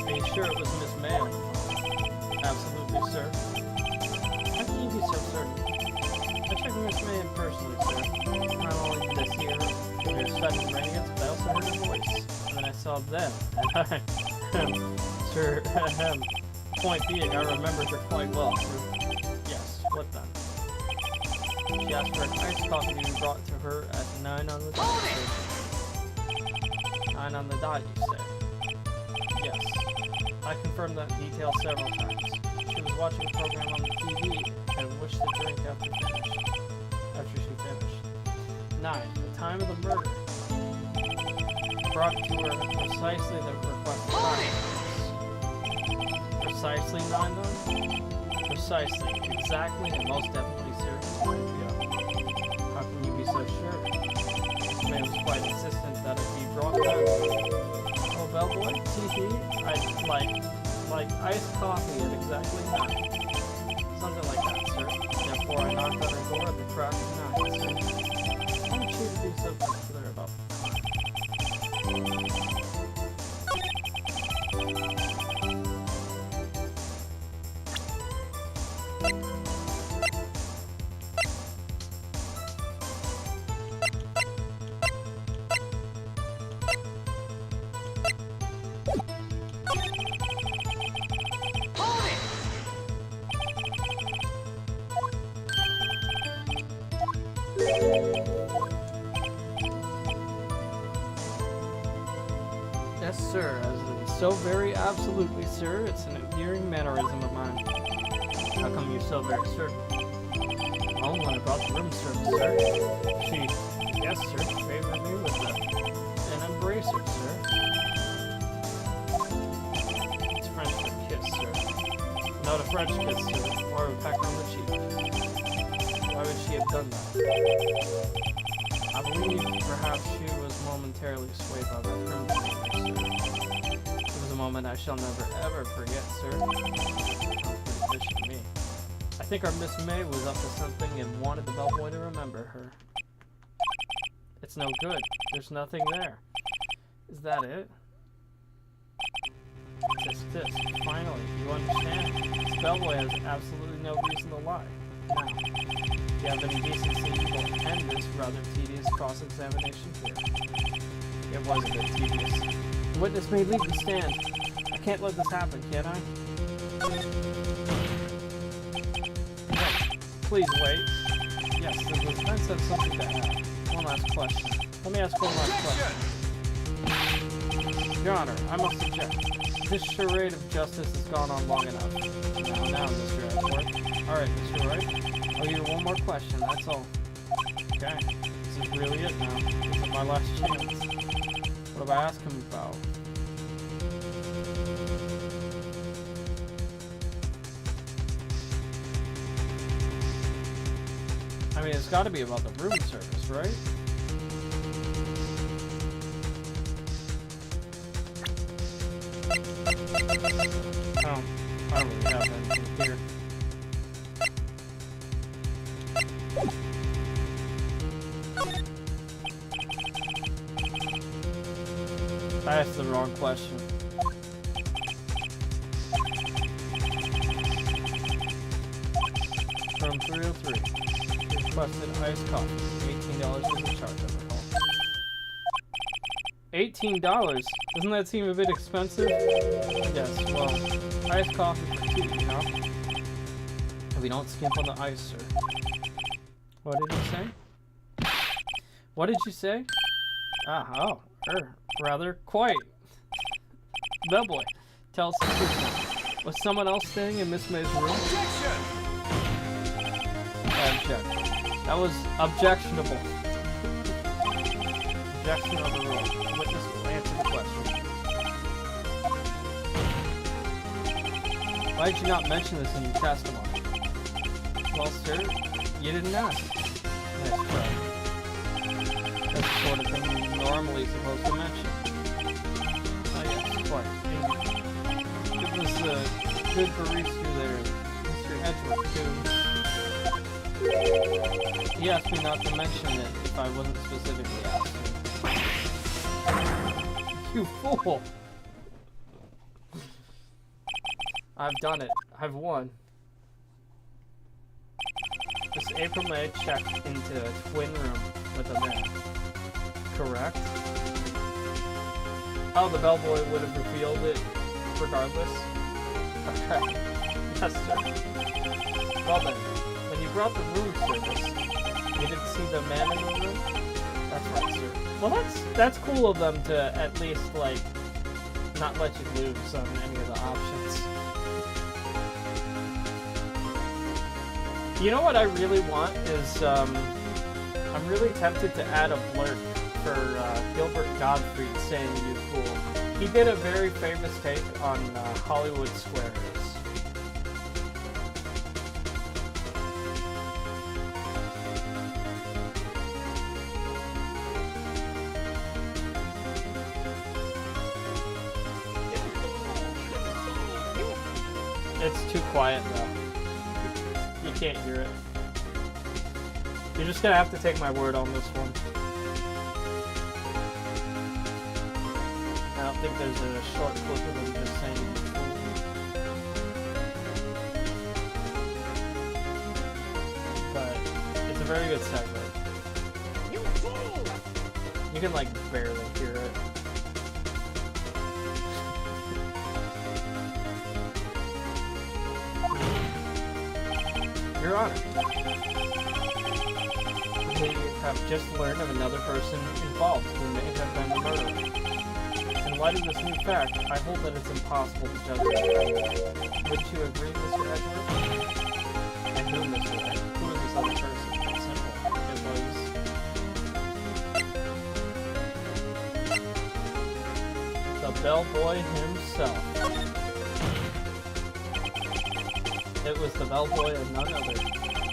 Are you sure it was Miss May on the phone? Absolutely, sir. How can you be so certain? I checked Miss May in personally, sir. Not only did I see her sudden radiance, but I also heard her voice. And then I saw them. Sir, point being, I remembered her quite well, sir. Yes, what then? She asked for an iced coffee to be brought to her at 9 on the dot. 9 on the dot, you say? Yes. I confirmed that detail several times. She was watching a program on the TV and wished to drink after she finished. 9. The time of the murder. Brought to her precisely the requested time. Precisely 9 though? Precisely. Exactly and most definitely, sir. How can you be so sure? This man was quite insistent that it be brought back. Oh, bellboy, TV, I'd like iced coffee at exactly 9. Something like that, sir. Therefore, I knocked on her door at the crack of 9, sir. Why don't you be so particular about the time? Yes, sir, as in so very absolutely, sir. It's an endearing mannerism of mine. How come you're so very certain? Oh, when I brought the room service, sir. Yes, sir, favored me with an embracer, sir. It's French for kiss, sir. Not a French kiss, sir, or a peck on the cheek. Why would she have done that? I believe perhaps she was momentarily swayed by my room service, sir. It was a moment I shall never ever forget, sir. Sounds pretty fishy to me. I think our Miss May was up to something and wanted the bellboy to remember her. It's no good. There's nothing there. Is that it? Tisk tisk. Finally, you understand? This bellboy has absolutely no reason to lie. Now, if you have any decency, you will end this rather tedious cross-examination here. It was a bit tedious. The witness may leave the stand. I can't let this happen, can I? Wait. Please wait. Yes, the defense has something to add. One last question. Let me ask one last question. Your Honor, I must object. This charade of justice has gone on long enough. Now, Mr. Ashworth. Alright, Mr. Wright. I'll give you one more question, that's all. Okay. This is really it now. This is my last chance. What do I ask him about? I mean, it's gotta be about the room service, right? I don't really have anything here. I asked the wrong question. Room 303. Requested iced coffee. $18 is the charge, I recall. $18? Doesn't that seem a bit expensive? Yes, well, iced coffee for 2, you know? We don't skimp on the ice, sir. What did you say? What did you say? Rather quite. Bellboy, tell us the truth now. Was someone else staying in Miss May's room? Objection! Objection. That was objectionable. Objection on the rule. The witness will answer the question. Why did you not mention this in your testimony? Well, sir, You didn't ask. Nice try. That's the sort of thing you're normally supposed to mention. Oh yes, quite. It was good barista there, Mr. Edgeworth, too. He asked me not to mention it if I wasn't specifically asking. You fool! I've done it. I've won. This April May checked into a twin room with a man. Correct? Oh, the bellboy would have revealed it regardless? Okay. Yes, sir. Well then, when you brought the room service, you didn't see the man in the room? That's right, sir. Well, that's cool of them to at least, like, not let you lose on any of the options. You know what I really want is, I'm really tempted to add a blurb for Gilbert Gottfried saying "you fool." He did a very famous take on Hollywood Squares. It's too quiet though. You can't hear it. You're just gonna have to take my word on this one. I don't think there's a short clip of him just saying "you fool." But it's a very good segment. You fool! You can like barely hear it. Your Honor, we have just learned of another person involved who may have been the murderer. In light of this new fact, I hold that it's impossible to judge this. Wouldn't you agree, Mr. Edgeworth? And who, Mr. Wright? Who is this other person? It's simple. It was the bellboy himself. It was the bellboy and none other.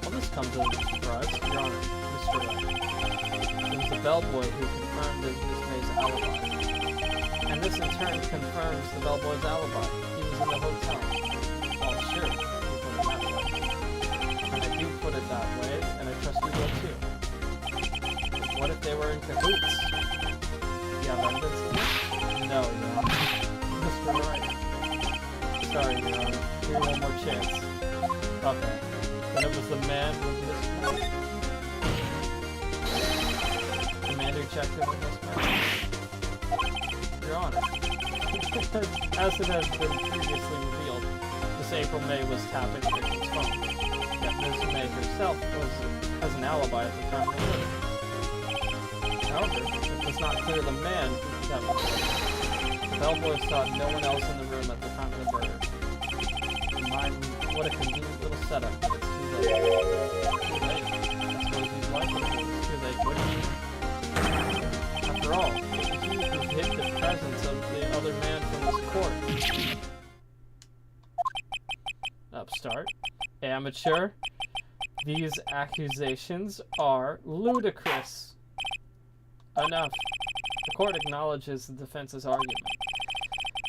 Well, this comes as a surprise, Your Honor, Mr. Wright. It was the bellboy who confirmed Miss May's alibi. And this in turn confirms the bellboy's alibi. He was in the hotel. Well, sure, you put it that way. And I do put it that way, and I trust you will too. But what if they were in cahoots? You have evidence of this? No, Your Honor. Mr. Wright. Sorry, Your Honor. Give me one more chance. Okay. Then it was the man with Miss May? The man who checked in with Miss May? Your Honor. As it has been previously revealed, Miss April May was tapping the victim's phone. Yet Miss May herself has an alibi at the time of the murder. However, it was not clear the man that was there. The bellboy saw no one else in the room at the time of the murder. What a convenient little setup, but it's too late. Too late. I suppose he's likely it was too late, wouldn't he? After all, it was you who hid the presence of the other man from this court. Upstart. Amateur. These accusations are ludicrous. Enough. The court acknowledges the defense's argument.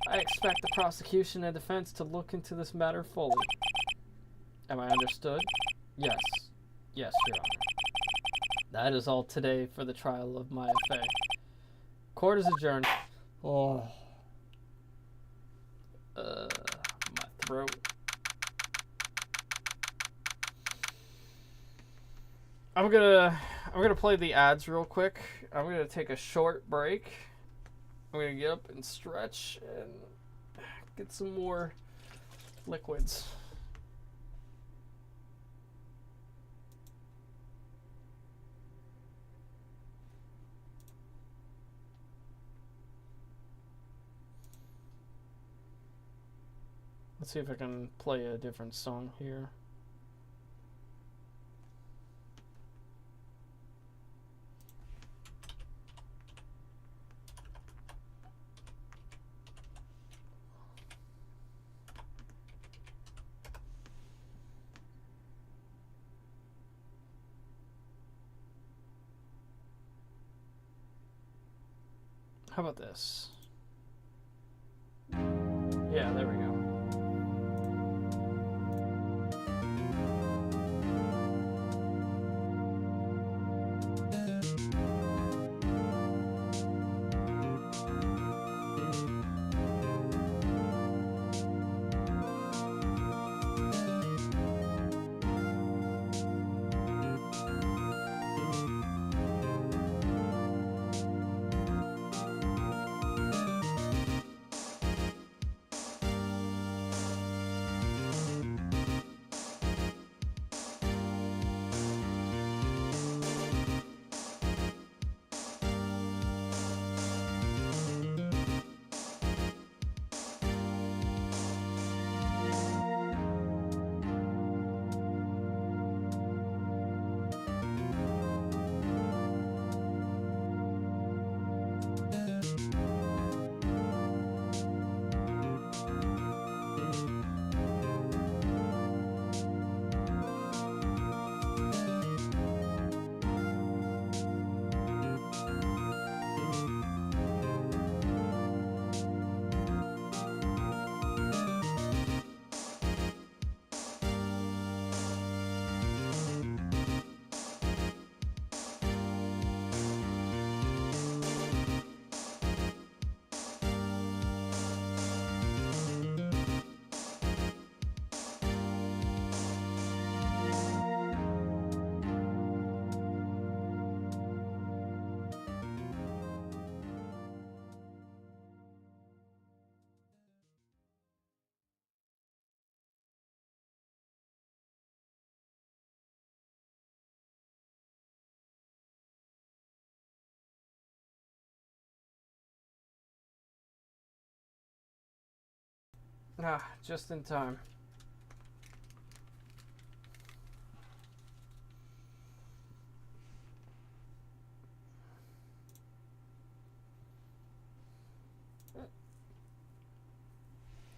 I expect the prosecution and defense to look into this matter fully. Am I understood? Yes. Yes, Your Honor. That is all today for the trial of my affair. Court is adjourned. Oh. My throat. I'm gonna play the ads real quick. I'm gonna take a short break. I'm gonna get up and stretch and get some more liquids. Let's see if I can play a different song here. How about this? Yeah, there we go. Ah, just in time.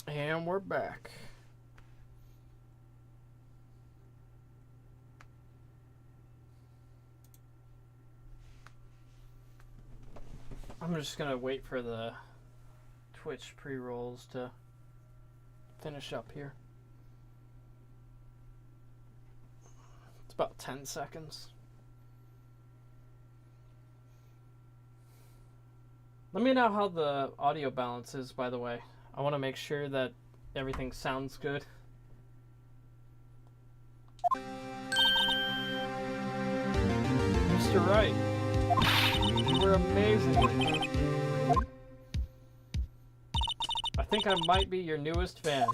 And we're back. I'm just gonna wait for the Twitch pre-rolls to finish up here. It's about 10 seconds. Let me know how the audio balance is, by the way. I want to make sure that everything sounds good. Mr. Wright, you were amazing. I think I might be your newest fan.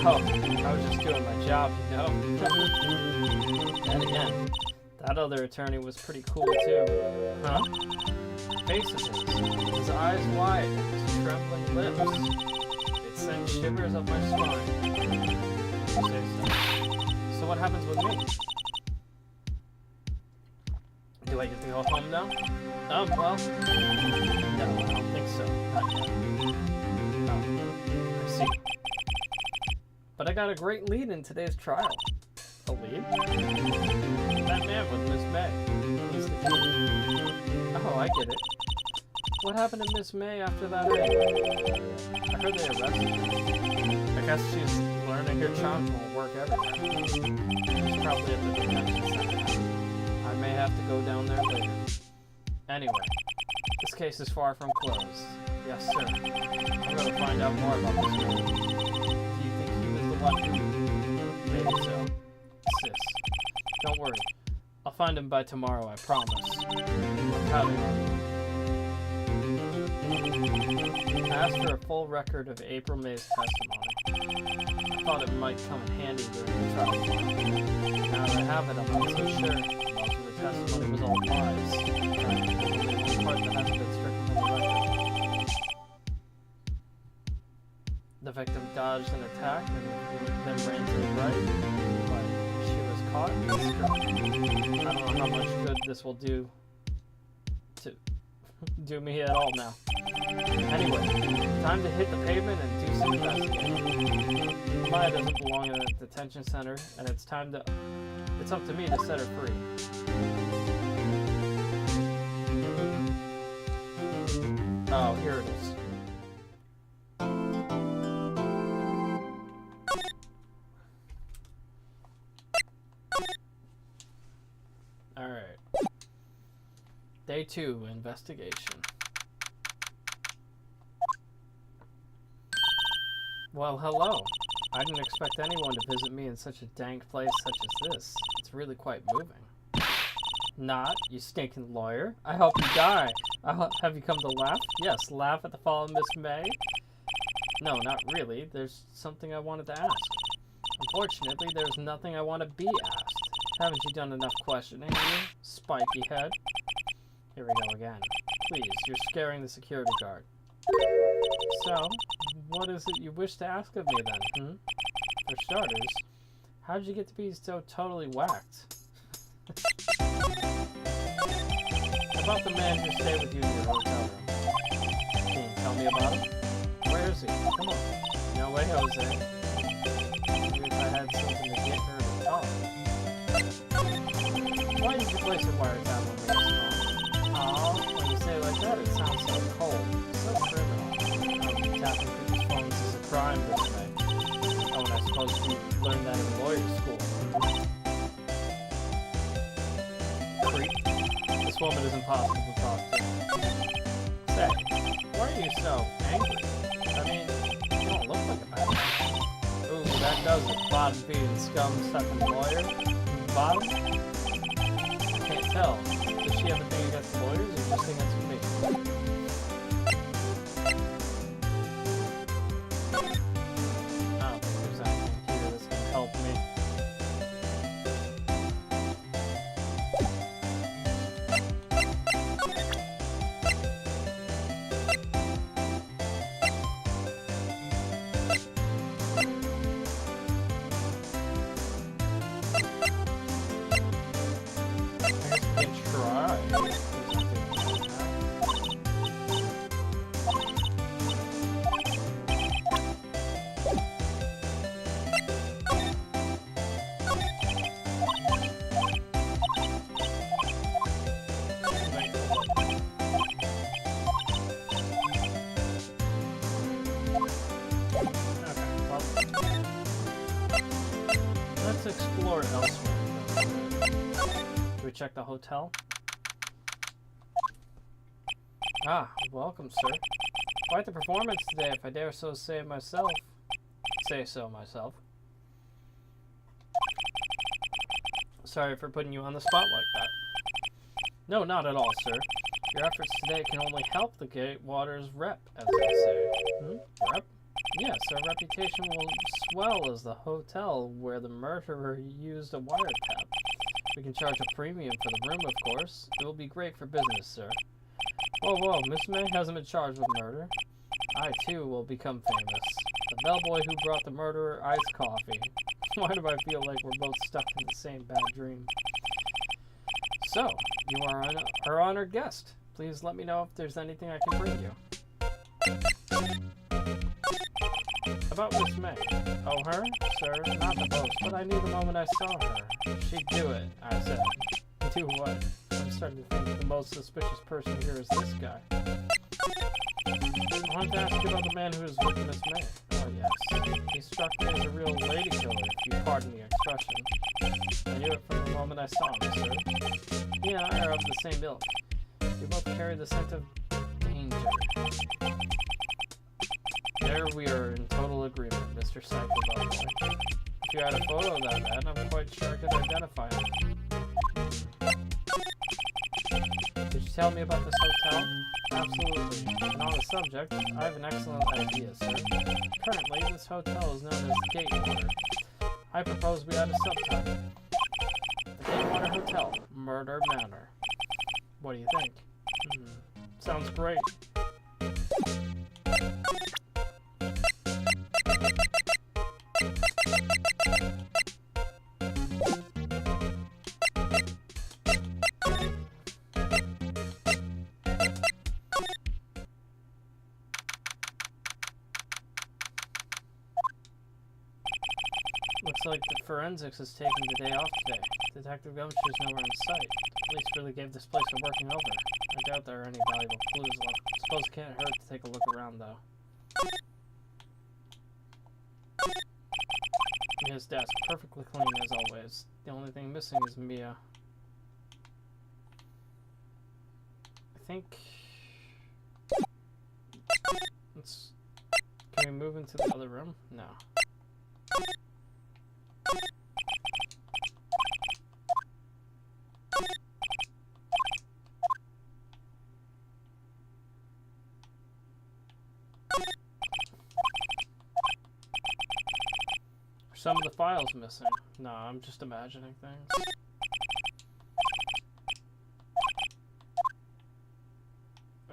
Oh, I was just doing my job, you know? And again, that other attorney was pretty cool too. Huh? Face of his eyes wide, his trembling lips. It sent shivers up my spine. So what happens with me? Do I get to go home now? Well, no, I don't think so. Not yet. Oh, I see. But I got a great lead in today's trial. A lead? That man with Miss May. He's the key. Oh, I get it. What happened to Miss May after that raid? I heard they arrested her. I guess she's learning her charms won't work everywhere. She's probably at the detention center. I may have to go down there later. Anyway, this case is far from closed. Yes, sir. I'm going to find out more about this man. Do you think he was the one who... Maybe so. Sis. Don't worry. I'll find him by tomorrow, I promise. I'm counting on you. I asked for a full record of April May's testimony. I thought it might come in handy during the trial. Now that I have it, I'm not so sure. Most of the testimony was all lies. The part that hasn't been stricken in the record. The victim dodged an attack and then ran to the right, but she was caught and struck. I don't know how much good this will do to do me at all now. Anyway, time to hit the pavement and do some investigating. Maya doesn't belong in a detention center, and it's up to me to set her free. Oh, here it is. Alright. Day 2, investigation. Well, hello. I didn't expect anyone to visit me in such a dank place such as this. It's really quite moving. Not, you stinking lawyer. I hope you die. Have you come to laugh? Yes, laugh at the fall of Miss May? No, not really. There's something I wanted to ask. Unfortunately, there's nothing I want to be asked. Haven't you done enough questioning, you spiky head? Here we go again. Please, you're scaring the security guard. So, what is it you wish to ask of me then, For starters, how did you get to be so totally whacked? About the man who stayed with you in your hotel room. Can you tell me about him? Where is he? Come on. No way, Jose. Maybe if I had something to get her to talk. Why did you place a wiretap on me this phone? Oh, when you say it like that, it sounds so cold. So criminal. Tapping people's phones is a crime this way. Oh, and I suppose you learned that in lawyer school. Creep. This woman is impossible to talk to. Say, why are you so angry? I mean, you don't look like a bad guy. Ooh, that does it. Bottom-feeding scum-sucking lawyer. Bottom? I can't tell. Does she have a thing against lawyers or just against me? I don't think there's anything here that's gonna help me. Explore elsewhere. Do we check the hotel? Ah, welcome, sir. Quite the performance today, if I dare so say myself. Say so myself. Sorry for putting you on the spot like that. No, not at all, sir. Your efforts today can only help the Gatewaters rep, as they say. Rep? Yes, our reputation will swell as the hotel where the murderer used a wiretap. We can charge a premium for the room, of course. It will be great for business, sir. Whoa, Miss May hasn't been charged with murder. I, too, will become famous. The bellboy who brought the murderer iced coffee. Why do I feel like we're both stuck in the same bad dream? So, you are our honored guest. Please let me know if there's anything I can bring you. About Miss May. Oh, her? Sir, not the most, but I knew the moment I saw her. She'd do it, I said. Do what? I'm starting to think the most suspicious person here is this guy. I wanted to ask you about the man who was with Miss May. Oh, yes. He struck me as a real lady killer, if you pardon the expression. I knew it from the moment I saw him, sir. He and I are of the same ilk. We both carry the scent of danger. There we are in total agreement, Mr. Psycho Bellboy. If you had a photo of that man, I'm quite sure I could identify him. Did you tell me about this hotel? Absolutely. And on the subject, I have an excellent idea, sir. Currently, this hotel is known as Gatewater. I propose we add a subtitle. The Gatewater Hotel, Murder Manor. What do you think? Sounds great. Looks like the forensics is taking the day off today. Detective Gumshoe's nowhere in sight. The police really gave this place a working over. I doubt there are any valuable clues left. Suppose it can't hurt to take a look around, though. Mia's desk, perfectly clean as always. The only thing missing is Mia. I think... Can we move into the other room? No. Some of the files missing. No, I'm just imagining things.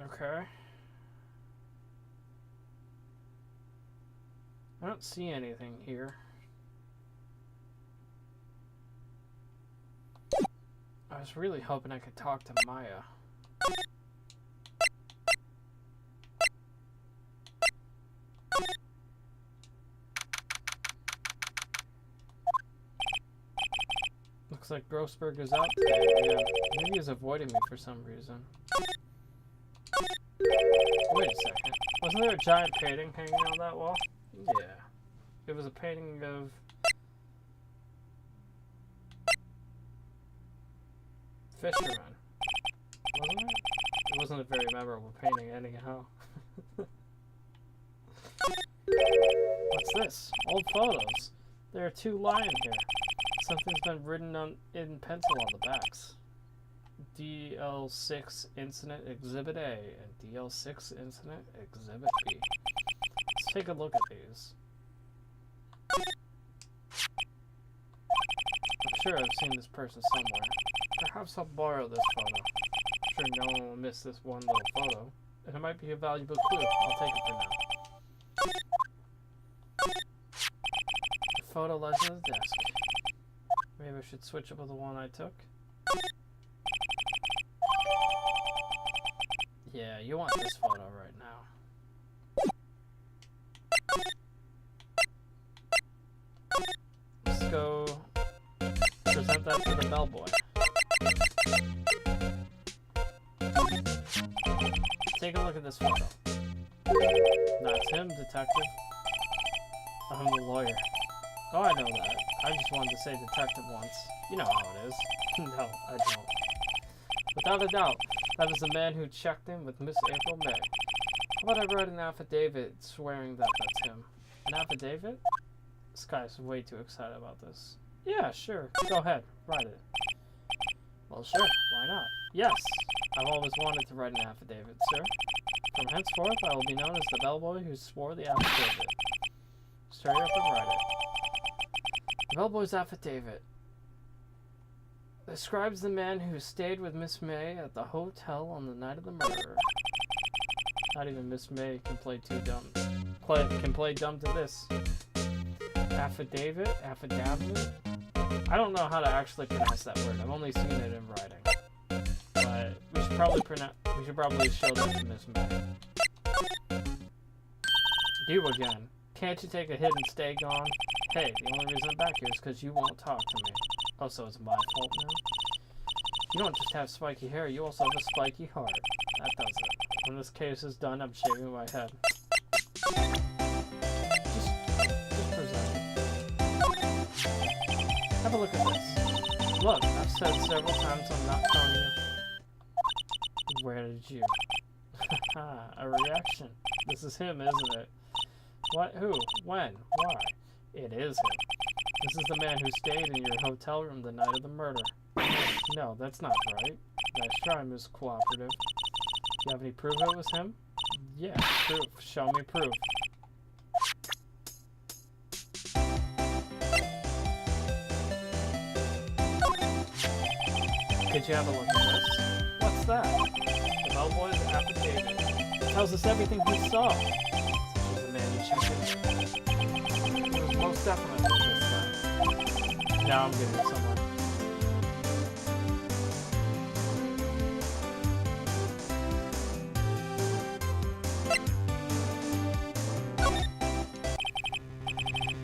Okay. I don't see anything here. I was really hoping I could talk to Maya. Looks like Grossberg is out today. Yeah, maybe he's avoiding me for some reason. Wait a second. Wasn't there a giant painting hanging on that wall? Yeah. It was a painting of... fishermen. Wasn't it? It wasn't a very memorable painting anyhow. What's this? Old photos. There are two lying here. Something's been written in pencil on the backs. DL6 Incident Exhibit A and DL6 Incident Exhibit B. Let's take a look at these. I'm sure I've seen this person somewhere. Perhaps I'll borrow this photo. I'm sure no one will miss this one little photo. And it might be a valuable clue. I'll take it for now. The photo lies on the desk. Maybe I should switch up with the one I took. Yeah, you want this photo right now. Let's go present that to the bellboy. Take a look at this photo. That's him, detective. I'm the lawyer. Oh, I know that. I just wanted to say detective once. You know how it is. No, I don't. Without a doubt, that is the man who checked in with Miss April May. How about I write an affidavit swearing that that's him? An affidavit? This guy's way too excited about this. Yeah, sure. Go ahead. Write it. Well, sure. Why not? Yes. I've always wanted to write an affidavit, sir. From henceforth, I will be known as the bellboy who swore the affidavit. Straight up and write it. The bellboy's affidavit describes the man who stayed with Miss May at the hotel on the night of the murder. Not even Miss May can play too dumb. Can play dumb to this. Affidavit? Affidavit? I don't know how to actually pronounce that word. I've only seen it in writing. But we should probably show that to Miss May. You again. Can't you take a hit and stay gone? Hey, the only reason I'm back here is because you won't talk to me. Oh, so it's my fault now? You don't just have spiky hair, you also have a spiky heart. That does it. When this case is done, I'm shaving my head. Just present it. Have a look at this. Look, I've said several times I'm not telling you. Where did you? Haha, a reaction. This is him, isn't it? What? Who? When? Why? It is him. This is the man who stayed in your hotel room the night of the murder. No, that's not right. Nice try, Ms. Cooperative. You have any proof it was him? Yeah, proof. Show me proof. Could you have a look at this? What's that? The bellboy's affidavit. It tells us everything he saw. Such as the man who checked in. It was most definitely this guy. Now I'm getting somewhere.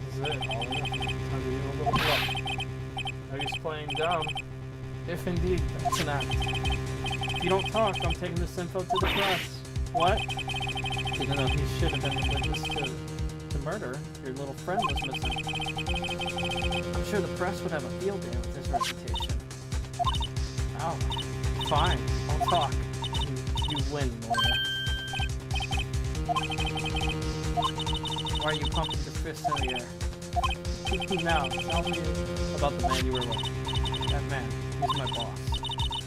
This is it. All in. Time to do a little bluff. No use playing dumb. If indeed that's an act. If you don't talk, I'm taking this info to the press. What? Even though he should have been the witness to the murder, your little friend was missing. I'm sure the press would have a field day with his reputation. Oh, fine. I'll talk. You win, lawyer. Why are you pumping your fist in the air? Now, tell me about the man you were with. That man, he's my boss.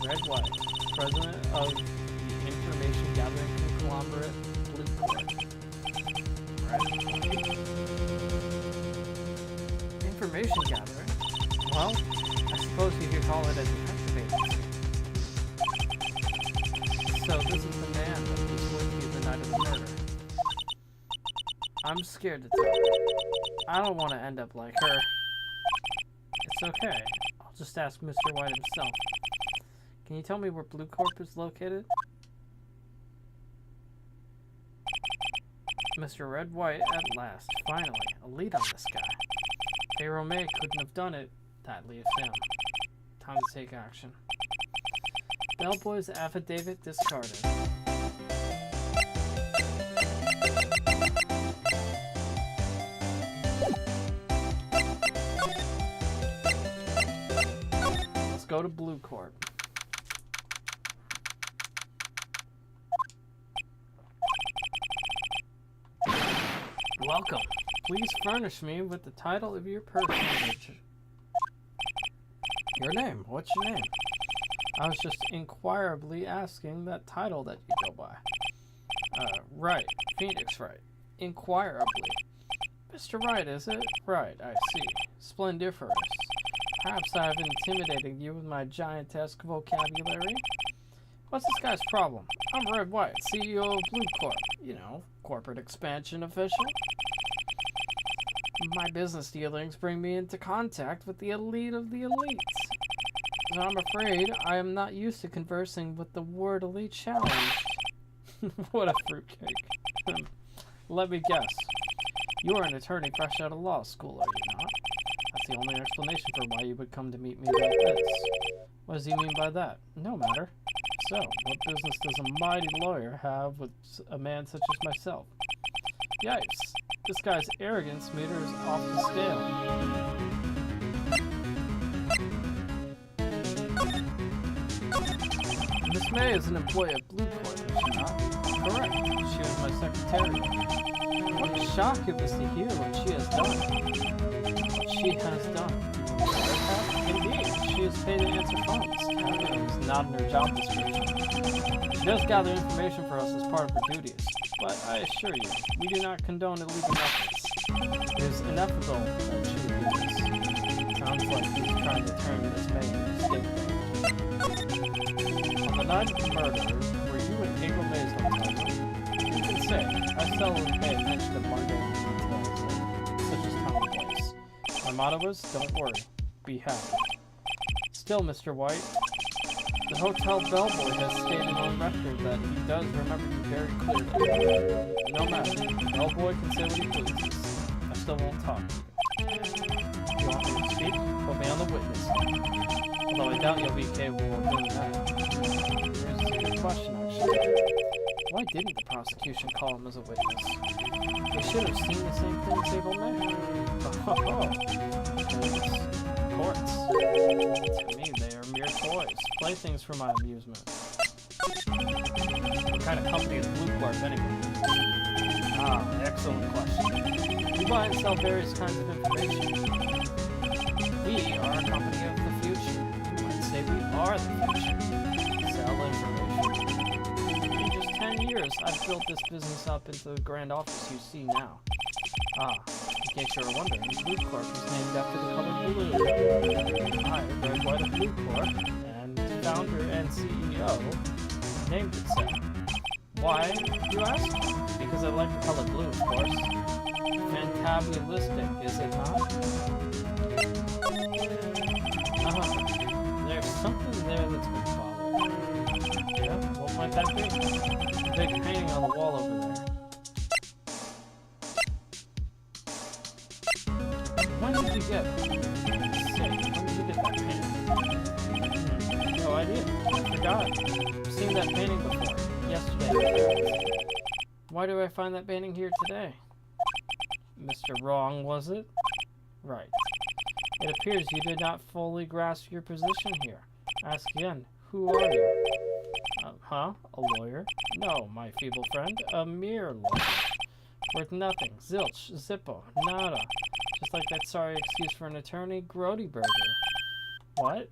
Red White, president of the information gathering conglomerate Blue Corp. Red White? Information gathering? Well, I suppose you could call it a detective agency. So this is the man that was with you the night of the murder. I'm scared to talk. I don't want to end up like her. It's okay. I'll just ask Mr. White himself. Can you tell me where Blue Corp is located? Mr. Red White at last. Finally, a lead on this guy. Pharaoh May couldn't have done it. That leaves him. Time to take action. Bellboy's affidavit discarded. Let's go to Blue Corp. Welcome. Please furnish me with the title of your personage. Your name. What's your name? I was just inquirably asking that title that you go by. Wright. Phoenix Wright. Inquirably. Mr. Wright, is it? Right, I see. Splendiferous. Perhaps I have intimidated you with my giantesque vocabulary? What's this guy's problem? I'm Red White, CEO of Blue Corp. You know, corporate expansion official. My business dealings bring me into contact with the elite of the elites. So I'm afraid I am not used to conversing with the word elite challenged. What a fruitcake. Let me guess. You are an attorney fresh out of law school, are you not? That's the only explanation for why you would come to meet me like this. What does he mean by that? No matter. So, what business does a mighty lawyer have with a man such as myself? Yikes. This guy's arrogance meter is off the scale. Miss May is an employee of Blue Corp, is she not? Correct. She was my secretary. What a shock it was to hear what she has done. What she has done. Indeed, she is paid to answer phones. It is not in her job description. She does gather information for us as part of her duties, but I assure you, we do not condone illegal methods. It is inevitable that she would do this. Sounds like he's trying to turn Miss May into a scapegoat. On the night of the murder, were you in April May's hotel room? You can say, I seldom pay attention to mundane details, such as commonplace. My motto is, don't worry, be happy. Still, Mr. White, the hotel bellboy has stated on record that he does remember you very clearly. No matter, the bellboy can say what he pleases. I still won't talk to you. You want me to speak? Put me on the witness stand. Although I doubt you'll be capable of doing that. Here's a good question, actually. Why didn't the prosecution call him as a witness? They should have seen the same thing as April May. Oh. Courts. To me, they are mere toys, playthings for my amusement. What kind of company is Blue Corp anyway? Ah, excellent question. We buy and sell various kinds of information. We are a company of the future. You might say we are the future. Sell information. In just 10 years, I've built this business up into the grand office you see now. Ah. In case you were wondering, Blue Corp is named after the color blue. I, Red White of Blue Corp, and founder and CEO, named it so. Why, you ask? Because I like the color blue, of course. Fantabulistic, is it not? There's something there that's been bothering. Yeah, what might that be? The big painting on the wall over there. When did you get that painting? no idea. I forgot. I've seen that painting before. Yesterday. Why do I find that painting here today? Mr. Wrong, was it? Right. It appears you did not fully grasp your position here. Ask again. Who are you? A lawyer? No, my feeble friend. A mere lawyer. Worth nothing. Zilch. Zippo. Nada. Just like that sorry excuse for an attorney, Grody Burger. What?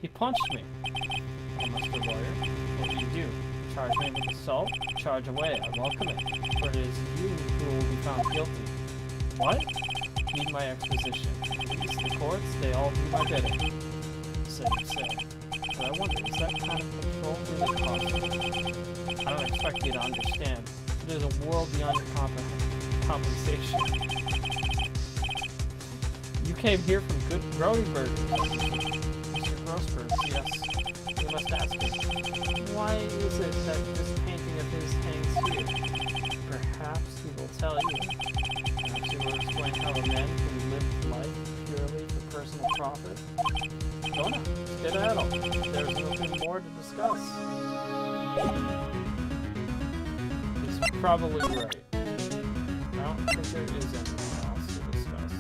He punched me. Oh, Mr. Lawyer. What do you do? Charge me with assault? Charge away. I welcome it. For it is you who will be found guilty. What? Need my exposition. These the courts, they all do my bidding. Say. But I wonder, is that kind of control really possible? I don't expect you to understand. There's a world beyond your compensation. You came here from good Grody Burger. Mr. Grossberg, yes. You must ask him. Why is it that this painting of his hangs here? Perhaps he will tell you. Perhaps he will explain how a man can live life purely for personal profit. Don't know. Skedaddle. There's nothing more to discuss. He's probably right. I don't think there is anything else to discuss.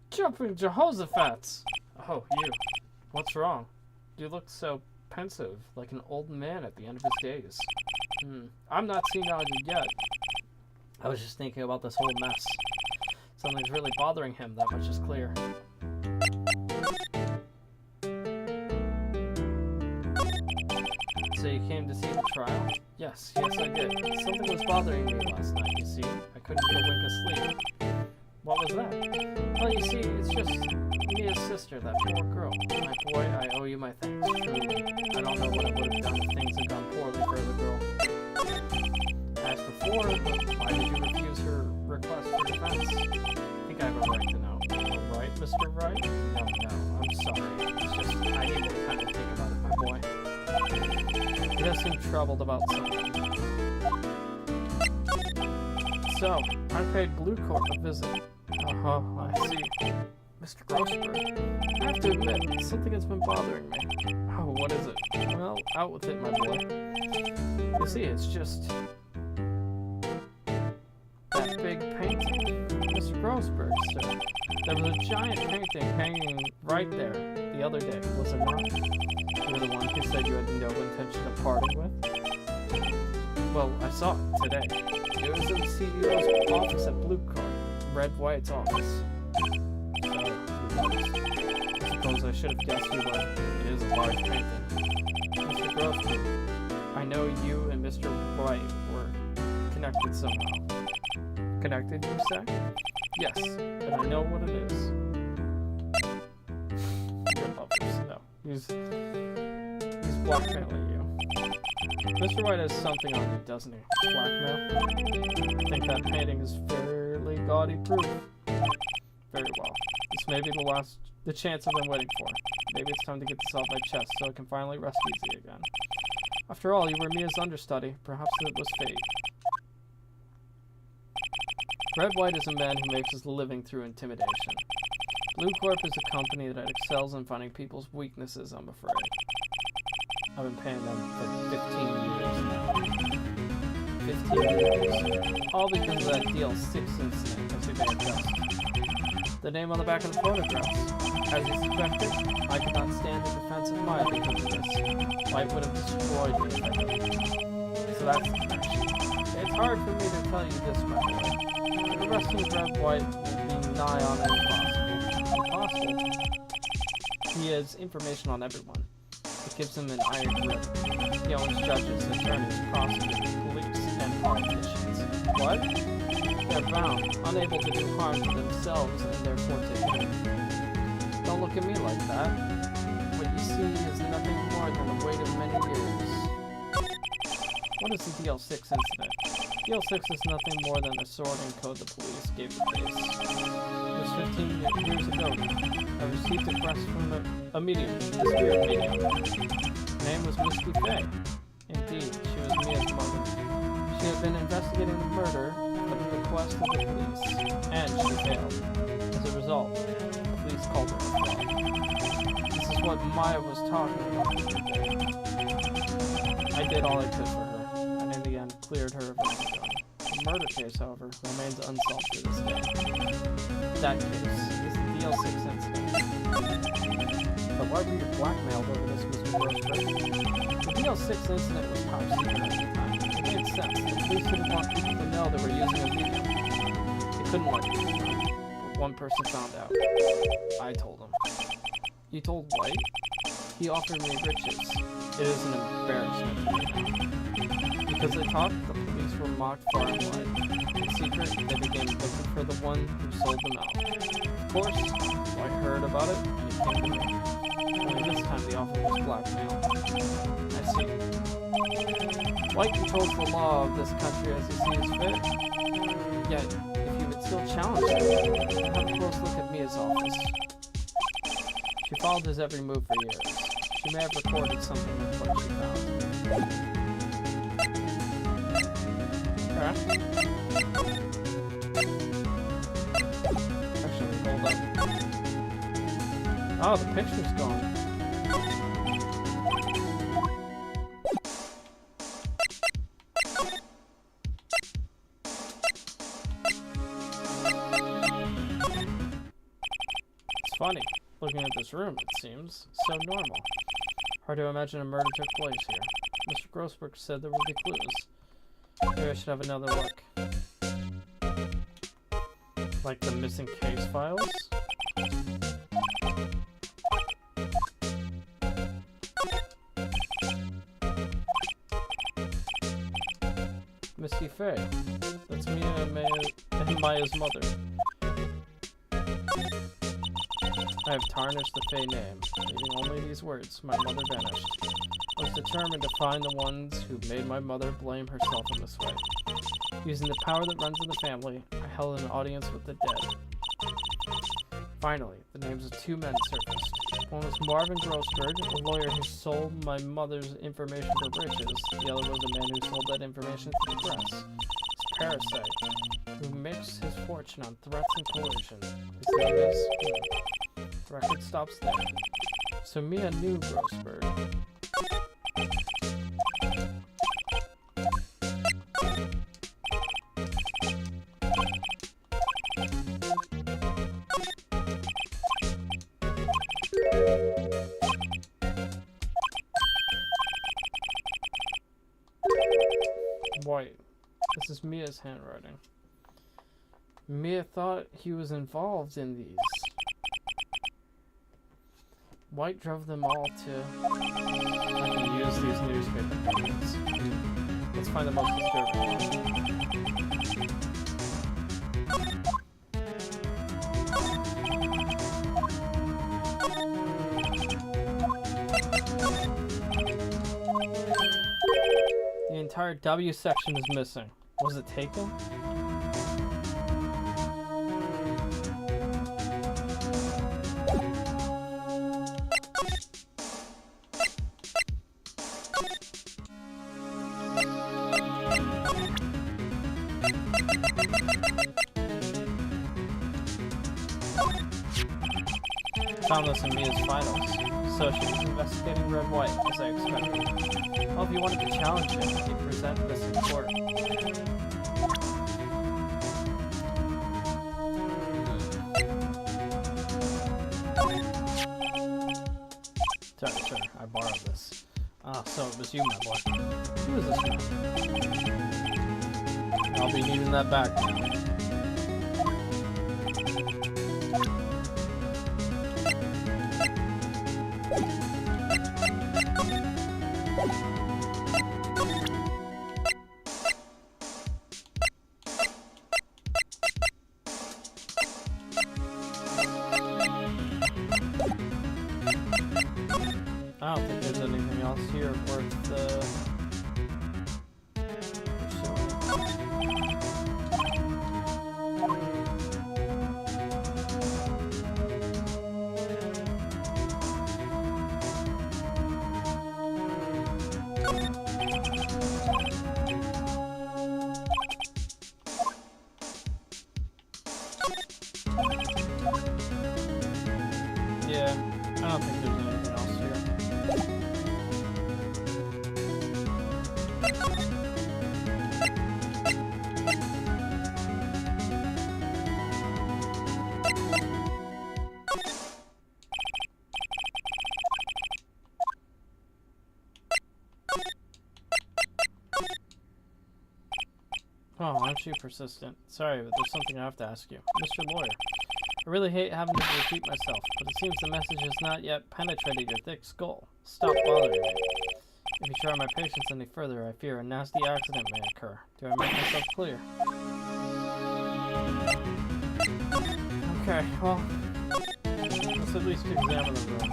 Jumping Jehoshaphat's! Oh, you. What's wrong? You look so pensive, like an old man at the end of his days. I'm not senile yet. I was just thinking about this whole mess. Something's really bothering him, that much is clear. So you came to see the trial? Yes, I did. Something was bothering me last night, you see. I couldn't get a wink of sleep. What was that? Well, you see, it's just Mia's sister, that poor girl. My boy, I owe you my thanks, truly. I don't know what I would have done if things had gone poorly for the girl. As before, but why did you refuse her request for defense? I think I have a right to know. Right, Mr. Wright? No, I'm sorry. It's just, I need more time to think about it, my boy. He does seem troubled about something. So, I paid Blue Corp a visit. I see. Mr. Grossberg, I have to admit, something has been bothering me. Oh, what is it? Well, out with it, my boy. You see, it's just that big painting. Mr. Grossberg said there was a giant painting hanging right there the other day, was it not? You were the one who said you had no intention of parting with? Well, I saw it today. It was in the CEO's office at Blue Card, Red White's office. So, I suppose I should have guessed you were. It is a large painting. Mr. Grossberg, I know you and Mr. Wright were connected somehow. Connected, you say? Yes, and I know what it is. You're lovers. No, he's blackmailing you. Mr. Wright has something on you, doesn't he? Blackmail? I think that painting is fairly gaudy proof. Very well. This may be the chance I've been waiting for. Maybe it's time to get this off my chest so I can finally rest easy again. After all, you were Mia's understudy. Perhaps it was fate. Red White is a man who makes his living through intimidation. Blue Corp is a company that excels in finding people's weaknesses, I'm afraid. I've been paying them for 15 years now. 15 years. All because of that DL6 incident, as you may have guessed. The name on the back of the photographs. As you suspected, I could not stand the defense of Maya because of this. Life would have destroyed me if I did. So that's the connection. It's hard for me to tell you this, my boy. The rest of Red White would be nigh on impossible. Impossible? He has information on everyone. It gives him an iron grip. He owns judges, attorneys, prosecutors, police, and politicians. What? They're bound, unable to do harm to themselves and therefore to him. Don't look at me like that. What you see is nothing more than the weight of many years. What is the DL6 incident? DL6 is nothing more than a sorting code the police gave the case. It was 15 years ago now. I received a request from a medium, a spirit medium. Her name was Misty Faye. Indeed, she was Mia's mother. She had been investigating the murder at the request of the police, and she failed. As a result, the police called her a fraud. This is what Maya was talking about the other day. I did all I could for her, and in the end, cleared her of wrongdoing. The murder case, however, remains unsolved to this day. That case is the DL6 incident. But why were you blackmailed over this, Mr. Grossberg? The DL6 incident was top secret at the time. It made sense. The police didn't want people to know they were using a medium. They couldn't let people know. But one person found out. I told him. You told White? He offered me riches. It is an embarrassment to me now. Because they thought the police were mocked far and wide. In secret, they began looking for the one who sold them out. Of course, White heard about it, and he came to me. Only this time the offer was blackmail. I see. White controls the law of this country as he sees fit. Yet, if you would still challenge him, have a close look at Mia's office. She followed his every move for years. She may have recorded something of what she found. Okay. Actually, hold up. Oh, the picture's gone. It's funny. Looking at this room, it seems so normal. Hard to imagine a murder took place here. Mr. Grossberg said there would be clues. Maybe I should have another look. Like the missing case files? Misty Faye. That's Mia and Maya's mother. I have tarnished the Faye name, leaving only these words, my mother vanished. I was determined to find the ones who made my mother blame herself in this way. Using the power that runs in the family, I held an audience with the dead. Finally, the names of two men surfaced. One was Marvin Grossberg, a lawyer who sold my mother's information for riches. The other was a man who sold that information to the press. This parasite, who makes his fortune on threats and coercion. His name is... The record stops there. So Mia knew Grossberg. White. This is Mia's handwriting. Mia thought he was involved in these. White drove them all to... I can use these newspaper clippings. Let's find the most disturbing one. The entire W section is missing. Was it taken? Found this in Mia's finals. So she was investigating Red White, as I expected. Well, if you wanted to challenge him, he'd present this in court. Sorry, I borrowed this. Ah, so it was you, my boy. Who is this man? I'll be needing that back now. I don't think there's anything else here worth pursuing. Yeah, I don't think there's anything else here. Oh, aren't you persistent? Sorry, but there's something I have to ask you. Mr. Lawyer, I really hate having to repeat myself, but it seems the message has not yet penetrated your thick skull. Stop bothering me. If you try my patience any further, I fear a nasty accident may occur. Do I make myself clear? Okay, well, let's at least examine the room.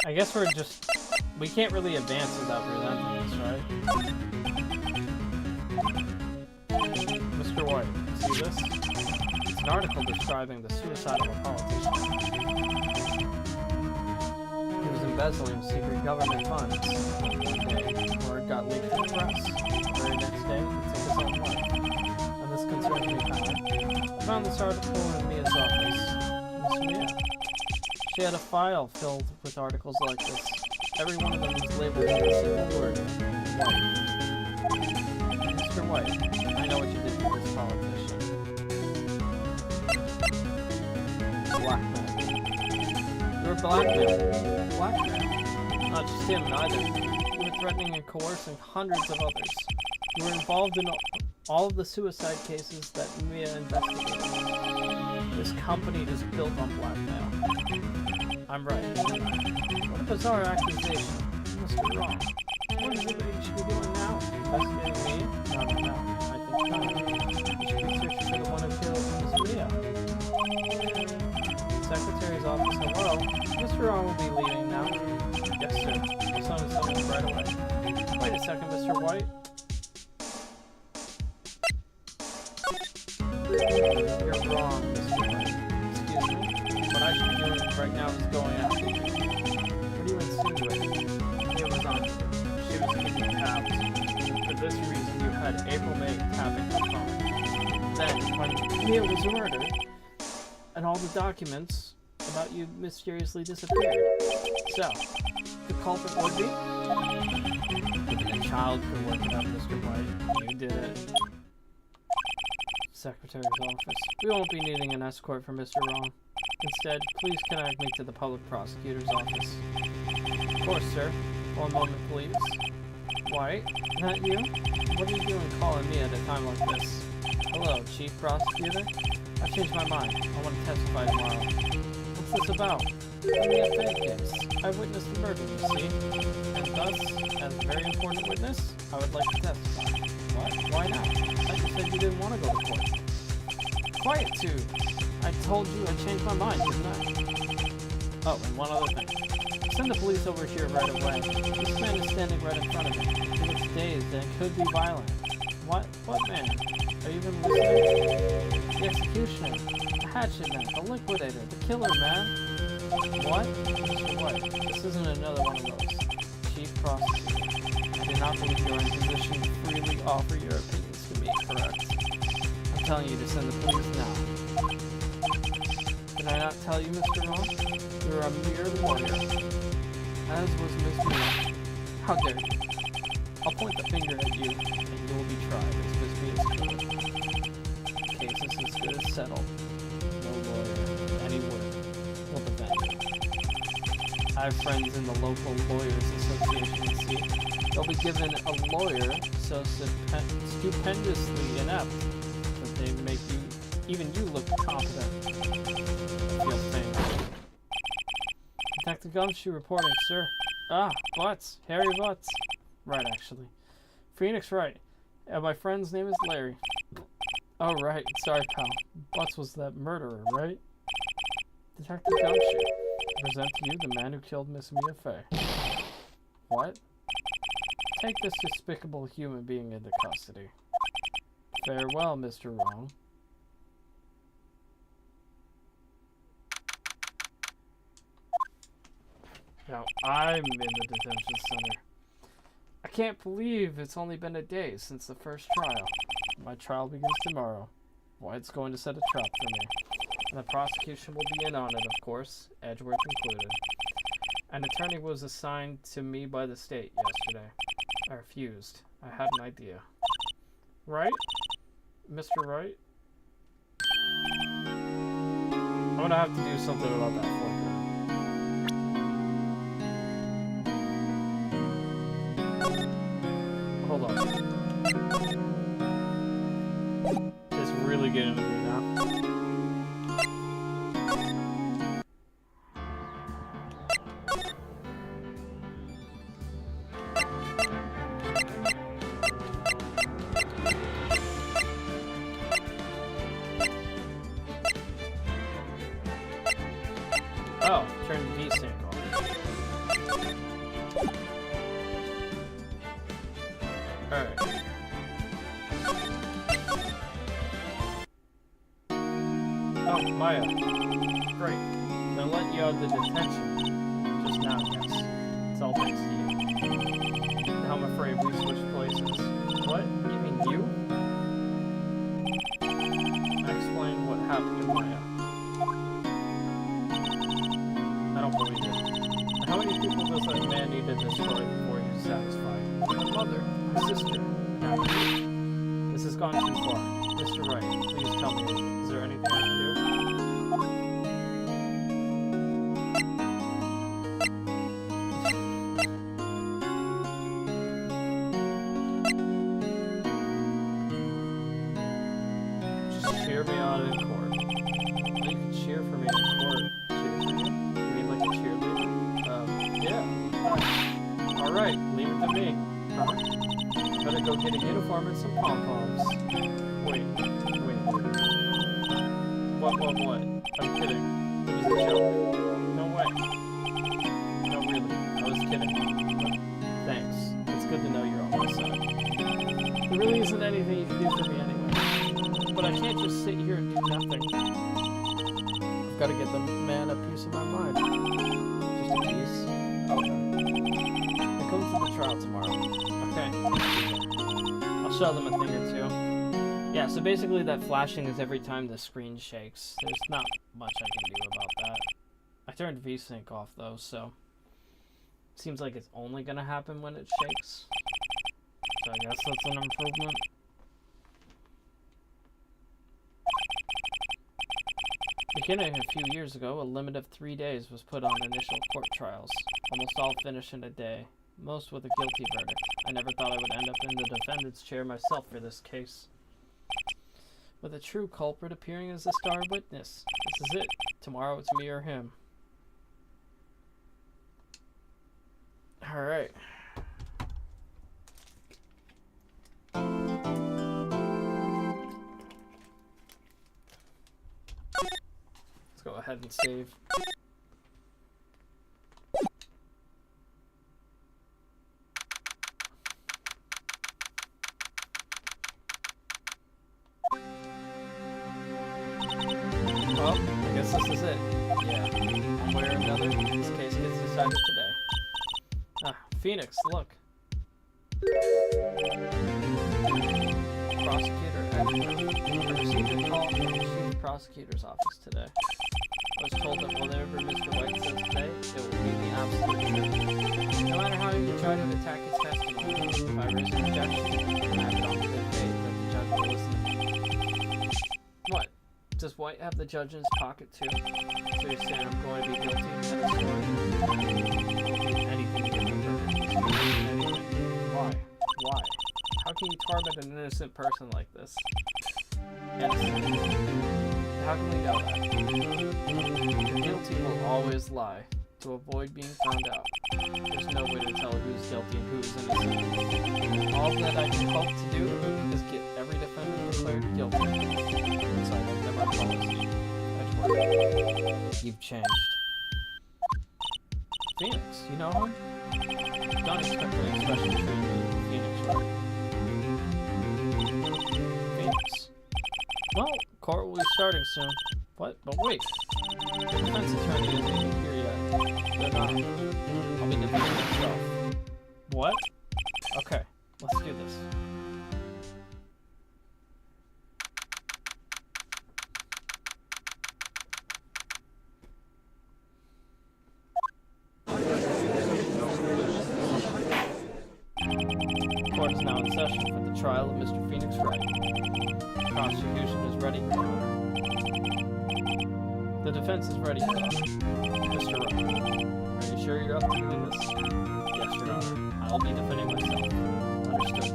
I guess we can't really advance without relenting this, right? Mr. White, see this? It's an article describing the suicide of a politician. He was embezzling secret government funds. One day, word got leaked to the press. The very next day, he took his own life. And this concerns me highly. I found this article in Mia's office. Miss Mia. She had a file filled with articles like this. Every one of them was labeled with a single word. White. Mr. White, I know what you did to this politician. Blackmail. You were blackmailed. Blackmail? Not just him, neither. You were threatening and coercing hundreds of others. You were involved in all of the suicide cases that Mia investigated. This company is built on blackmail. I'm right. What a bizarre accusation. You must be wrong. What is it that you should be doing now? Investigating me? No. I think not. You should be searching for the one who killed Miss Mia. Secretary's office, hello. Mr. Wrong will be leaving now. Yes, sir. I'll summon someone right away. Wait a second, Mr. White. You're wrong, Mr. White. Excuse me? What I should be doing right now is going after you. What do you insinuate? She was keeping tabs. For this reason, you had April May tapping her phone. Then, when Mia was murdered, and all the documents about you mysteriously disappeared. So, the culprit would be? Even a child could work it out, Mr. White. You did it. Secretary's office. We won't be needing an escort for Mr. Wrong. Instead, please connect me to the public prosecutor's office. Of course, sir. One moment, please. White? Not you? What are you doing calling me at a time like this? Hello, Chief Prosecutor? I've changed my mind. I want to testify tomorrow. What's this about? Only a fake case. I witnessed the murder, you see. And thus, as a very important witness, I would like to testify. What? Why not? I just said you didn't want to go to court. Quiet, too. I told you I changed my mind, didn't I? Oh, and one other thing. Send the police over here right away. This man is standing right in front of me. He looks dazed and could be violent. What? What man? Are you even listening? The executioner. The hatchet man. The liquidator. The killer man. What? Mr. White, this isn't another one of those. Chief Prosecutor. I do not believe you are in position to freely offer your opinions to me, correct? I'm telling you to send the police now. Did I not tell you, Mr. Wrong? You're a mere lawyer. As was Miss Mia. How dare you? I'll point the finger at you, and you will be tried as Miss Mia's queen. The case is as good as settled. No lawyer, any word, will defend you. I have friends in the local lawyers association, see. They'll be given a lawyer so stupendously inept that they make you, even you, look competent. Feel pain. Detective Gumshoe reporting, sir. Ah, Butts. Harry Butts. Right, actually. Phoenix Wright. And my friend's name is Larry. Oh, right. Sorry, pal. Butts was that murderer, right? Detective Gumshoe. I present to you the man who killed Miss Mia Fey. What? Take this despicable human being into custody. Farewell, Mr. Wrong. Now I'm in the detention center. I can't believe it's only been a day since the first trial. My trial begins tomorrow. White's going to set a trap for me. And the prosecution will be in on it, of course, Edgeworth included. An attorney was assigned to me by the state yesterday. I refused. I had an idea. Right? Mr. Wright? I'm gonna have to do something about that for you. Hold on. It's really getting to me now. Oh, turn the V-Sync on. Alright. Oh, Maya. Great. They're letting you out of the detention. Just now, yes. It's all thanks to you. Now I'm afraid we switched places. What? You mean you? I explained what happened to Maya. I don't believe it. How many people does that man need to destroy before he's satisfied? My mother. My sister. Now you. This has gone too far. Mr. Wright, please tell me, is there anything I can do? Just cheer me on in court. Well, you can cheer for me in court. Cheer for you? You mean like a cheerleader? Yeah. Alright, leave it to me. Better go get a uniform and some pom-poms. Wait. What? I'm kidding. It was a joke. No way. No, really. I was kidding. But thanks. It's good to know you're on my side. There really isn't anything you can do for me anyway. But I can't just sit here and do nothing. I've got to get the man a piece of my mind. Just a piece? Okay. I come to the trial tomorrow. Okay. I'll show them a thing or two. Yeah, so basically that flashing is every time the screen shakes. There's not much I can do about that. I turned VSync off though, so seems like it's only gonna happen when it shakes. So I guess that's an improvement. Beginning a few years ago, a limit of 3 days was put on initial court trials. Almost all finished in a day. Most with a guilty verdict. I never thought I would end up in the defendant's chair myself for this case. With a true culprit appearing as a star witness. This is it. Tomorrow it's me or him. Alright. Let's go ahead and save. Well, I guess this is it. Yeah. One way or another, this case gets decided today. Ah, Phoenix, look. Prosecutor Edgeworth. I received a call from the chief prosecutor's office today. I was told that whatever Mr. White says today, it will be the absolute truth. No matter how you try to attack his testimony, if I raise an objection, I have it on good faith that the judge will listen to me. What? Does White have the judge in his pocket too? So you're saying I'm going to be guilty of this story? Anything to get me murdered. Anything. Why? Why? How can you torment an innocent person like this? Innocent. How can we know that? The guilty will always lie. to avoid being found out. There's no way to tell who's guilty and who's innocent. All that I can hope to do is get every defendant declared guilty. Inside of my policy. Edgeworth. You've changed. Phoenix, you know him? Don't expect any special treatment from Phoenix, right? Phoenix. Well, court will be starting soon. What? But wait. The defense attorney isn't even here yet. They're not. I'll be defending myself. What? Okay, let's do this. Court is now in session for the trial of Mr. Phoenix Wright. The prosecution is ready, Your Honor. The defense is ready, Your Honor. Mr. Wright, are you sure you're up to doing this? Yes, Your Honor. I'll be defending myself. Understood.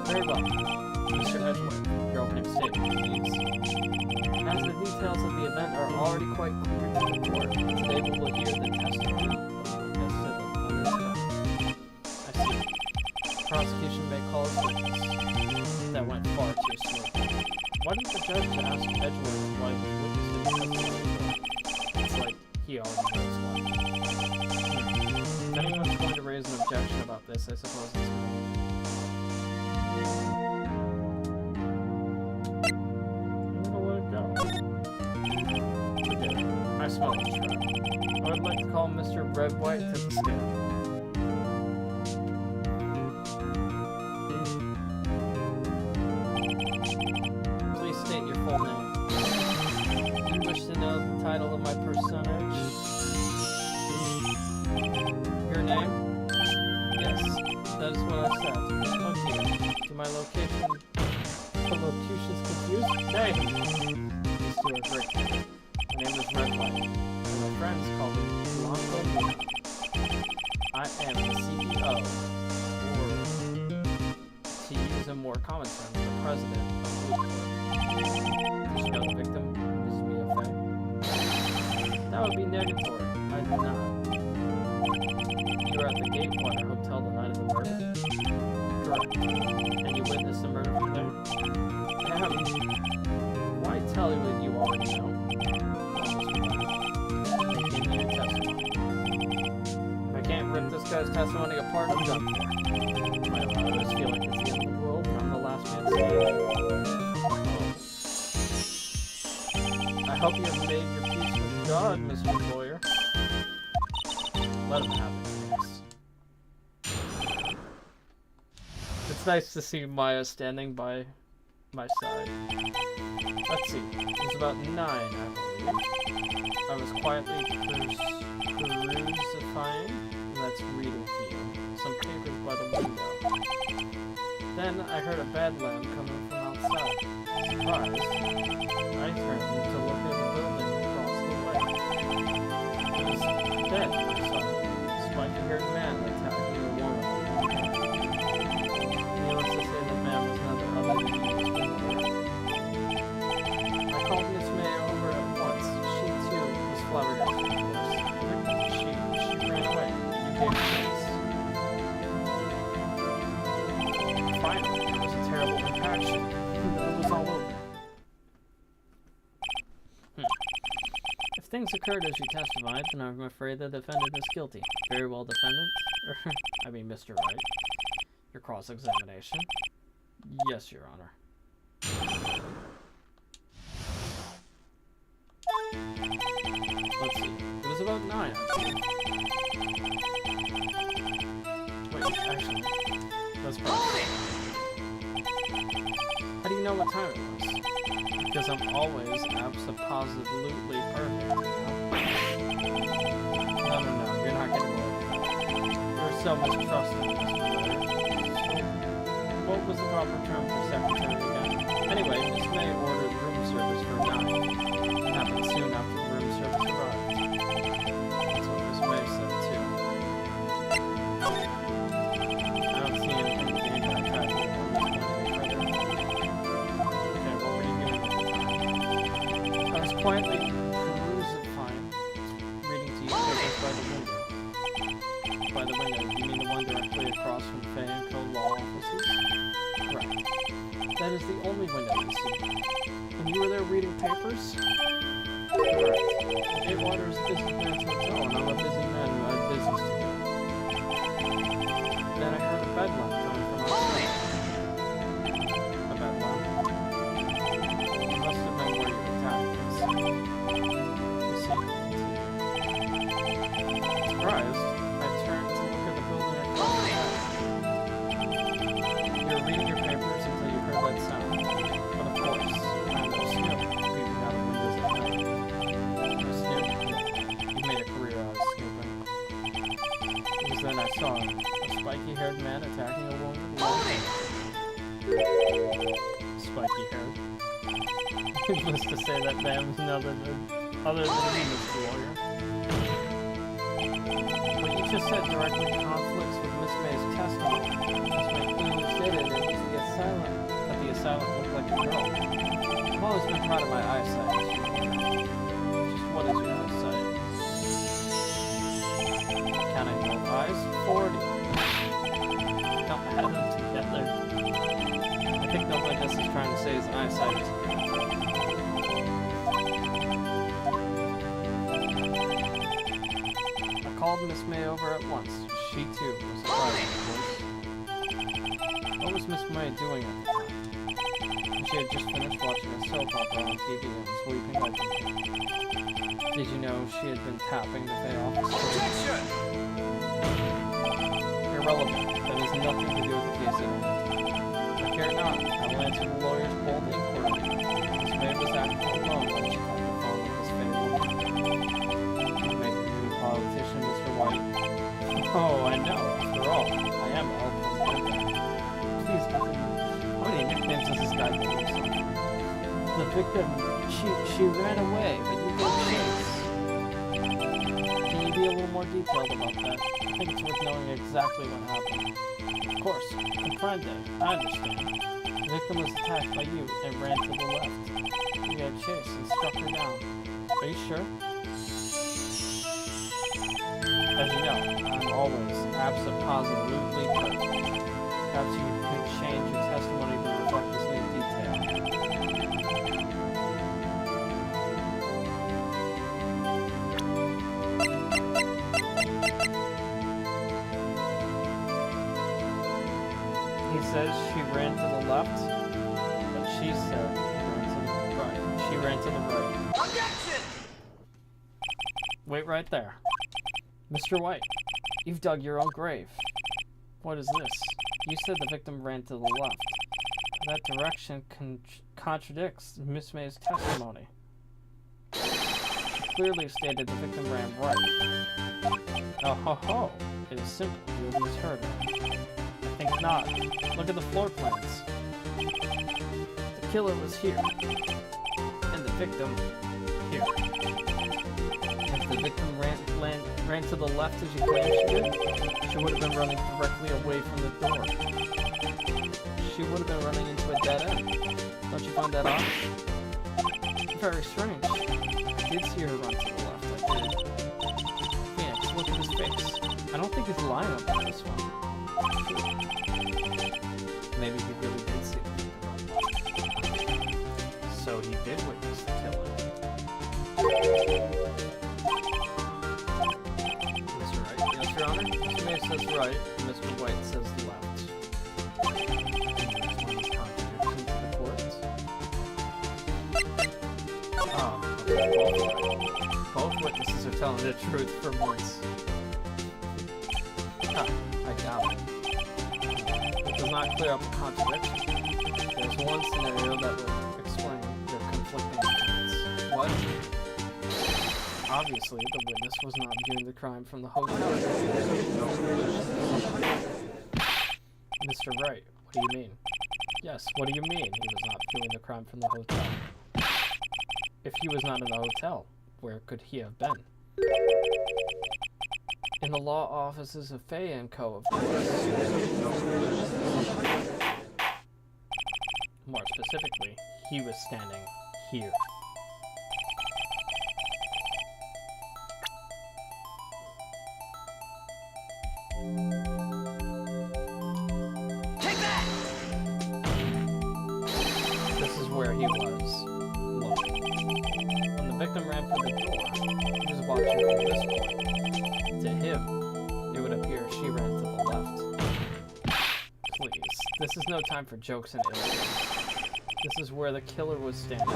Very well. Mr. Edgeworth, your opening statement, please. As the details of the event are already quite clear to the court, today we will hear the testimony of the civil. I see. The prosecution may call a witness. That went far too smoothly. Why didn't the judge ask Edgeworth why the witness didn't testify? It's like he already knows why. If anyone's going to raise an objection about this, I suppose it's me. I'm gonna let it go. Forget it. I smell the trap. I would like to call Mr. Red White to the stand. State your full name. You wish to know the title of my personage? Your name? Yes, that is what I said. Oh dear. To my location... The locution's confused? Name! These two are great. My name is Red White, and my friends call me LAWFUL. I am the CEO, or, to use a more common term, the president of LAWFUL. Did you know the victim is Mia Fey? That would be negatory. I did not. You were at the Gatewater Hotel the night of the murder? Correct. And you witnessed the murder from there? I haven't. Why tell you what you already know? Give me your testimony. If I can't rip this guy's testimony apart, I'm done for. I always feel like it's the end of the world and I'm the last man standing. I hope you have made your peace with God, Mr. Lawyer. Let him have it, please. It's nice to see Maya standing by my side. Let's see. It was about 9, I believe. I was quietly perusifying, that's reading to you, some papers by the window. Then I heard a bedlam coming from outside. Surprised, I turned to look at the building across the way. It was dead, I saw. Spiky-haired man attacked me with one of them. Needless to say, the man was none other than I called Miss May over at once. She, too, was flabbergasted, of course. She ran away. You gave chase. Finally, there was a terrible impaction. It was all over. If things occurred as you testified, then I'm afraid the defendant is guilty. Very well, defendant. I mean, Mr. Wright. Your cross-examination. Yes, Your Honor. Let's see. It was about 9. Wait, actually, that's probably... How do you know what time it was? Because I'm always absolutely perfect. No, you're not getting away. You're so mistrusting this lawyer. What was the proper term for secretary again? Anyway, Miss May ordered room service for 9. It happened soon after the room service arrived. That's what Miss May said, too. I don't see anything to gain by attacking Okay, what were you doing? I was quietly perusifying, reading to you papers by the window. By the window, you mean the one directly across from Fay and Co. law offices? Correct. That is the only window you see. And you were there reading papers? Correct. Gatewater is a businessman's hotel, and I'm a busy man who had business to do. Then I heard a bedlam coming from outside. A bedlam? It must have been where you attacked us. You see, surprised, I turned to look at the building across the way. You were reading your papers until you heard that sound. But of course, I know Snoop peeping out of windows at night. Snoop? You made a career out of snooping. It was then I saw him. Spiky-haired man attacking a woman with a spiky-haired. Needless to say, that man was none other than me, Mr. Lawyer. What you just said directly conflicts with Miss May's testimony. Miss May clearly stated it was that the assailant looked like a girl. I've always been proud of my eyesight, Mr. Lawyer. Just what is your eyesight? Counting both eyes? 40. Don't add them together. I think the witness is trying to say his eyesight is good. I called Miss May over at once. She too was surprised, of course. What was Miss May doing at the time? She had just finished watching a soap opera on TV and was weeping openly. Did you know she had been tapping the Fay office? Objection! Irrelevant. That has nothing to do with the case at all. I care not. I will answer the lawyer's bold inquiry. Miss May was acting alone when she called the phone with Miss Fay woman. You make a new politician, Mr. White. Oh, I know. After all, I am El Presidente. Please, how many nicknames does this guy give himself? The victim, she ran away, but you gave chase. Can you be a little more detailed about that? I think it's worth knowing exactly what happened. Of course, comprende. I understand. The victim was attacked by you and ran to the left. You gave chase and struck her down. Are you sure? As you know, I'm always absolutely perfect. Perhaps you could change your testimony to reflect this new detail. He says she ran to the left, but she said she ran to the right. Objection! Wait right there. Mr. White, you've dug your own grave. What is this? You said the victim ran to the left. That direction contradicts Miss May's testimony. She clearly stated the victim ran right. Oh ho ho! It is simple. You have misheard her. I think not. Look at the floor plans. The killer was here, and the victim here. If the victim ran to the left as you claimed she did, she would have been running directly away from the door. She would have been running into a dead end. Don't you find that odd? Very strange. I did see her run to the left, I did. Phoenix, look at his face. I don't think he's lying about this one. Maybe he really did see it. So he did witness the killing. Mr. Wright? Yes, Your Honor? Mr. May says right, and Mr. White says left. Contradiction to the court. Both witnesses are telling the truth for once. I doubt it. It does not clear up the contradiction. There's one scenario that would explain the conflicting accounts. What? Obviously, the witness was not viewing the crime from the hotel. Mr. Wright, what do you mean? Yes, what do you mean he was not viewing the crime from the hotel? If he was not in the hotel, where could he have been? In the law offices of Fay and Co., of course. More specifically, he was standing here. Take that! This is where he was. Look. When the victim ran for the door, he was watching from this point. To him, it would appear she ran to the left. Please, this is no time for jokes and innocence. This is where the killer was standing.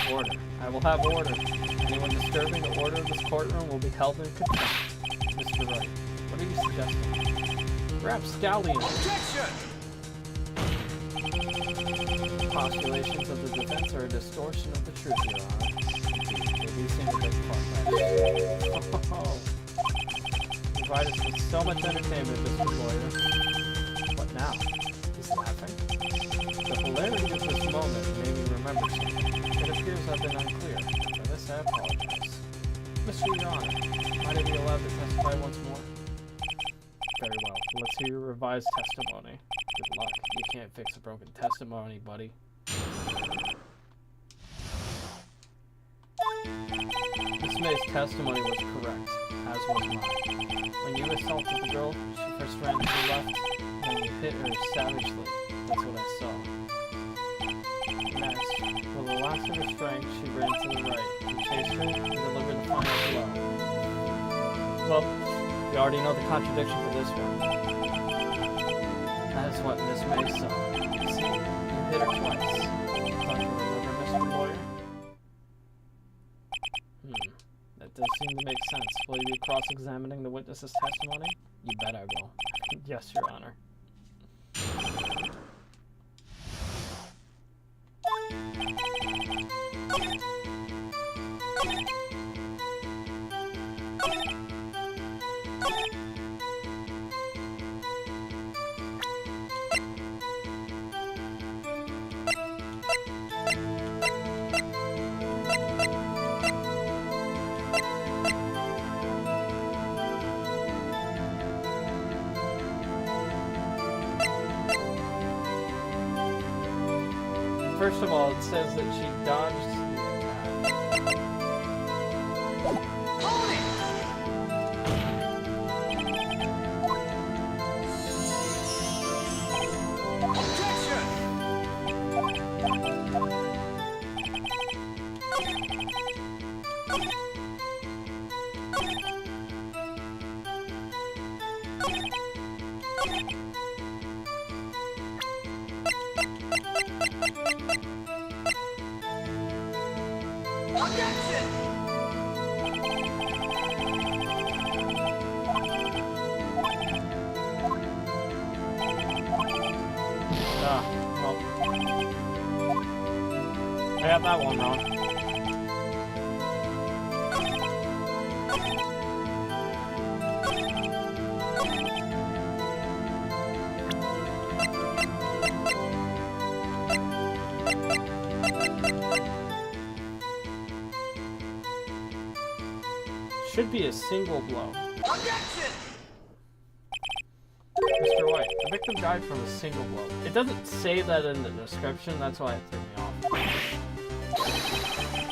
Order. I will have order. Anyone disturbing the order of this courtroom will be held in contempt. Mr. Wright, what are you suggesting? Rapscallion. Objection! Postulations of the defense are a distortion of the truth, Your Honor. They do seem a bit far-fetched. Oh. You provide us with so much entertainment, Mr. Lawyer. What now? He's laughing? The hilarity of this moment made me remember something. It appears I've been unclear. For this, I apologize. Mr. Your Honor, might I be allowed to testify once more? Very well. Let's hear your revised testimony. Good luck. You can't fix a broken testimony, buddy. Miss May's testimony was correct, as was mine. When you assaulted the girl, she first ran to the left, and you hit her savagely. That's what I saw. Next, with the last of her strength, she ran to the right. You chased her and delivered the final blow. Well, we already know the contradiction for this one. That is what Miss May saw. See, you hit her twice. Don't you remember, Mr. Lawyer? That does seem to make sense. Will you be cross-examining the witness's testimony? You bet I will. Yes, Your Honor. First of all, it says that she dodged the attack. I got that one wrong. Should be a single blow. Objection! Mr. White, the victim died from a single blow. It doesn't say that in the description, that's why it threw me off.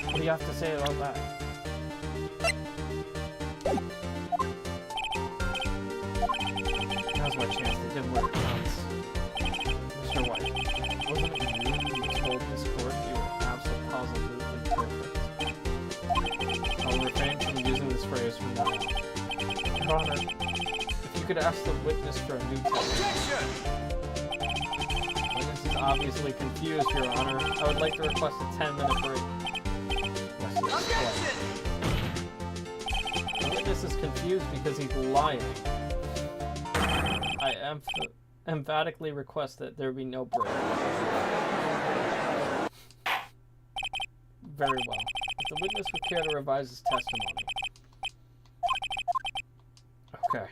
What do you have to say about that? Now's my chance to give what it counts. Mr. White, wasn't it you who told Miss Court you were absolutely perfect? I'll refrain from using this phrase from now on. Your Honor, if you could ask the witness for a new testimony. Witness is obviously confused, Your Honor. I would like to request a 10-minute break. The witness is confused because he's lying. I emphatically request that there be no break. Very well. If the witness would care to revise his testimony. Okay.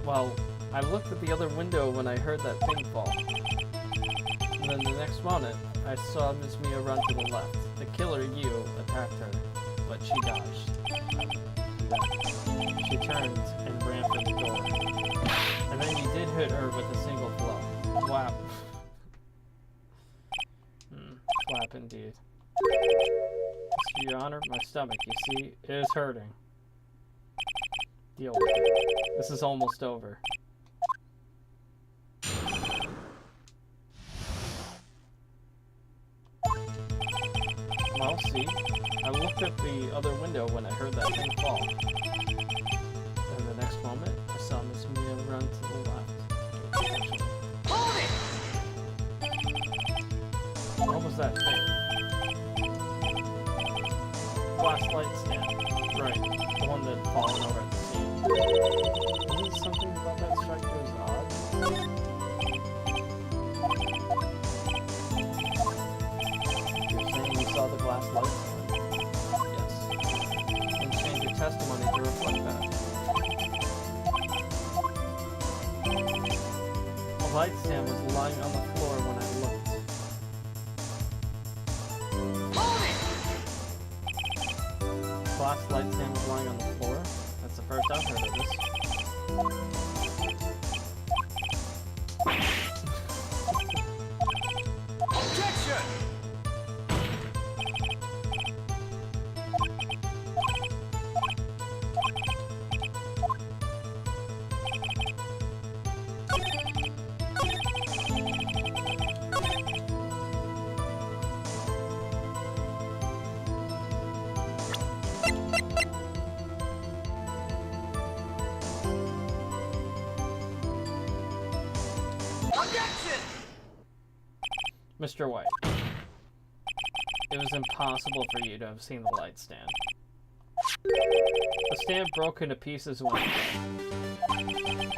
Well, I looked at the other window when I heard that thing fall. And then the next moment, I saw Miss Mia run to the left. The killer, you, attacked her, but she dodged. She turned and ran for the door. And then you did hit her with a single blow. Wow. slap indeed. Your Honor, my stomach, you see, is hurting. Deal with it. This is almost over. Well, see, I looked at the other window when I heard that thing fall. And the next moment, I saw Miss Mia run to the left. Hold it! What was that thing? Flashlight stand. Right, the one that fallen over at the scene. Isn't something about that structure is odd? You're saying you saw the glass light stand? Yes. And change your testimony to reflect that. The light stand was lying on the floor when I looked. Glass light stand was lying on the floor? That's the first I've heard of this. Objection! Mr. White, it was impossible for you to have seen the light stand. The stand broke into pieces when it fell.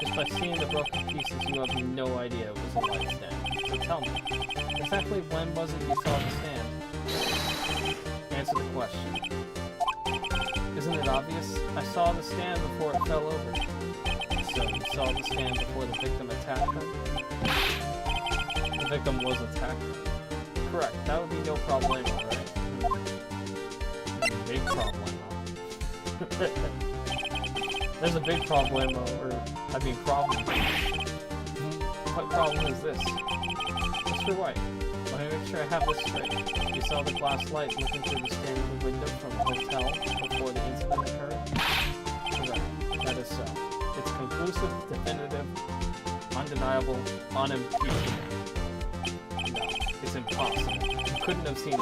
Just by seeing the broken pieces, you have no idea it was a light stand. So tell me, exactly when was it you saw the stand? Answer the question. Isn't it obvious? I saw the stand before it fell over. So you saw the stand before the victim attacked them? The victim was attacked. Correct. That would be no problemo, right? Big problemo. There's a big problemo, or I mean problem. What problem is this? Mr. White, let me make sure I have this straight. You saw the glass light looking through the stand in the window from the hotel before the incident occurred? Correct. That is so. It's conclusive, definitive, undeniable, unimpeachable. It's impossible. You couldn't have seen it.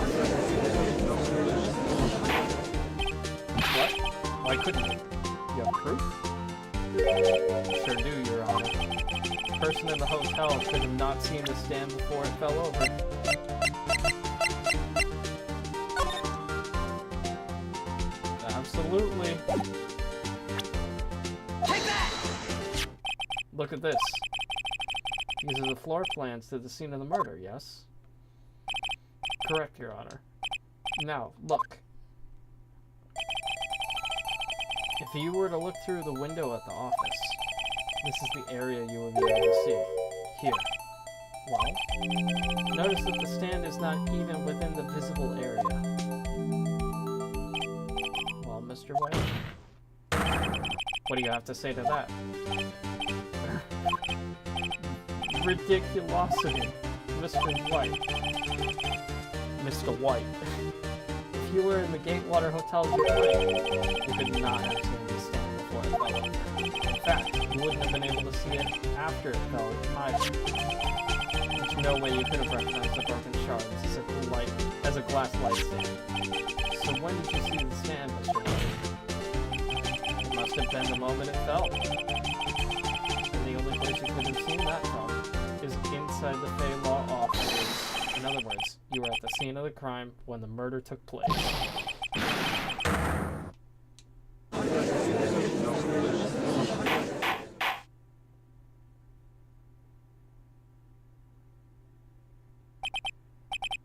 What? Why couldn't you? You have proof? Sure do, Your Honor. The person in the hotel could have not seen the stand before it fell over. Absolutely. Take that! Look at this. These are the floor plans to the scene of the murder, yes? Correct, Your Honor. Now, look. If you were to look through the window at the office, this is the area you would be able to see. Here. Well, notice that the stand is not even within the visible area. Well, Mr. White, what do you have to say to that? Ridiculosity, Mr. White. Mr. White. If you were in the Gatewater Hotel's plane, you could not have seen the stand before it fell over. In fact, you wouldn't have been able to see it after it fell either. There's no way you could have recognized the broken shards as a glass light stand. So when did you see the stand, Mr. White? It must have been the moment it fell. And the only place you could have seen that from is inside the Fey Law offices. In other words, you were at the scene of the crime when the murder took place.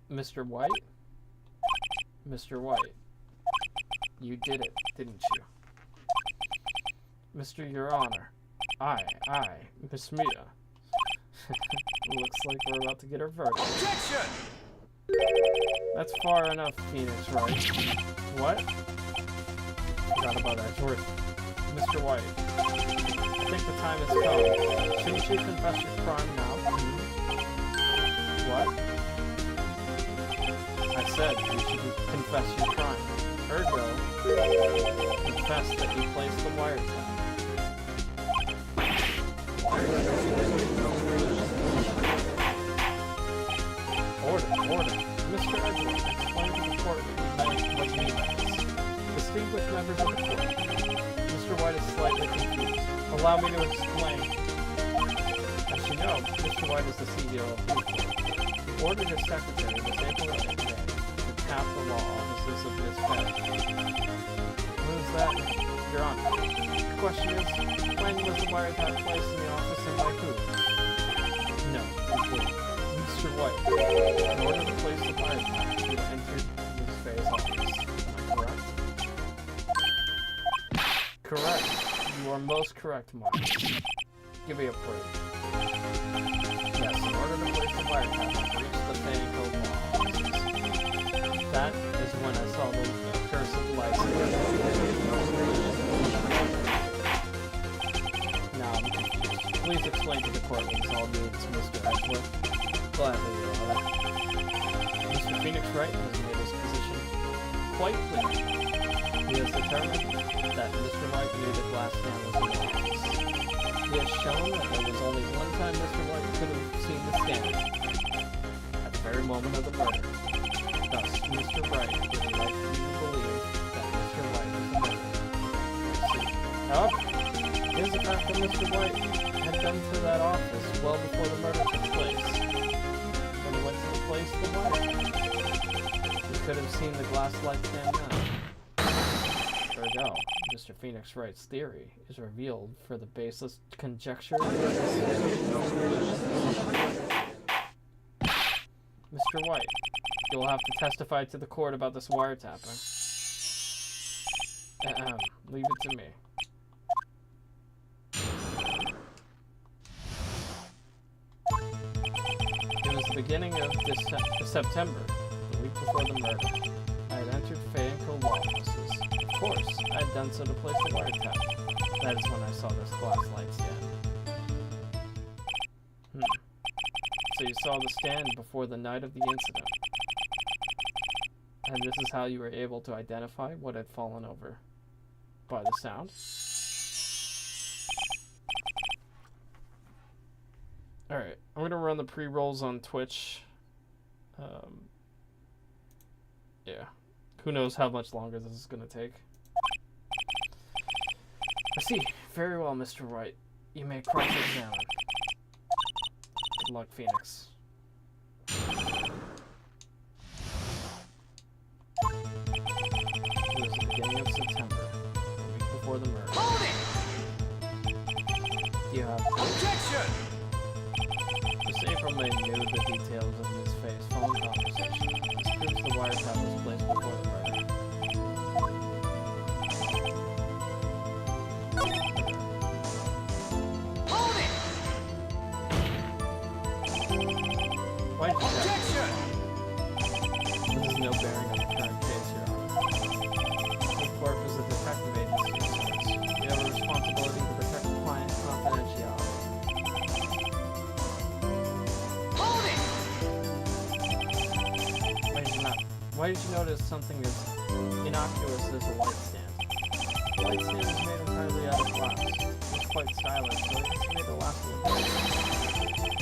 Mr. White? Mr. White, you did it, didn't you? Mr. Your Honor, I, Miss Mia. Looks like we're about to get her verdict. Objection! That's far enough, Phoenix, right? What? Forgot about that, Jordan. Mr. White, I think the time has come. Shouldn't you confess your crime now? What? said you should confess your crime. Ergo, confess that you placed the wiretap. Order. Mr. Edward, explain to the court what you mean by this. Distinguished members of the court. Mr. White is slightly confused. Allow me to explain. As you know, Mr. White is the CEO of LAWFUL. He ordered his secretary, Miss April Wright, to tap the law offices of Miss Fenn. What is that? Your Honor. The question is, when was the wiretap placed in the office and by who? No, Mr. White, in order to place the wiretap, you entered Ms. Faye's office. Am I correct? Correct. You are most correct, Mark. Give me a break. Yes, in order to place the wiretap, I reached the Fayette Code law offices. That is when I saw the accursed license. Now I'm confused. Please explain to the court what this all means, Mr. Edgeworth. Gladly, Your Honor. Mr. Phoenix Wright has made his position quite clear. He has determined that Mr. Wright knew the glass can was in the office. He has shown that there was only one time Mr. White could have seen the stand. At the very moment of the murder. Thus, Mr. Wright would like you to believe that Mr. White was the murderer. However, it is the fact that Mr. White had been to that office well before the murder took place. When he went to the place of the murder, he could have seen the glass light stand now. Ergo, Mr. Phoenix Wright's theory is revealed for the baseless conjecture. Mr. White, you'll have to testify to the court about this wiretapping. Leave it to me. It was the beginning of September, the week before the murder. I had entered Fayette Code law offices. Of course, I had done so to place the wiretap. That is when I saw this glass light stand. So you saw the stand before the night of the incident. And this is how you were able to identify what had fallen over. By the sound? Alright, I'm gonna run the pre-rolls on Twitch. Yeah. Who knows how much longer this is gonna take. I see. Very well, Mr. Wright. You may cross-examine. Good luck, Phoenix. It was the beginning of September, the week before the murder. Hold it! Do you have... Objection! Miss April may knew the details of Miss Faye's phone conversation. This proves the wiretap was placed before the murder. Hold it! Why did you Objection! This is no bearing on the current case, Your Honor. The court was a detective agency of sorts. We have a responsibility to protect client confidentiality. Hold it! Why did you notice something as innocuous as a light stand? The light stand is made entirely out of glass. It's quite stylish, so it's made to last a little bit.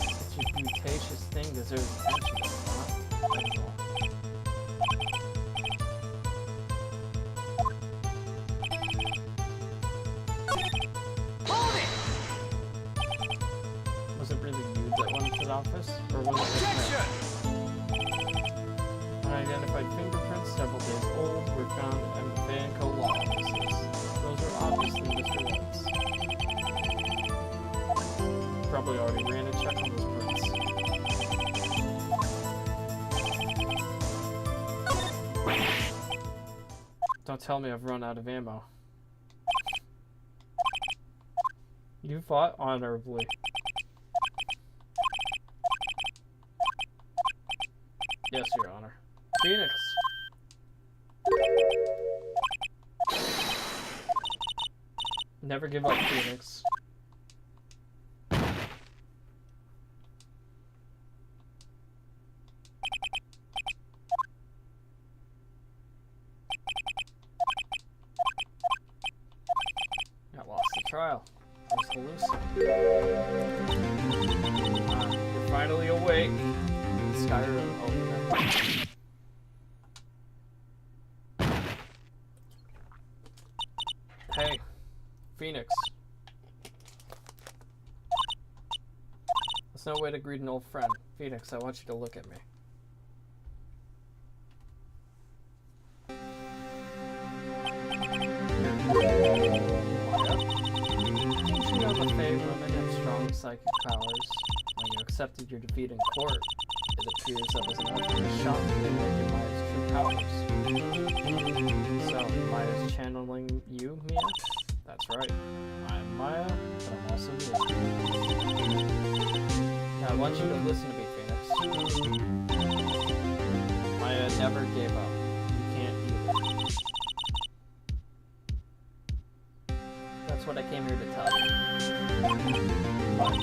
Such a beauticious thing deserves attention, does it not? That's all. Hold it! Was it really you that went to the office, or was it just Objection! him? Unidentified fingerprints, several days old, were found in the Fayette Code law offices. Those are obviously Mr. White's. Probably already ran a check on those prints. Don't tell me I've run out of ammo. You fought honorably. Yes, Your Honor. Phoenix! Never give up, Phoenix. Tuscaloosa. You're finally awake. Skyrim opener. Hey, Phoenix. There's no way to greet an old friend. Phoenix, I want you to look at me. Didn't you know the Fae women have strong psychic powers? When you accepted your defeat in court, it appears that was enough to shock you and awaken Maya's true powers. So, Maya's channeling you, Mia? That's right. I'm Maya, but I'm also Mia. Now, I want you to listen to me, Phoenix. Maya never gave up. You can't either. That's what I came here to tell you. But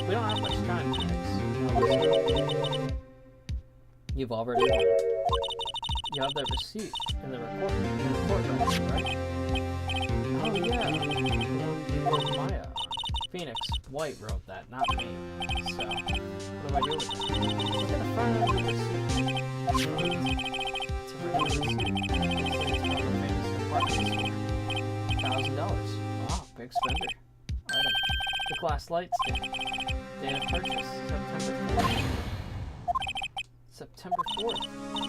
we don't have much time, Phoenix. Now listen. You've already won. You have that receipt in the court record, right? Oh yeah, you wrote Maya. Phoenix, White wrote that, not me. So, what do I do with it? Look at the front of the receipt. It's a regular receipt. It's from a famous department store. $1,000. Wow, big spender. Item. The glass light stand. Date of purchase, September 4th. September 4th.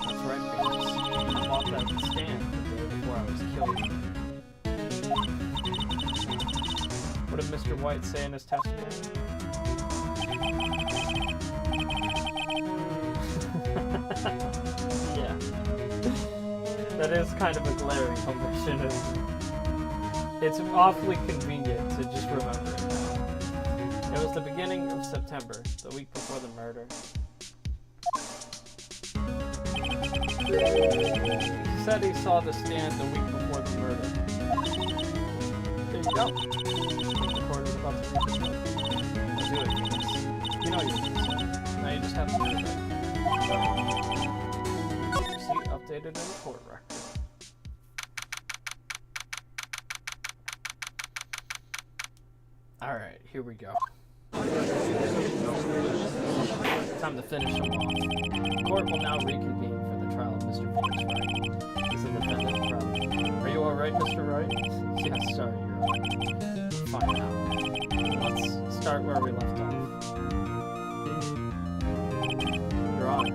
That's right, Phoenix. I bought that stand the day before I was killed. What did Mr. White say in his testimony? Yeah. That is kind of a glaring omission, isn't it? It's awfully convenient to just remember it now. It was the beginning of September, the week before the murder. He said he saw the stand the week before the murder. There you go. The recorder's about to read the book. Do it, Phoenix. You know you can do it. Now you just have to do it right. See, updated in the court record. Alright, here we go. Time to finish him off. The court will now reconvene for the trial of Mr. Phoenix Wright. He's the defendant, probably. Are you alright, Mr. Wright? Yes, sorry, Your Honor. Fine now. Let's start where we left off. Your Honor,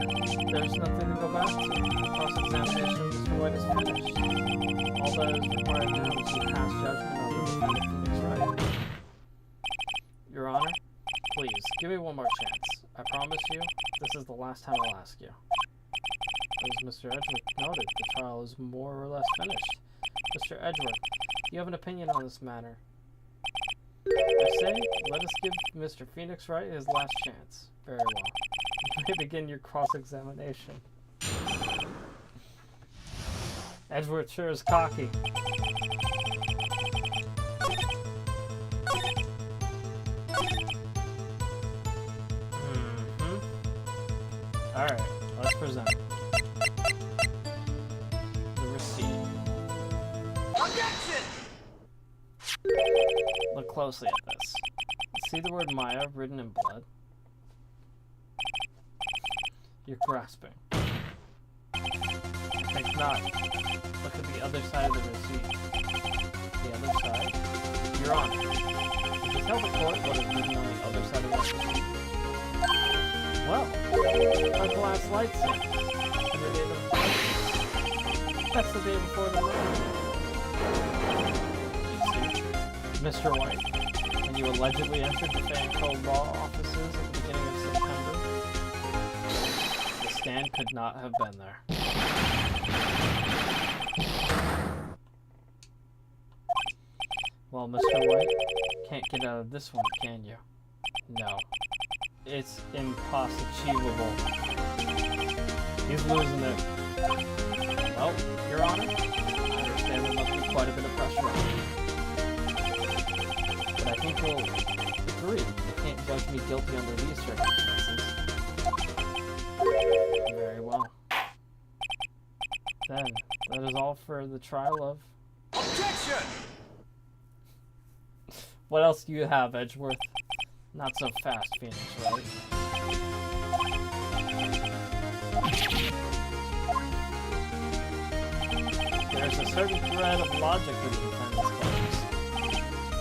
there's nothing to go back to. The cross-examination of Mr. White is finished. All that is required now is to pass judgment on the defendant Phoenix Wright. Your Honor, please, give me one more chance. I promise you, this is the last time I'll ask you. As Mr. Edgeworth noted, the trial is more or less finished. Mr. Edgeworth, do you have an opinion on this matter? I say, let us give Mr. Phoenix Wright his last chance. Very well. You may begin your cross-examination. Edgeworth sure is cocky. Alright, let's present. The receipt. Objection! Look closely at this. See the word Maya written in blood? You're grasping. I think not. Look at the other side of the receipt. The other side? Your Honor, could you tell the court what is written on the other side of the receipt? Well, a glass light stand. And the date of purchase. That's the day before the murder. You see, Mr. White, when you allegedly entered the Fanco law offices at the beginning of September, the stand could not have been there. Well, Mr. White, can't get out of this one, can you? No. It's impossible. He's losing it. Well, Your Honor, I understand there must be quite a bit of pressure on you. But I think we'll agree. You can't judge me guilty under these circumstances. Very well. Then, that is all for the trial of... Objection! What else do you have, Edgeworth? Not so fast, Phoenix, right? There's a certain thread of logic in the defendant's claims.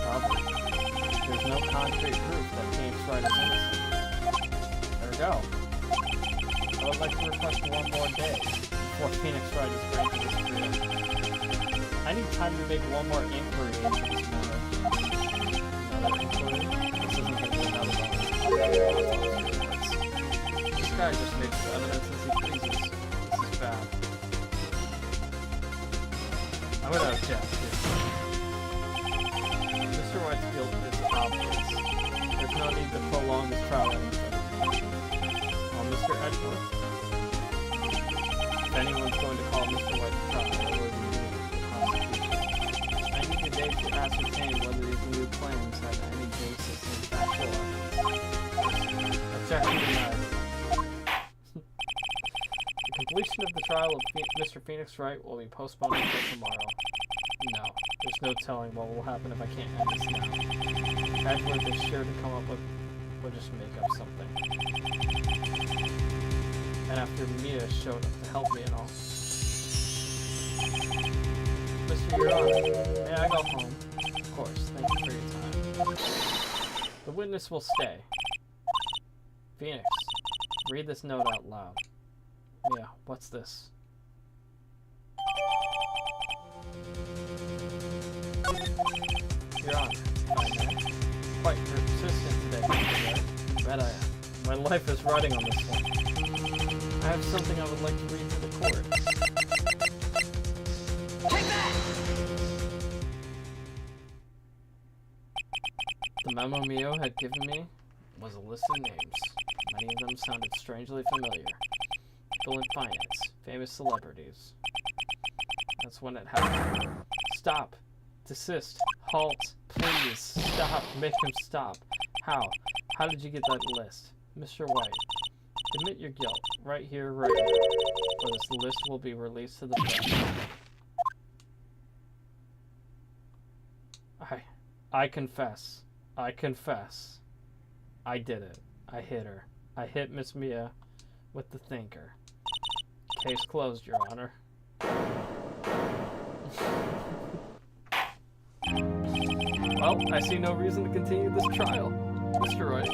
However, there's no concrete proof that Phoenix Wright is innocent. There we go. I would like to request 1 more day before Phoenix Wright is granted his freedom. I need time to make 1 more inquiry into this matter. Another inquiry? This isn't going to be another one. This guy just makes evidence as he pleases. This is bad. I'm gonna object here. Mr. Wright's guilt is obvious. There's no need to prolong this trial any further. Mr. Edgeworth? If anyone's going to call Mr. White's trial, it would be the Constitution. I need a day to ascertain whether these new claims have any basis in factual evidence. Objection denied. The completion of the trial of Mr. Phoenix Wright will be postponed until tomorrow. No, there's no telling what will happen if I can't end this now. Edgeworth is sure to come up with... We'll just make up something. And after Mia showed up to help me and all. Mr. Your Honor, may I go home? Of course, thank you for your time. The witness will stay. Phoenix, read this note out loud. Mia, what's this? Your Honor, if I may. Quite persistent today, Mr. Wright. Bet I am. My life is riding on this one. I have something I would like to read to the court. Take that! The memo Mio had given me was a list of names. Many of them sounded strangely familiar. People in finance, famous celebrities. That's when it happened. Stop. Desist. Halt. Please. Stop. Make him stop. How? How did you get that list? Mr. White. Admit your guilt, right here, right now, or this list will be released to the press. I confess. I confess. I did it. I hit her. I hit Miss Mia with the thinker. Case closed, Your Honor. Well, I see no reason to continue this trial. Mr. Wright.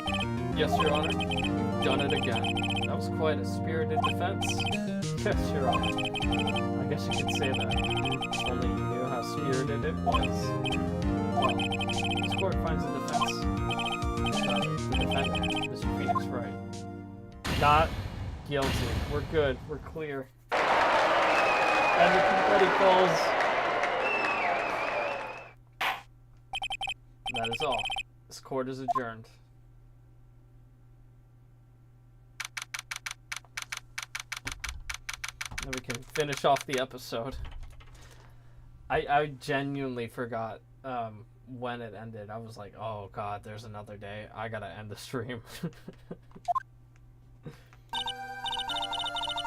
Yes, Your Honor. You've done it again. That was quite a spirited defense. Yes, Your Honor. I guess you could say that. If only you knew how spirited it was. Well, this court finds the defense. The defendant, Mr. Phoenix Wright. Not guilty. We're good. We're clear. And the confetti falls. That is all. This court is adjourned. Then we can finish off the episode. I genuinely forgot when it ended. I was like, oh god, there's another day. I gotta end the stream.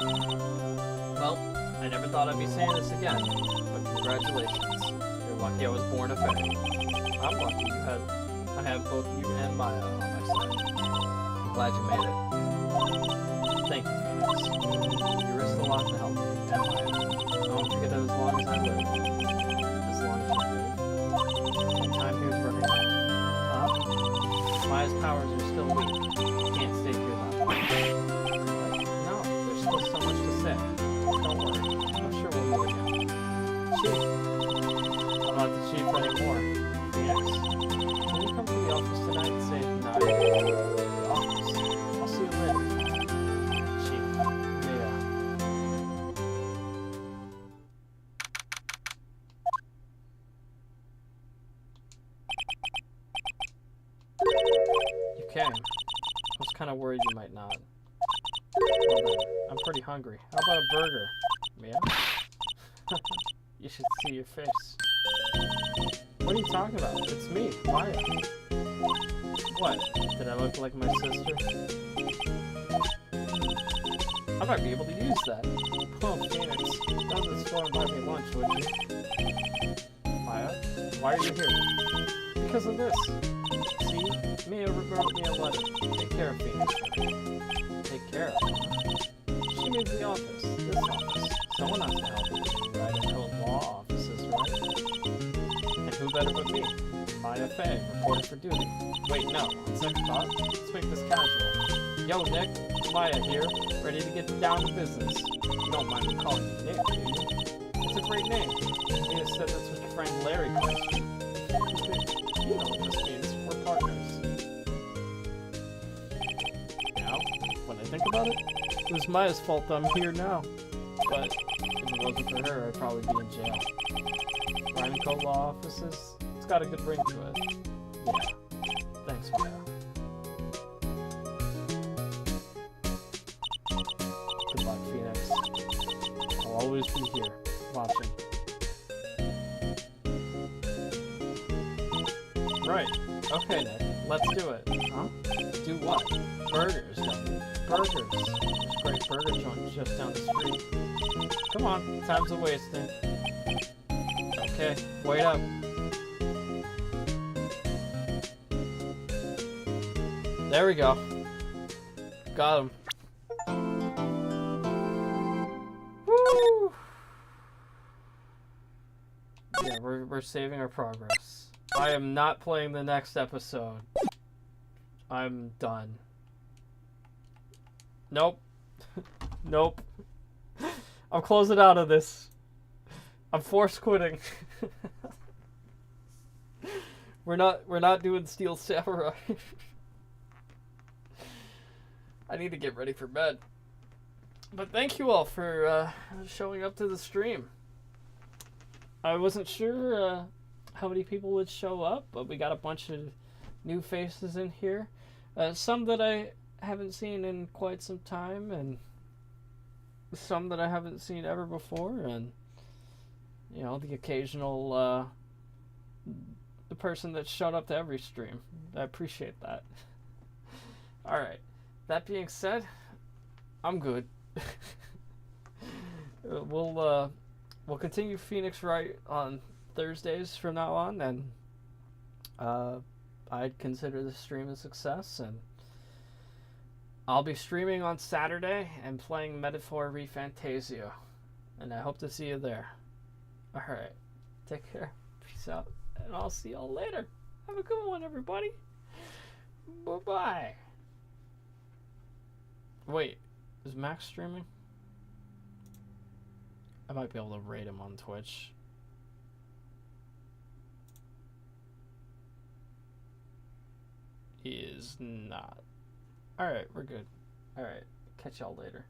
Well, I never thought I'd be saying this again, but congratulations. You're lucky I was born a fae. I'm lucky I have both you and Maya on my side. I'm glad you made it. Thank you, Phoenix. You risked a lot to help me, and Maya. I won't forget that as long as I live. As long as you live. And time here is running out. Huh? Maya's powers are still weak. Can't stay here that long. No, there's still so much to say. Don't worry. I'm sure we'll meet again. Chief. I'm not the chief anymore. Phoenix. Can you come to the office tonight and say 9? The office. I'll see you later. Chief. Mia. You came. I was kind of worried you might not. Well then, I'm pretty hungry. How about a burger? Mia? You should see your face. What are you talking about? It's me, Maya. What? Did I look like my sister? I might be able to use that. Oh, Phoenix. Down to the store and buy me lunch, would you? Maya? Why are you here? because of this. See? Mia wrote me a letter. Take care of Phoenix. Take care of her. She means the office. This office. Someone has to help me. Right into law offices, right? And who better but me? Maya Fey, reporting for duty. Wait, no. On second thought, let's make this casual. Yo, Nick. Maya here. Ready to get down to business. You don't mind me calling you Nick, do you? It's a great name. Mia said that's what your friend Larry calls you. You know what this means. We're partners. Now, when I think about it, it was Maya's fault that I'm here now. But if it wasn't for her, I'd probably be in jail. Ryan Co. Law offices? It's got a good ring to it. Yeah. Thanks, Maya. Good luck, Phoenix. I'll always be here, watching. Right. Okay, Nick. Let's do it. Huh? Do what? Burgers, dummy. Burgers. There's a great burger joint just down the street. Come on, time's a wasting. Okay, wait up. There we go. Got him. Woo! Yeah, we're saving our progress. I am not playing the next episode. I'm done. Nope. Nope. I'm closing out of this. I'm force quitting. We're not doing Steel Samurai. I need to get ready for bed. But thank you all for showing up to the stream. I wasn't sure how many people would show up, but we got a bunch of new faces in here. Some that I haven't seen in quite some time, and some that I haven't seen ever before, and you know, the occasional the person that showed up to every stream. I appreciate that. Alright, that being said, I'm good. We'll continue Phoenix Wright on Thursdays from now on, and I'd consider the stream a success, and I'll be streaming on Saturday and playing Metaphor ReFantasio, and I hope to see you there. Alright, take care, peace out, and I'll see y'all later. Have a good one, everybody. Bye-bye. Wait, is Max streaming? I might be able to rate him on Twitch. He is not. Alright, we're good. Alright, catch y'all later.